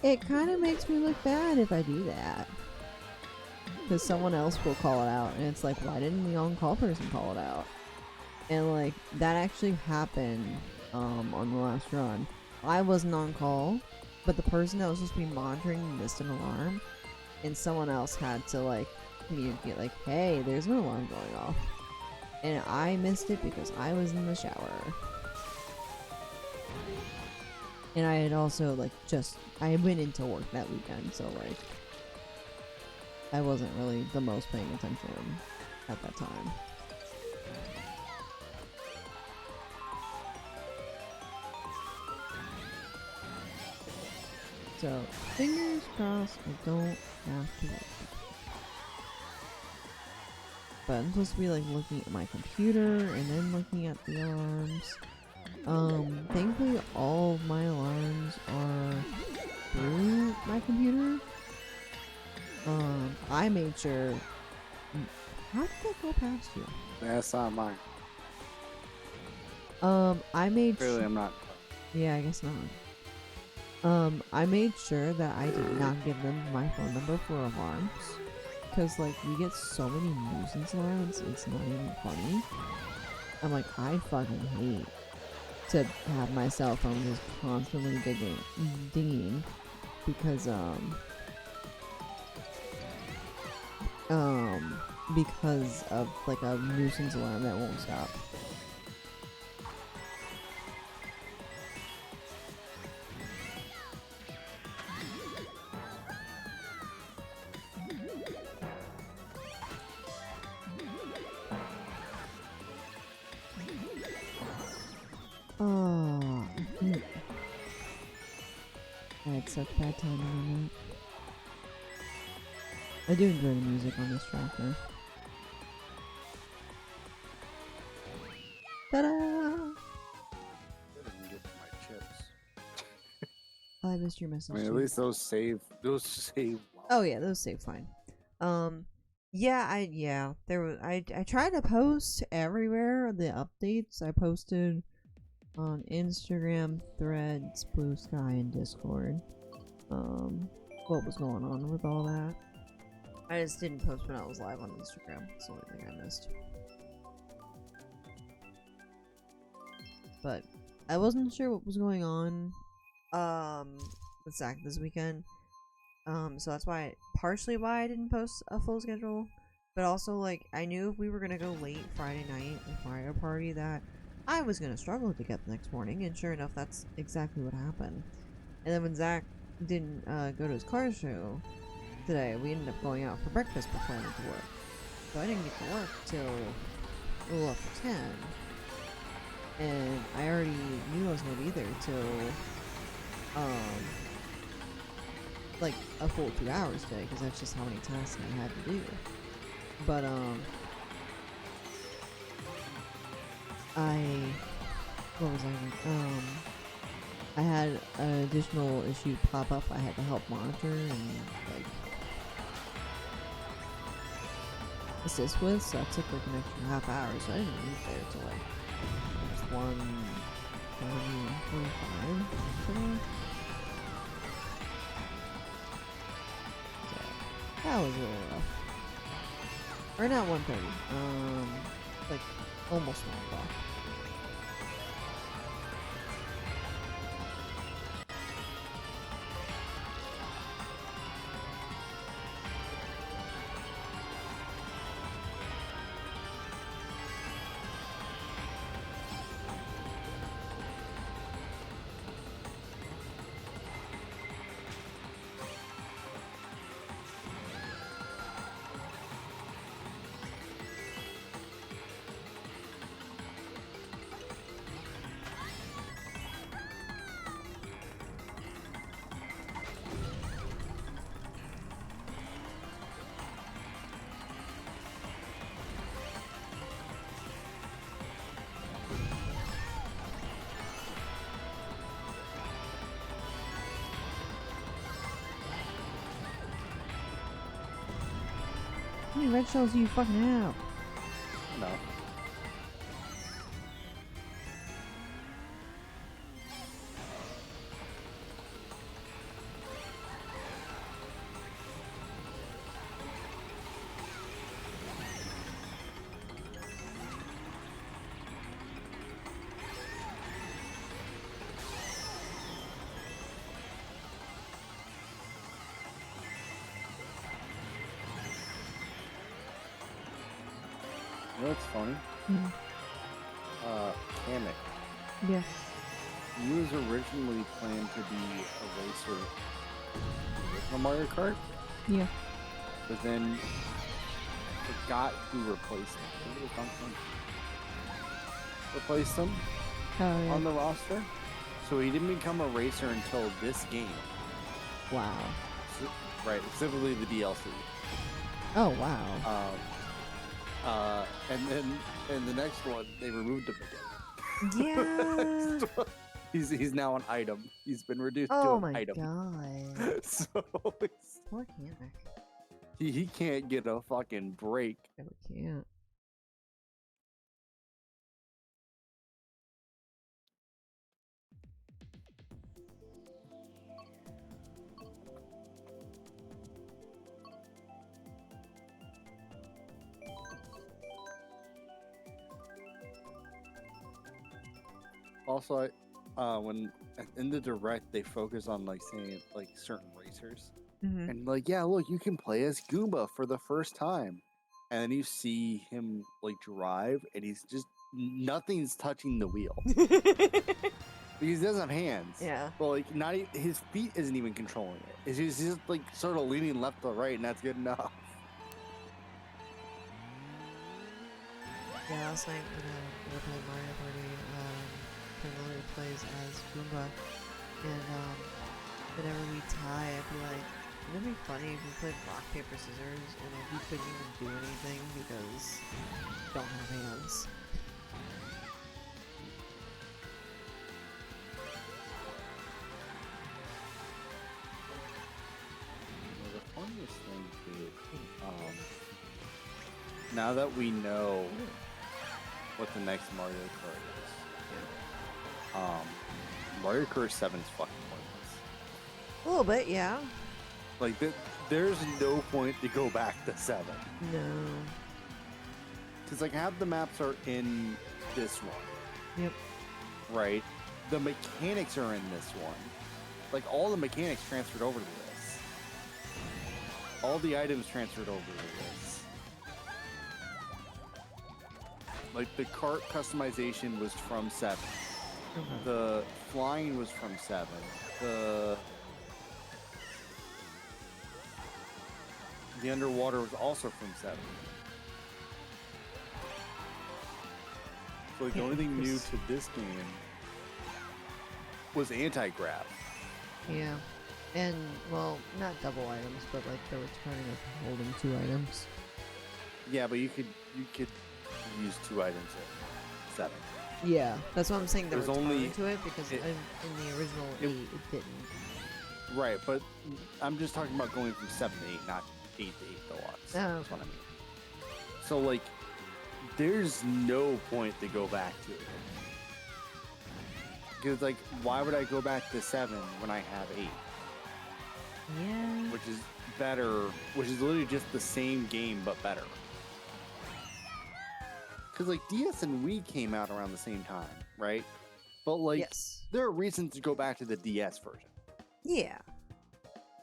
It kind of makes me look bad if I do that. Because someone else will call it out, and it's like, why didn't the on-call person call it out? And like, that actually happened on the last run. I wasn't on call, but the person that was supposed to be monitoring missed an alarm, and someone else had to like communicate like, hey, there's an alarm going off. And I missed it because I was in the shower. And I had also like I went into work that weekend, so like I wasn't really the most paying attention at that time. So fingers crossed I don't have to work. But I'm supposed to be like looking at my computer and then looking at the alarms. Thankfully all of my alarms are through my computer. I made sure. How did that go past you? That's not mine. I made Clearly, I'm not. Yeah, I guess not. I made sure that I did not give them my phone number for alarms. Because, like, we get so many nuisance alarms, it's not even funny. I'm like, I fucking hate to have my cell phone just constantly dinging because of like a nuisance alarm that won't stop. Oh, I had such bad timing on that. I do enjoy the music on this track though. Ta-da! I didn't get to my chips. I missed your message. I mean, at too. least those save. Those save. Well. Oh yeah, those save fine. I tried to post everywhere the updates. I posted on Instagram, Threads, Blue Sky, and Discord. What was going on with all that? I just didn't post when I was live on Instagram. That's the only thing I missed. But I wasn't sure what was going on with Zach this weekend. So that's partially why I didn't post a full schedule. But also, like, I knew if we were gonna go late Friday night with Mario Party that I was gonna struggle to get the next morning, and sure enough, that's exactly what happened. And then when Zach didn't go to his car show today, we ended up going out for breakfast before I went to work. So I didn't get to work till a little after 10. And I already knew I was gonna be there till like a full 2 hours today, because that's just how many tasks I had to do. But what was I had an additional issue pop up I had to help monitor and like assist with, so that took like an extra half hour, so I didn't leave there till like 1:45 today. So that was a little rough. Or not 1:30. Like almost 1 o'clock. How many red shells do you fucking have? No. You know what's funny? Kamek. Yeah. He was originally planned to be a racer in the original Mario Kart. Yeah. But then forgot who replaced him. I think it was Donkey Kong. Replaced him on the roster. So he didn't become a racer until this game. Wow. Right, specifically the DLC. Oh wow. And then in the next one, they removed him again. Yeah. So he's now an item. He's been reduced to Oh an my item. god. So Poor Kamek. he can't get a fucking break. No, we can't. Also, when in the direct they focus on like saying like certain racers, and like yeah, look, you can play as Goomba for the first time, and then you see him like drive, and he's just nothing's touching the wheel because he doesn't have hands. Yeah. But like his feet isn't even controlling it. It's just like sort of leaning left to right, and that's good enough. Yeah, last night when we played Mario Party, Kimberly plays as Goomba, and whenever we tie, I'd be like, wouldn't it be funny if we played rock, paper, scissors, and if we couldn't even do anything because we don't have hands? The funniest thing too, now that we know what the next Mario Kart is, Mario Kart 7 is fucking pointless. A little bit, yeah. Like, there's no point to go back to 7. No. Because, like, half the maps are in this one. Yep. Right? The mechanics are in this one. Like, all the mechanics transferred over to this. All the items transferred over to this. Like, the cart customization was from 7. Okay. The flying was from 7. The underwater was also from 7. So like, the only thing new to this game was anti-grav. Yeah. And, well, not double items, but like the returning of holding 2 items. Yeah, but you could use 2 items in 7. Yeah, that's what I'm saying. There There's was only- only to it because in the original 8 it didn't. Right, but I'm just talking about going from 7 to 8, not 8 to 8 deluxe. Oh, That's what I mean. So like, there's no point to go back to it. Because like, why would I go back to 7 when I have 8? Yeah. Which is better, which is literally just the same game but better. Because like DS and Wii came out around the same time, right? But like, Yes. there are reasons to go back to the DS version. Yeah.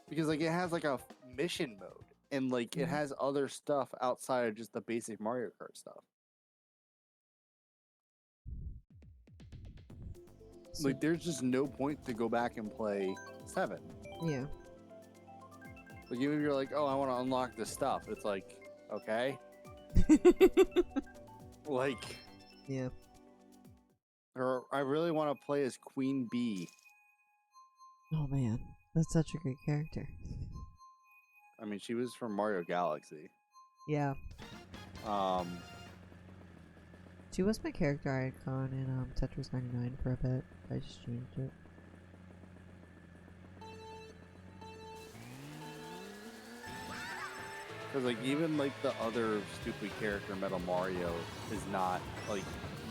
Because like, it has like a mission mode. And like, it has other stuff outside of just the basic Mario Kart stuff. So, Like, there's just no point to go back and play 7. yeah. Like, even if you're like, oh, I want to unlock this stuff, it's like, okay. Like, Yeah. or I really want to play as Queen Bee. Oh man, that's such a great character. I mean, she was from Mario Galaxy. Yeah. Um, She was my character icon in Tetris 99 for a bit. I just changed it. because like, even like the other stupid character, Metal Mario, is not like,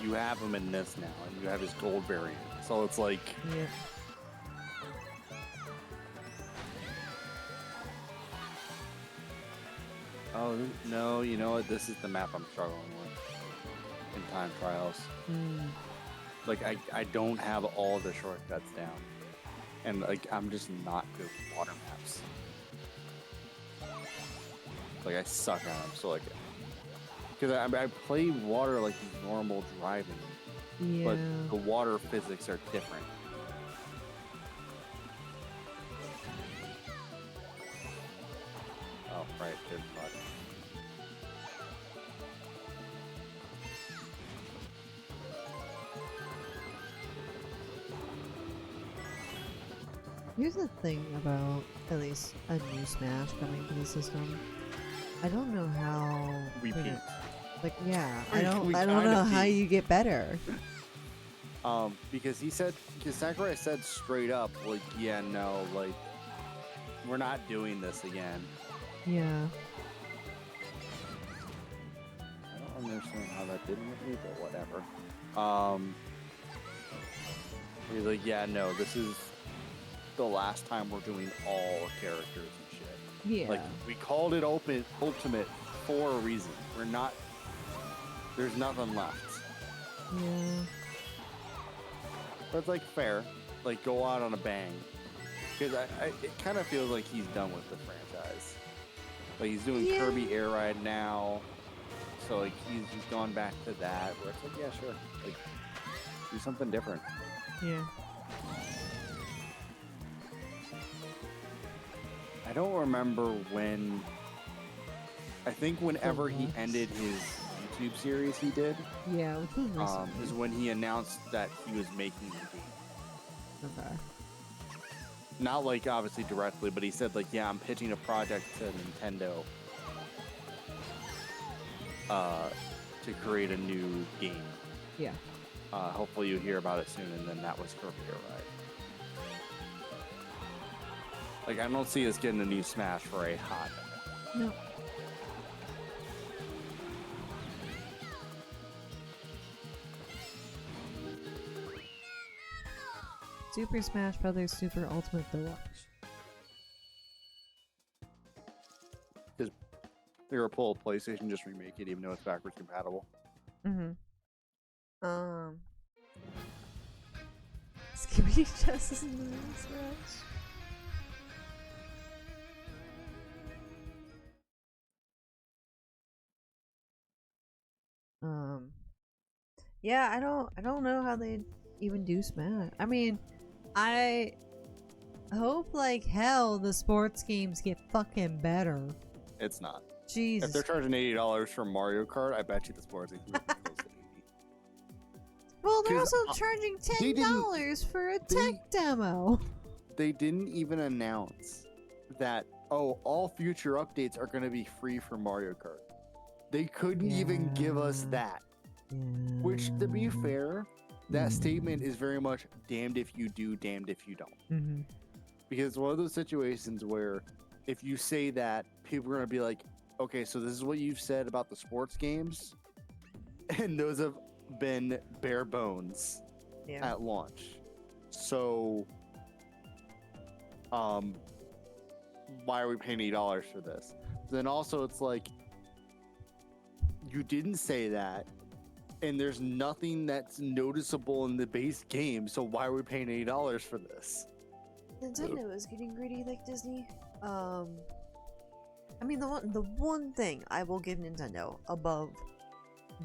you have him in this now, and you have his gold variant. So it's like, Yeah. oh no, you know what? This is the map I'm struggling with in time trials. Like, I don't have all the shortcuts down, and like, I'm just not good with water maps. Like, I suck at them, so like, because I play water like normal driving, Yeah. but the water physics are different. Oh, right, there's mud. Here's the thing about at least a new Smash coming to the system. I don't know how. Repeat. Like, yeah, We I don't kinda know how peaked. you get better. Because Sakurai said straight up, like, yeah, no, like, we're not doing this again. Yeah. I don't understand how that didn't hit me, but whatever. He's like, yeah, no, this is the last time we're doing all characters and shit. Yeah. Like, we called it Ultimate for a reason. We're not, there's nothing left. Yeah. But it's like fair, like, go out on a bang. Because it kind of feels like he's done with the franchise. Like, he's doing Yeah. Kirby Air Ride now. So like, he's gone back to that, where it's like, yeah, sure, like, do something different. Yeah. I don't remember when. I think whenever he Deluxe. ended his YouTube series he did, Yeah, which was recently. is when he announced that he was making the game. Okay. Not like obviously directly, but he said like, yeah, I'm pitching a project to Nintendo to create a new game. Yeah. Hopefully you hear about it soon, and then that was Kirby Air Ride. Like, I don't see us getting a new Smash for a hot minute. No. Super Smash Brothers Super Ultimate Deluxe. They were pull a PlayStation, just remake it, even though it's backwards compatible. Skippy Chess is in the Smash. Yeah, I don't know how they even do Smash. I mean, I hope like hell the sports games get fucking better. It's not. Jesus. If they're charging $80 for Mario Kart, I bet you the sports games will be close to 80. Well, they're also charging $10 for a tech demo. They didn't even announce that, oh, all future updates are going to be free for Mario Kart. They couldn't even give us that. Which, to be fair, that statement is very much damned if you do, damned if you don't. Because it's one of those situations where if you say that, people are going to be like, okay, so this is what you've said about the sports games, and those have been bare bones at launch. So, why are we paying $80 for this? Then also, it's like, you didn't say that, and there's nothing that's noticeable in the base game, so why are we paying $80 for this? Nintendo is getting greedy like Disney. I mean, the one thing I will give Nintendo above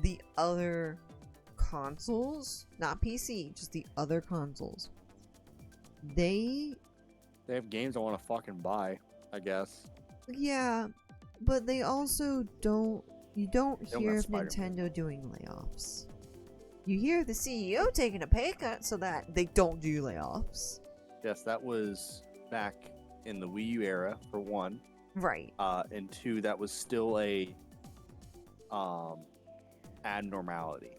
the other consoles, not PC, just the other consoles, they have games I want to fucking buy, I guess. Yeah, but they also you don't hear of Nintendo doing layoffs. You hear the CEO taking a pay cut so that they don't do layoffs. Yes, that was back in the Wii U era, for one. Right. And two, that was still a abnormality.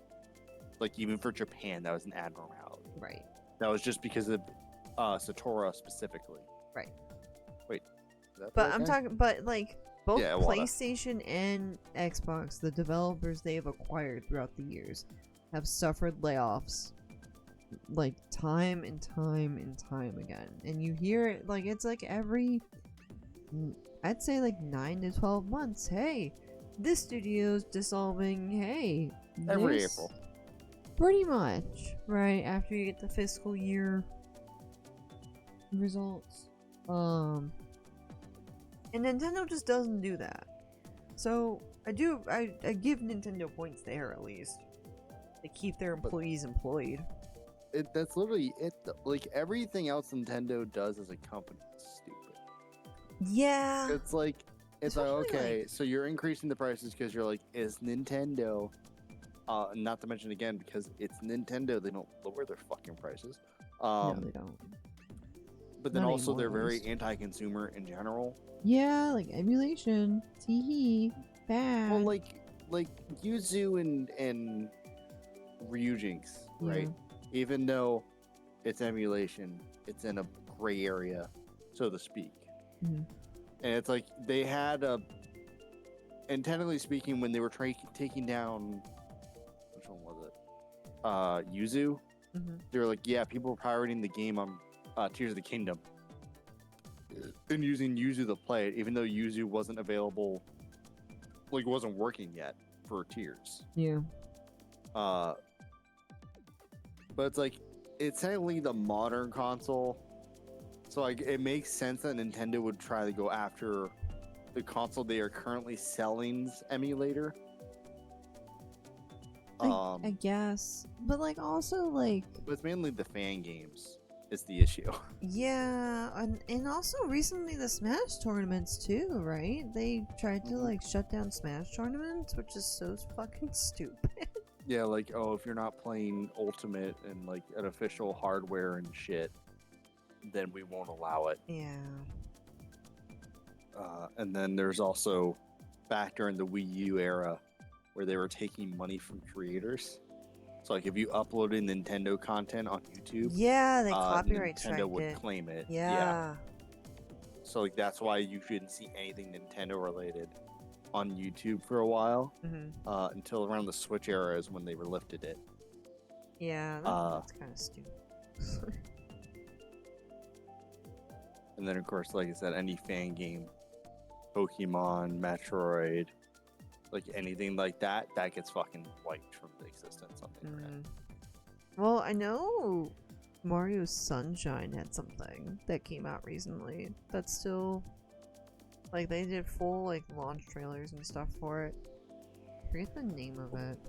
Like, even for Japan, that was an abnormality. Right. That was just because of Satora specifically. Right. Wait. But I'm talking, but like, both Yeah, PlayStation and Xbox, the developers they have acquired throughout the years, have suffered layoffs like time and time and time again. And you hear it like it's like every, I'd say like 9 to 12 months. Hey, this studio's dissolving. Hey, every April. Pretty much, right after you get the fiscal year results. And Nintendo just doesn't do that. So I give Nintendo points there at least. They keep their employees employed. That's literally it. Like, everything else Nintendo does as a company is stupid. Yeah. It's like, okay, so you're increasing the prices because you're like, is Nintendo, not to mention again, because it's Nintendo, they don't lower their fucking prices. No, they don't. But then also they're very anti-consumer in general. Yeah, like emulation, tee bad. Well, like Yuzu and Ryujinx, right? Even though it's emulation, it's in a gray area, so to speak. And it's like they had and technically speaking, when they were taking down, which one was it? Yuzu. They were like, yeah, people were pirating the game on Tears of the Kingdom and using Yuzu to play it, even though Yuzu wasn't available, like, wasn't working yet for Tears. Yeah. But it's like, it's technically the modern console, so like it makes sense that Nintendo would try to go after the console they are currently selling's emulator. I guess, but like also like, but it's mainly the fan games is the issue. Yeah, and also recently the Smash tournaments too, right? They tried to like shut down Smash tournaments, which is so fucking stupid. Yeah, like, oh, if you're not playing Ultimate and like an official hardware and shit, then we won't allow it. Yeah. And then there's also back during the Wii U era where they were taking money from creators. So like if you uploaded Nintendo content on YouTube, yeah, they copyright Nintendo would it. claim it. Yeah. So like that's why you shouldn't see anything Nintendo related on YouTube for a while, until around the Switch era is when they lifted it. Yeah, that's kind of stupid. And then, of course, like I said, any fan game, Pokemon, Metroid, like anything like that, that gets fucking wiped from the existence on the internet. Well, I know Mario Sunshine had something that came out recently that's still, like, they did full like launch trailers and stuff for it. I forget the name of it.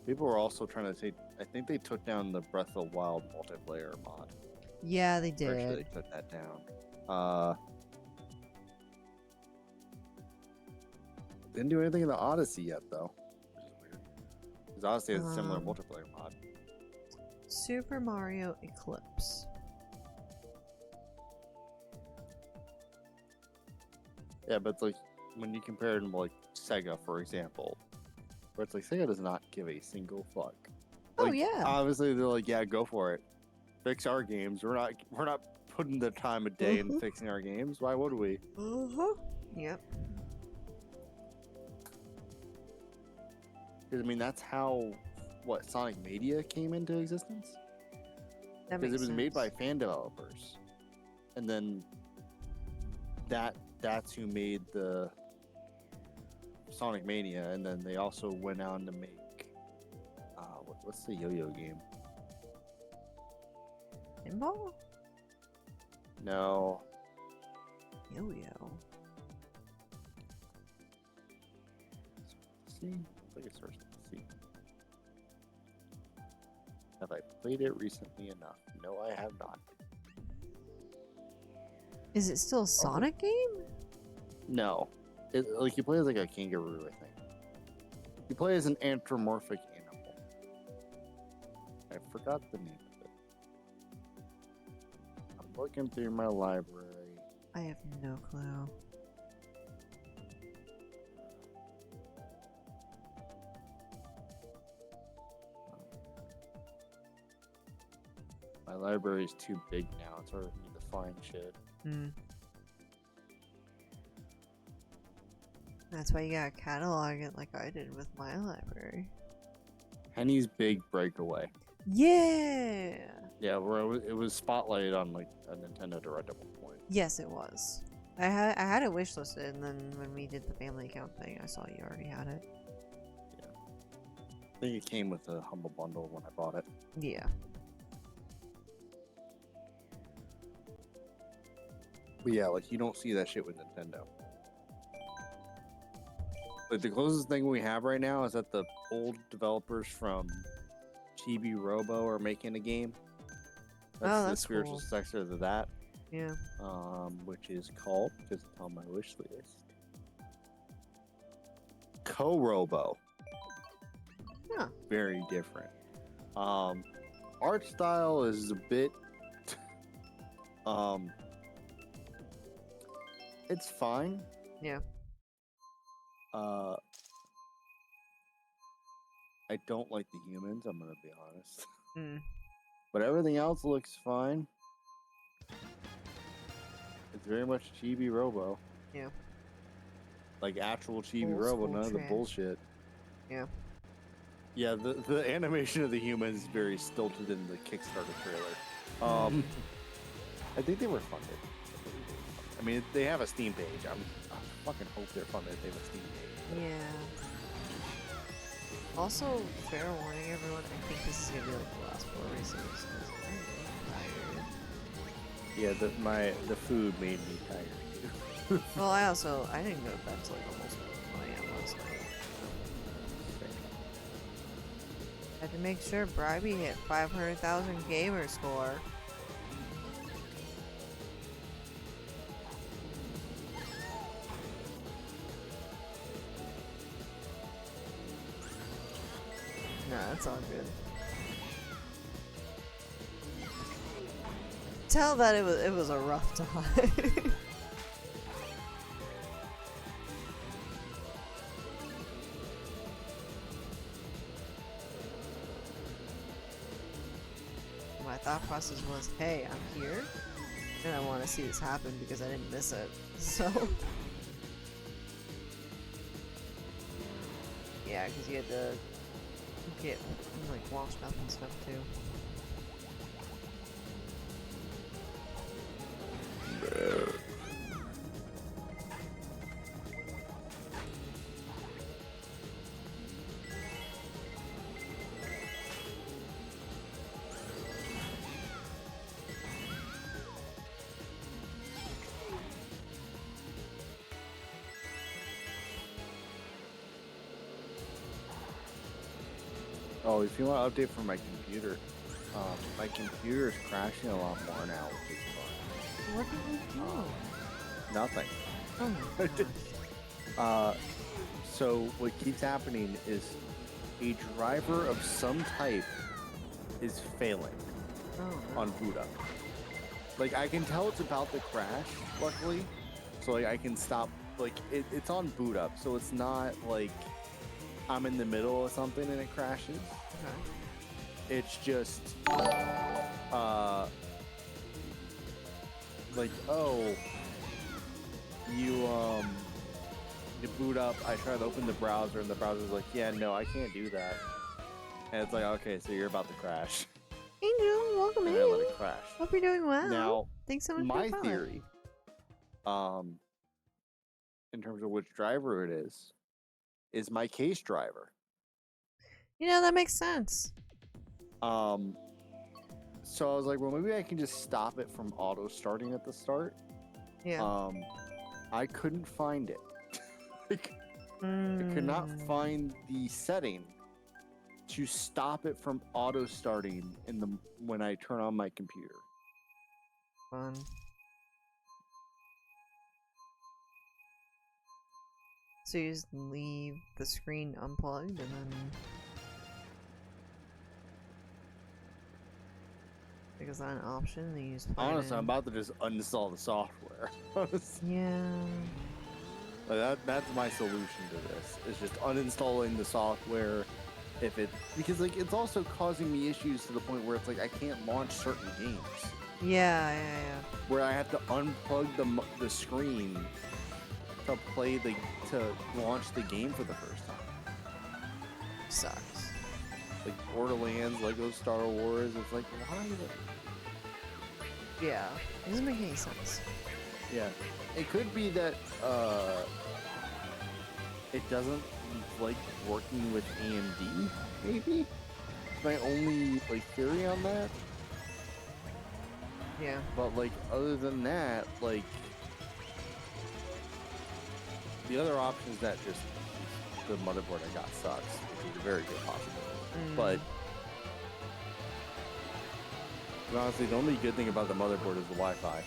People were also trying to take. I think they took down the Breath of the Wild multiplayer mod. Yeah, they Or actually, did. they took that down. Didn't do anything in the Odyssey yet, though, which is weird. Because Odyssey has a similar multiplayer mod. Super Mario Eclipse. Yeah, but it's like when you compare it to like Sega, for example, where it's like Sega does not give a single fuck. Oh Like, yeah. Obviously, they're like, yeah, go for it. Fix our games. We're not putting the time of day in fixing our games. Why would we? Yep. Because I mean, that's how Sonic Mania came into existence. That Because makes it was made by sense. fan developers, and then that's who made the Sonic Mania, and then they also went on to make what's the yo-yo game? Pinball? No, Yo-yo. see, I think it starts with C. Have I played it recently enough? No, I have not. Is it still a Sonic game? No, like you play as like a kangaroo, I think. You play as an anthropomorphic animal. I forgot the name of it. I'm looking through my library. I have no clue. My library is too big now. It's hard for me to find shit. That's why you gotta catalog it like I did with my library. Henny's Big Breakaway. Yeah! Yeah, where it was spotlighted on like a Nintendo Direct at one point. Yes, it was. I had it wishlisted, and then when we did the family account thing, I saw you already had it. Yeah. I think it came with a Humble Bundle when I bought it. Yeah. But yeah, like you don't see that shit with Nintendo. Like the closest thing we have right now is that the old developers from Chibi Robo are making a game. That's the spiritual cool. successor to that. Yeah. Which is called, because it's on my wish list, Co-Robo. Huh. Very different. Art style is a bit it's fine. Yeah. I don't like the humans, I'm gonna be honest. Mm. But everything else looks fine. It's very much Chibi Robo. Yeah. Like actual Chibi Old Robo, school none of the trash. bullshit. Yeah. Yeah, the animation of the humans is very stilted in the Kickstarter trailer. I think they were funded. I mean, they have a Steam page. I fucking hope they're funded if they have a Steam page. Yeah. Also, fair warning, everyone. I think this is gonna be like the last 4 races. 'Cause I'm tired. Yeah, the food made me tired. Well, I didn't go to bed till like almost 1 a.m. last night. Had to make sure Bribey hit 500,000 gamer score. Nah, that's all good. Tell that it was a rough time. My thought process was, hey, I'm here, and I want to see this happen because I didn't miss it. So, yeah, because you had to get like washed up and stuff too. Oh, if you want to update for my computer, my computer is crashing a lot more now, which is fun. What did you do? Nothing. Oh my gosh. So what keeps happening is a driver of some type is failing Oh no. on boot up. Like I can tell it's about to crash, luckily, so like I can stop. Like it's on boot up, so it's not like I'm in the middle of something and it crashes. Okay. It's just like, oh, you boot up. I try to open the browser and the browser's like, yeah, no, I can't do that. And it's like, okay, so you're about to crash. Angel, welcome And in. I let it crash. Hope you're doing well. Now, thanks so much my for the theory, in terms of which driver it is my case driver. You know, that makes sense. So I was like, well, maybe I can just stop it from auto starting at the start. Yeah. I couldn't find it. I could not find the setting to stop it from auto starting when I turn on my computer. Fun. So you just leave the screen unplugged and then... Like, is that an option? Then you just plug Honestly, it in? I'm about to just uninstall the software. Yeah. Like that's my solution to this. Is just uninstalling the software. Because like it's also causing me issues to the point where it's like I can't launch certain games. Yeah. Where I have to unplug the screen to launch the game for the first time. Sucks. Like Borderlands, Lego Star Wars. It's like, why? Yeah. It doesn't make any sense. Yeah. It could be that it doesn't like working with AMD, maybe? My only like theory on that. Yeah. But like other than that, like the other option is that just the motherboard I got sucks, which is a very good possibility. But honestly, the only good thing about the motherboard is the Wi-Fi.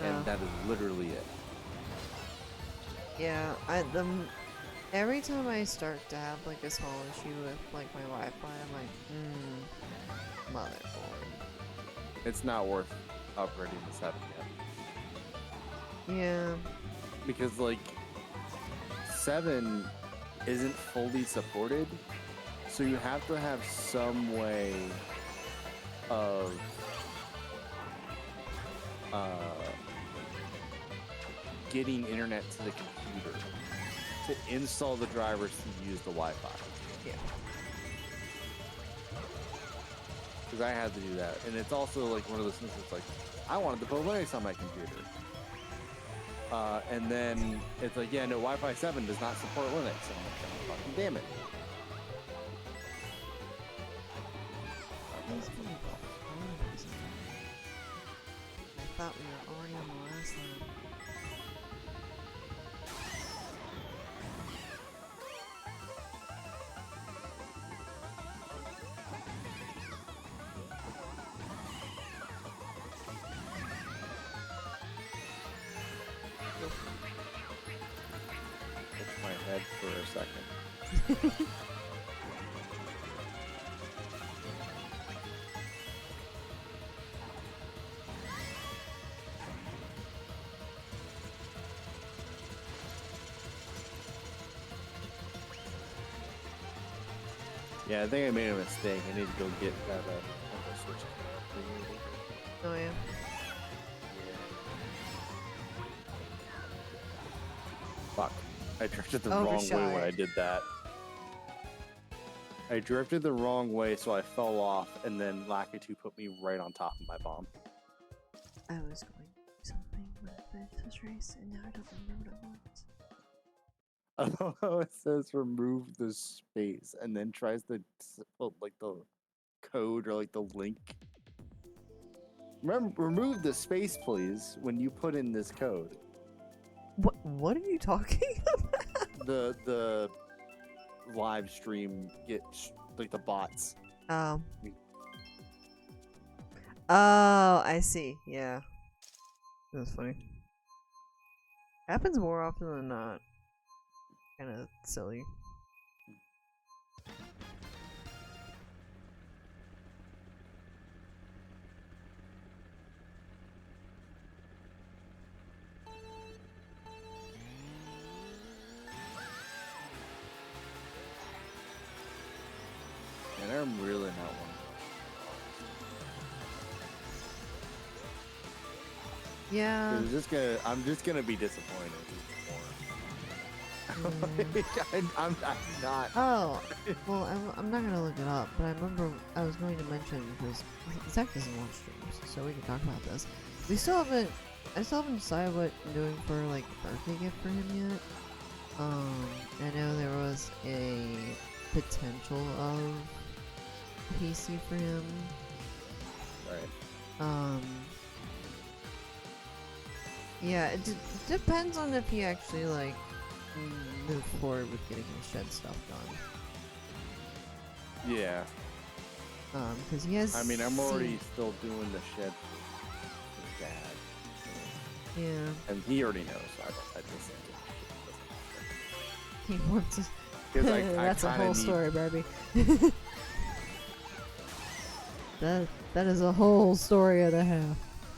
And that is literally it. Yeah, every time I start to have like a small issue with like my Wi-Fi, I'm like, motherboard. It's not worth upgrading to 7 yet. Yeah. Because like 7 isn't fully supported, so you have to have some way of getting internet to the computer to install the drivers to use the Wi-Fi. Yeah. Because I had to do that, and it's also like one of those things that's like, I wanted to put Linux on my computer. And then it's like, yeah, no, Wi-Fi 7 does not support Linux. And I'm like, oh, fucking damn it. I thought we were already on the last line. Touch my head for a second. Yeah, I think I made a mistake. I need to go get that switch. Oh yeah. Fuck. I drifted the wrong way when I did that. I drifted the wrong way, so I fell off, and then Lakitu put me right on top of my bomb. I was going to do something with this race, and now I don't remember what it was. I love how it says remove the space, and then tries to put like the code or like the link. Remove the space, please, when you put in this code. What are you talking about? The live stream like the bots. Oh. Oh, I see. Yeah. That's funny. Happens more often than not. Kind of silly. And I'm really not one. Yeah. I'm just gonna be disappointed I'm not. Oh, well, I'm not gonna look it up, but I remember I was going to mention because Zach doesn't watch streams, so we can talk about this. I still haven't decided what I'm doing for like a birthday gift for him yet. I know there was a potential of PC for him. Right. Yeah, it depends on if he actually like move forward with getting his shed stuff done. Yeah. Because he has. I mean, I'm already still doing the shed for Dad. Yeah. And he already knows. I just He wants to. That's a whole story, Barbie. that is a whole story and a half.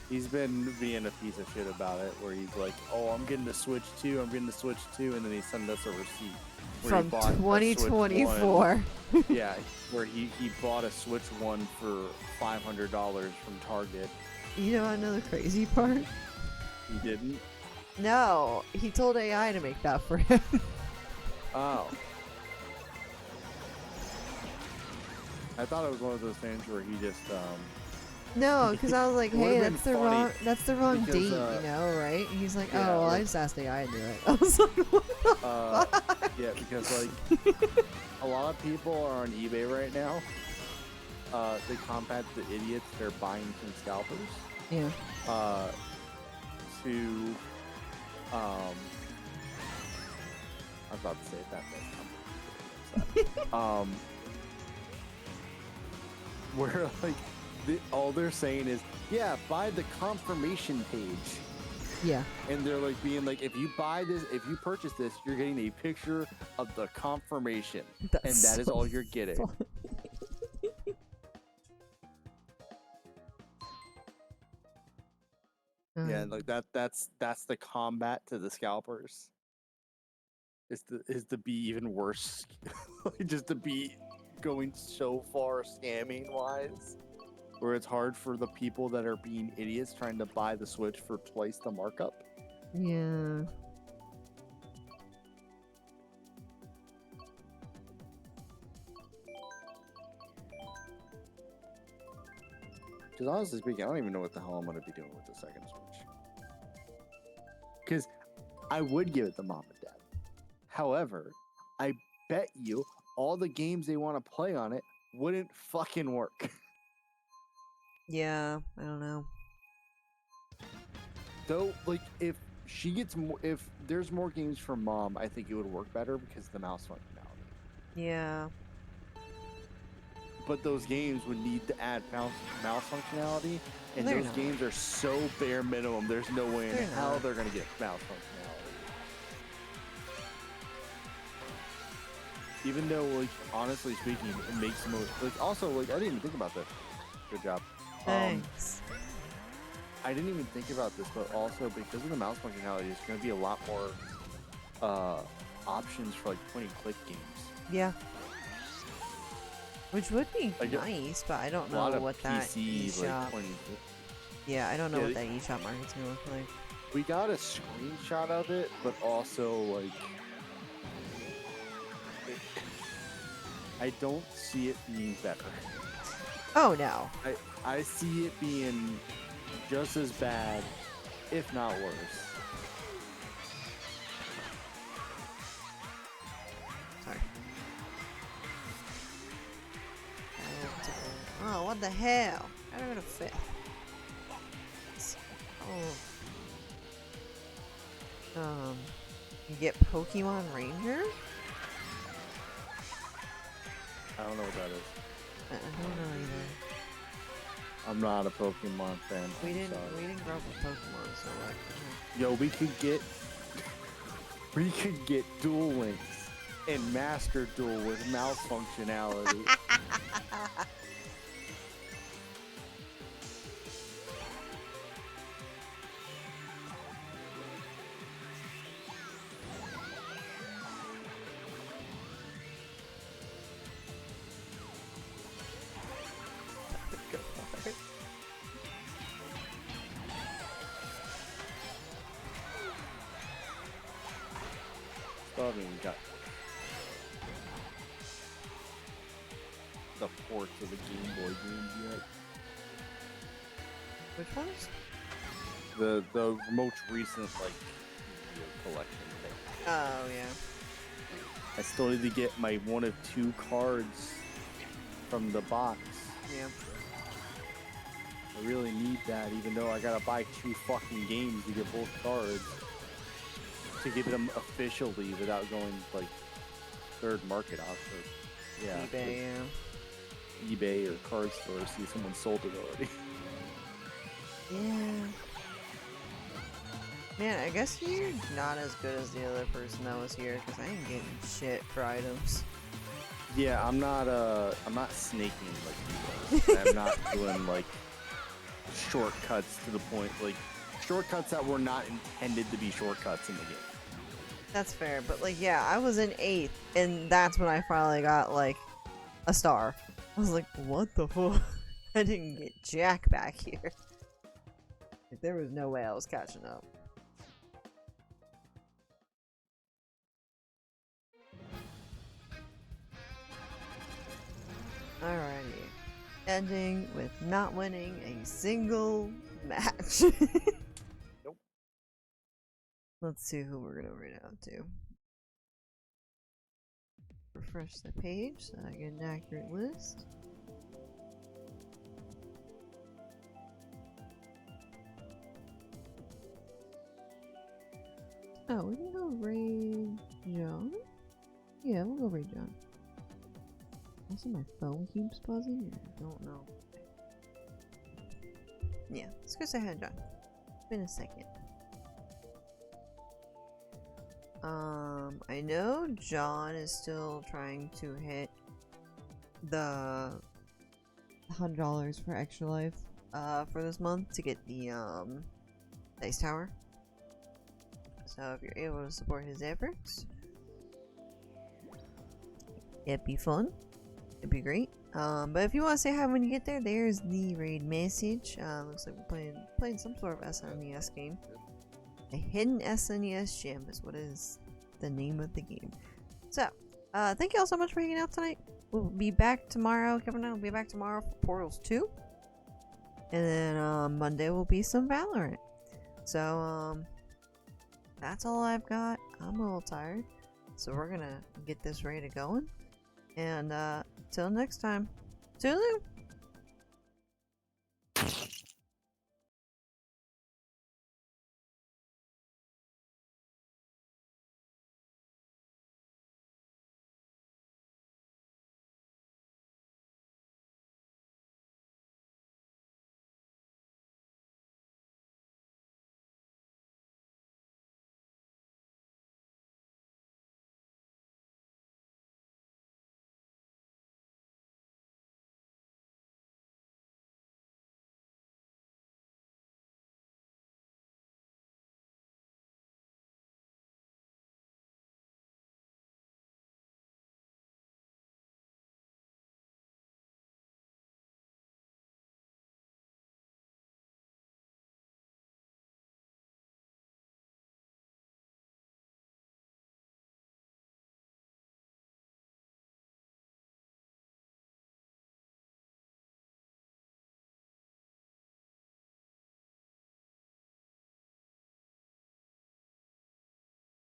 He's been being a piece of shit about it, where he's like, "Oh, I'm getting the Switch 2, I'm getting the Switch 2," and then he sent us a receipt from 2024. Yeah, where he bought a Switch 1 for $500 from Target. You know another crazy part? He didn't? No, he told AI to make that for him. Oh. I thought it was one of those things where he just No, because I was like, hey, that's the wrong because, date, you know, right? And he's like, yeah, oh, well, like, I just asked AI to do it. I was like, what the fuck? Yeah, because like a lot of people are on eBay right now. They combat the idiots that are buying from scalpers. Yeah. To I was about to say that. Where like all they're saying is, yeah, buy the confirmation page. Yeah. And they're like being like, if you purchase this, you're getting a picture of the confirmation. That's and that is so all you're getting. funny. Yeah, like that's the combat to the scalpers. Is to be even worse. Just to be going so far scamming wise, where it's hard for the people that are being idiots trying to buy the Switch for twice the markup. Yeah. Because honestly speaking, I don't even know what the hell I'm going to be doing with the second Switch. Because I would give it to mom and dad. However, I bet you all the games they want to play on it wouldn't fucking work. Yeah, I don't know. Though, like, if there's more games for mom, I think it would work better because of the mouse functionality. Yeah. But those games would need to add mouse functionality, and They're those not. games are so bare minimum. There's no way in hell they're gonna get mouse functionality. Even though, like, honestly speaking, it makes the most. Like, also, like, I didn't even think about this. Good job. Thanks. I didn't even think about this, but also because of the mouse functionality, there's going to be a lot more options for like point-and-click games. Yeah. Which would be like nice, but I don't know what that eShop. Yeah, I don't know what that eShop market's gonna look like. We got a screenshot of it, but also like I don't see it being better. Oh no. I see it being just as bad, if not worse. Sorry. Oh, what the hell? I don't know fit. Oh. You get Pokemon Ranger? I don't know what that is. I don't know either. I'm not a Pokemon fan. We I'm didn't sorry. grow up with Pokemon, so like. Yo, we could get Duel Links and Master Duel with mouse functionality. Still haven't even got the ports of the Game Boy games yet. Which ones? The most recent like video collection thing. Oh yeah. I still need to get my 1 of 2 cards from the box. Yeah. I really need that, even though I gotta buy 2 fucking games to get both cards to get them officially without going like third market off or eBay, yeah. eBay or card store, see someone sold it already. Yeah. Man, I guess you're not as good as the other person that was here, because I ain't getting shit for items. Yeah, I'm not snaking like you guys. I'm not doing like shortcuts to the point, like shortcuts that were not intended to be shortcuts in the game. That's fair, but like, yeah, I was in 8th, and that's when I finally got like a star. I was like, what the fuck? I didn't get jack back here. Like, there was no way I was catching up. Alrighty. Ending with not winning a single match. Nope. Let's see who we're gonna read out to. Refresh the page so I get an accurate list. Oh, we can go raid John? Yeah, we'll go raid John. Also, my phone keeps buzzing. I don't know. Yeah, let's go say hi to John. It's been a second. I know John is still trying to hit the $100 for Extra Life for this month to get the Dice Tower. So if you're able to support his efforts, it'd be fun. It'd be great. But if you want to say hi when you get there, there's the raid message. Looks like we're playing some sort of SNES game. A hidden SNES gem is what is the name of the game. So, thank you all so much for hanging out tonight. We'll be back tomorrow. Kevin and I will be back tomorrow for Portals 2. And then Monday will be some Valorant. So, that's all I've got. I'm a little tired. So we're gonna get this raid going. And till next time. Toodaloo!